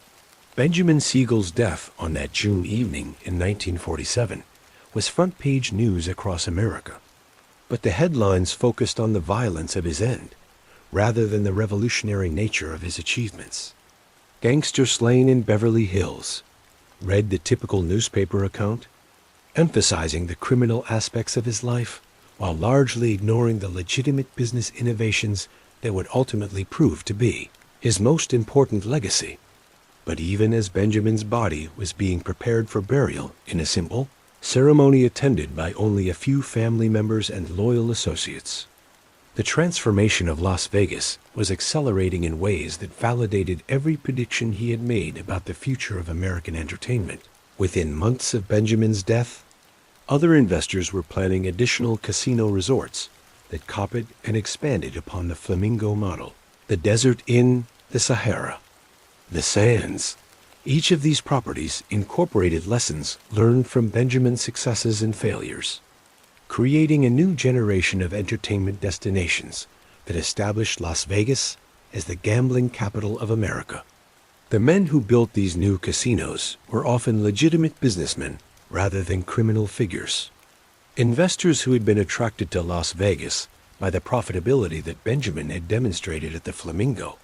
Benjamin Siegel's death on that June evening in 1947 was front-page news across America, but the headlines focused on the violence of his end rather than the revolutionary nature of his achievements. Gangster slain in Beverly Hills read the typical newspaper account, emphasizing the criminal aspects of his life while largely ignoring the legitimate business innovations that would ultimately prove to be his most important legacy. But even as Benjamin's body was being prepared for burial in a simple ceremony attended by only a few family members and loyal associates, the transformation of Las Vegas was accelerating in ways that validated every prediction he had made about the future of American entertainment. Within months of Benjamin's death, other investors were planning additional casino resorts that copied and expanded upon the Flamingo model. The Desert Inn, the Sahara, the Sands. Each of these properties incorporated lessons learned from Benjamin's successes and failures, creating a new generation of entertainment destinations that established Las Vegas as the gambling capital of America. The men who built these new casinos were often legitimate businessmen rather than criminal figures. Investors who had been attracted to Las Vegas by the profitability that Benjamin had demonstrated at the Flamingo.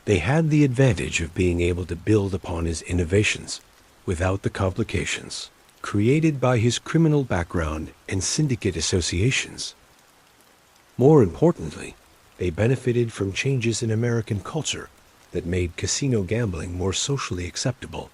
They had the advantage of being able to build upon his innovations without the complications created by his criminal background and syndicate associations. More importantly, they benefited from changes in American culture that made casino gambling more socially acceptable.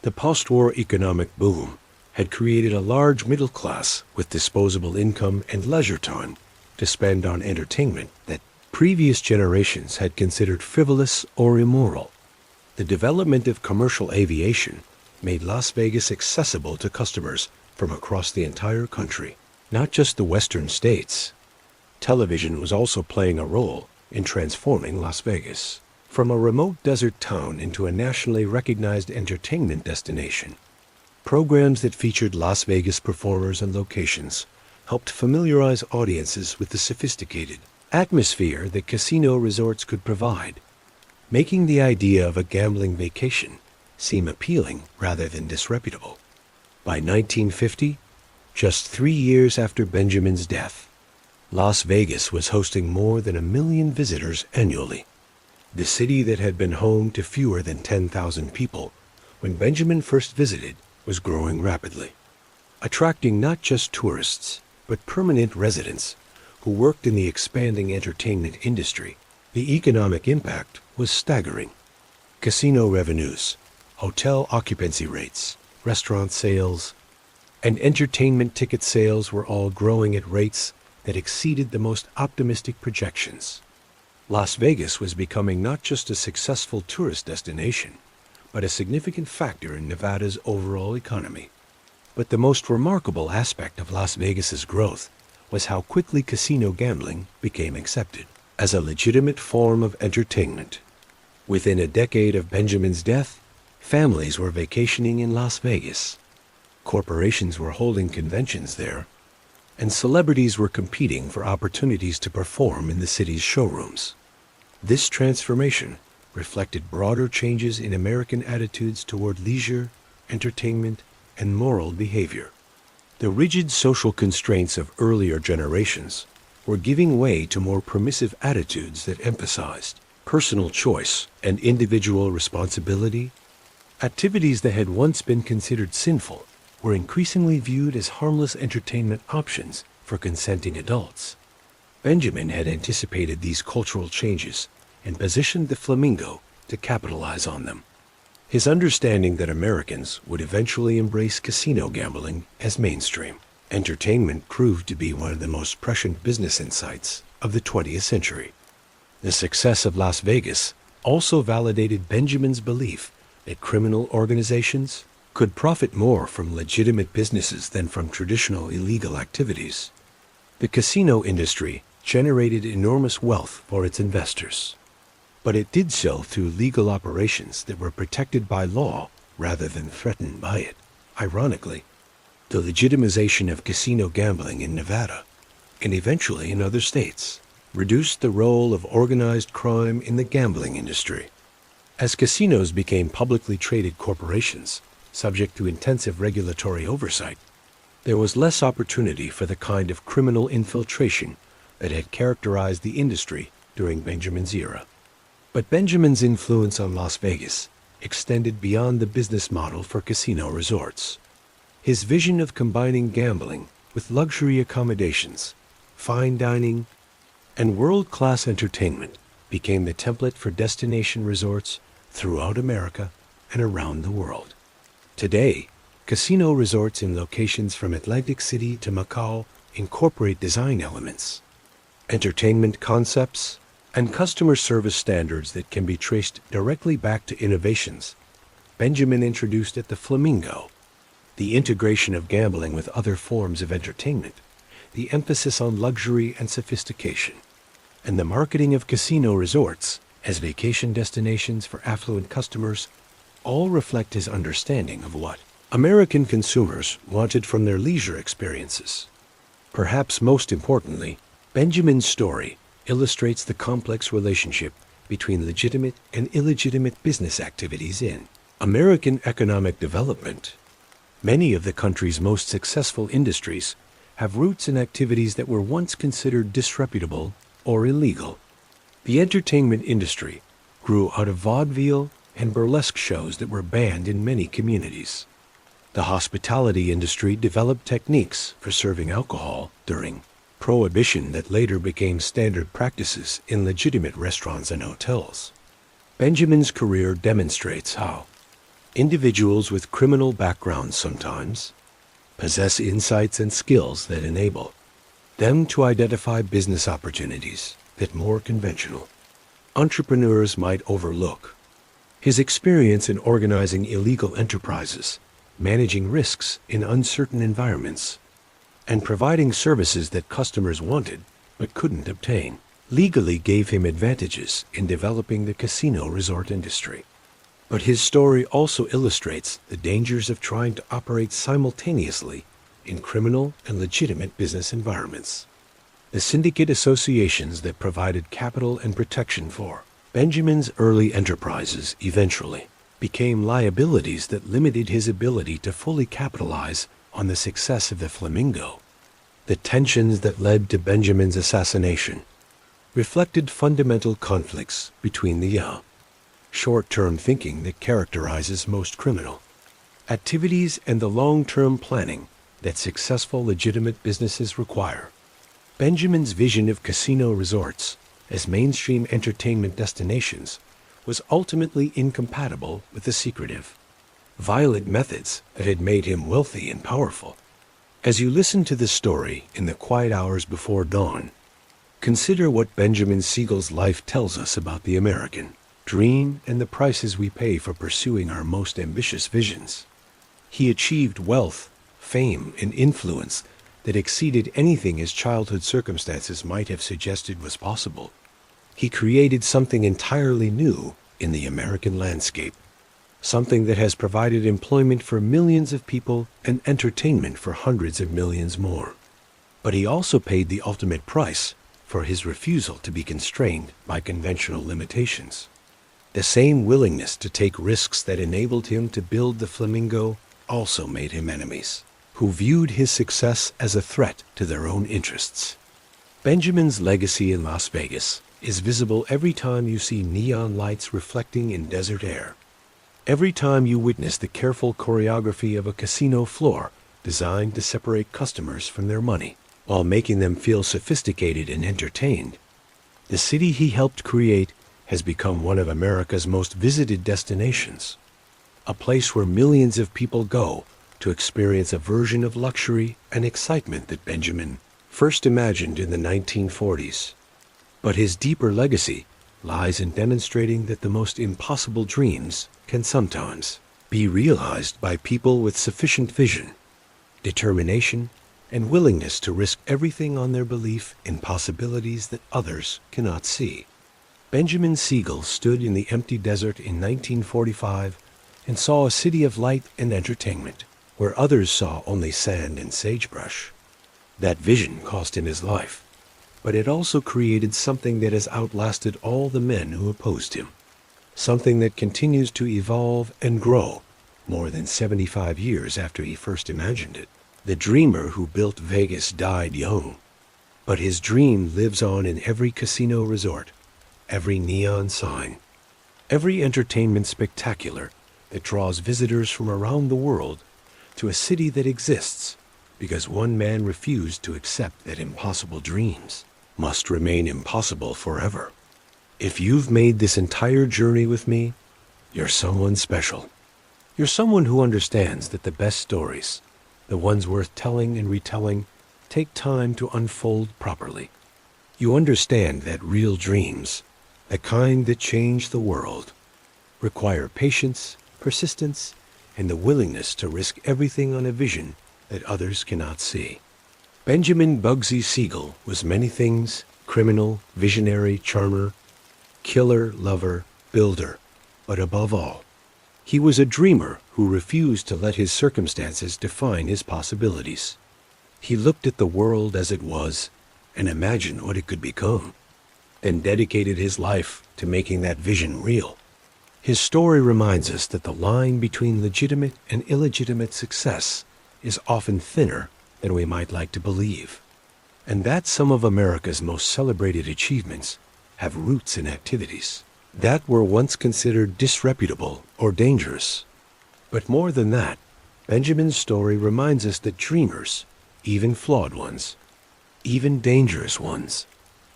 The post-war economic boom had created a large middle class with disposable income and leisure time to spend on entertainment that previous generations had considered frivolous or immoral. The development of commercial aviation made Las Vegas accessible to customers from across the entire country, not just the western states. Television was also playing a role in transforming Las Vegas from a remote desert town into a nationally recognized entertainment destination. Programs that featured Las Vegas performers and locations helped familiarize audiences with the sophisticated atmosphere that casino resorts could provide, making the idea of a gambling vacation seem appealing rather than disreputable. By 1950, just 3 years after Benjamin's death, Las Vegas was hosting more than 1 million visitors annually. The city that had been home to fewer than 10,000 people when Benjamin first visited was growing rapidly, attracting not just tourists, but permanent residents who worked in the expanding entertainment industry. The economic impact was staggering. Casino revenues, hotel occupancy rates, restaurant sales, and entertainment ticket sales were all growing at rates that exceeded the most optimistic projections. Las Vegas was becoming not just a successful tourist destination, but a significant factor in Nevada's overall economy. But the most remarkable aspect of Las Vegas's growth was how quickly casino gambling became accepted as a legitimate form of entertainment. Within a decade of Benjamin's death, families were vacationing in Las Vegas. Corporations were holding conventions there, and celebrities were competing for opportunities to perform in the city's showrooms. This transformation reflected broader changes in American attitudes toward leisure, entertainment, and moral behavior. The rigid social constraints of earlier generations were giving way to more permissive attitudes that emphasized personal choice and individual responsibility. Activities that had once been considered sinful were increasingly viewed as harmless entertainment options for consenting adults. Benjamin had anticipated these cultural changes and positioned the Flamingo to capitalize on them. His understanding that Americans would eventually embrace casino gambling as mainstream entertainment proved to be one of the most prescient business insights of the 20th century. The success of Las Vegas also validated Benjamin's belief that criminal organizations could profit more from legitimate businesses than from traditional illegal activities. The casino industry generated enormous wealth for its investors, but it did so through legal operations that were protected by law rather than threatened by it. Ironically, the legitimization of casino gambling in Nevada, and eventually in other states, reduced the role of organized crime in the gambling industry. As casinos became publicly traded corporations, subject to intensive regulatory oversight, there was less opportunity for the kind of criminal infiltration that had characterized the industry during Benjamin's era. But Benjamin's influence on Las Vegas extended beyond the business model for casino resorts. His vision of combining gambling with luxury accommodations, fine dining, and world-class entertainment became the template for destination resorts throughout America and around the world. Today, casino resorts in locations from Atlantic City to Macau incorporate design elements, entertainment concepts, and customer service standards that can be traced directly back to innovations Benjamin introduced at the Flamingo. The integration of gambling with other forms of entertainment, the emphasis on luxury and sophistication, and the marketing of casino resorts as vacation destinations for affluent customers all reflect his understanding of what American consumers wanted from their leisure experiences. Perhaps most importantly, Benjamin's story illustrates the complex relationship between legitimate and illegitimate business activities in American economic development. Many of the country's most successful industries have roots in activities that were once considered disreputable or illegal. The entertainment industry grew out of vaudeville and burlesque shows that were banned in many communities. The hospitality industry developed techniques for serving alcohol during Prohibition that later became standard practices in legitimate restaurants and hotels. Benjamin's career demonstrates how individuals with criminal backgrounds sometimes possess insights and skills that enable them to identify business opportunities that more conventional entrepreneurs might overlook. His experience in organizing illegal enterprises, managing risks in uncertain environments, and providing services that customers wanted but couldn't obtain legally gave him advantages in developing the casino resort industry. But his story also illustrates the dangers of trying to operate simultaneously in criminal and legitimate business environments. The syndicate associations that provided capital and protection for Benjamin's early enterprises eventually became liabilities that limited his ability to fully capitalize on the success of the Flamingo. The tensions that led to Benjamin's assassination reflected fundamental conflicts between the short-term thinking that characterizes most criminal activities and the long-term planning that successful legitimate businesses require. Benjamin's vision of casino resorts as mainstream entertainment destinations was ultimately incompatible with the secretive, violent methods that had made him wealthy and powerful. As you listen to this story in the quiet hours before dawn, consider what Benjamin Siegel's life tells us about the American dream and the prices we pay for pursuing our most ambitious visions. He achieved wealth, fame, and influence that exceeded anything his childhood circumstances might have suggested was possible. He created something entirely new in the American landscape, something that has provided employment for millions of people and entertainment for hundreds of millions more. But he also paid the ultimate price for his refusal to be constrained by conventional limitations. The same willingness to take risks that enabled him to build the Flamingo also made him enemies, who viewed his success as a threat to their own interests. Benjamin's legacy in Las Vegas is visible every time you see neon lights reflecting in desert air. Every time you witness the careful choreography of a casino floor designed to separate customers from their money while making them feel sophisticated and entertained, the city he helped create has become one of America's most visited destinations, a place where millions of people go to experience a version of luxury and excitement that Benjamin first imagined in the 1940s. But his deeper legacy lies in demonstrating that the most impossible dreams can sometimes be realized by people with sufficient vision, determination, and willingness to risk everything on their belief in possibilities that others cannot see. Benjamin Siegel stood in the empty desert in 1945 and saw a city of light and entertainment, where others saw only sand and sagebrush. That vision cost him his life, but it also created something that has outlasted all the men who opposed him, something that continues to evolve and grow more than 75 years after he first imagined it. The dreamer who built Vegas died young, but his dream lives on in every casino resort, every neon sign, every entertainment spectacular that draws visitors from around the world to a city that exists because one man refused to accept that impossible dreams must remain impossible forever. If you've made this entire journey with me, you're someone special. You're someone who understands that the best stories, the ones worth telling and retelling, take time to unfold properly. You understand that real dreams, the kind that change the world, require patience, persistence, and the willingness to risk everything on a vision that others cannot see. Benjamin Bugsy Siegel was many things: criminal, visionary, charmer, killer, lover, builder, but above all, he was a dreamer who refused to let his circumstances define his possibilities. He looked at the world as it was and imagined what it could become, then dedicated his life to making that vision real. His story reminds us that the line between legitimate and illegitimate success is often thinner than we might like to believe, and that some of America's most celebrated achievements have roots in activities that were once considered disreputable or dangerous. But more than that, Benjamin's story reminds us that dreamers, even flawed ones, even dangerous ones,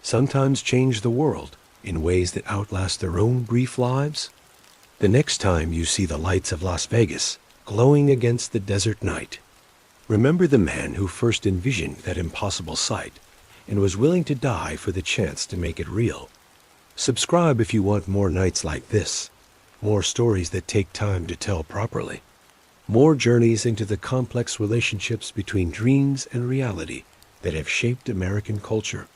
sometimes change the world in ways that outlast their own brief lives. The next time you see the lights of Las Vegas glowing against the desert night, remember the man who first envisioned that impossible sight and was willing to die for the chance to make it real. Subscribe if you want more nights like this, more stories that take time to tell properly, more journeys into the complex relationships between dreams and reality that have shaped American culture.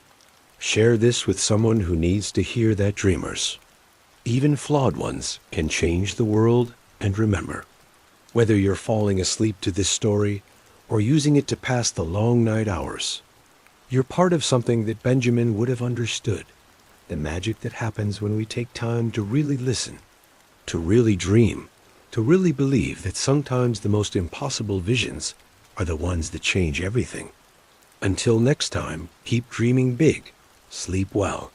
Share this with someone who needs to hear that dreamers, even flawed ones, can change the world. And remember, whether you're falling asleep to this story or using it to pass the long night hours, you're part of something that Benjamin would have understood: the magic that happens when we take time to really listen, to really dream, to really believe that sometimes the most impossible visions are the ones that change everything. Until next time, keep dreaming big, sleep well,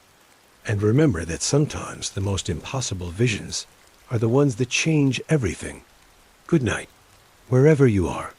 and remember that sometimes the most impossible visions are the ones that change everything. Good night, wherever you are.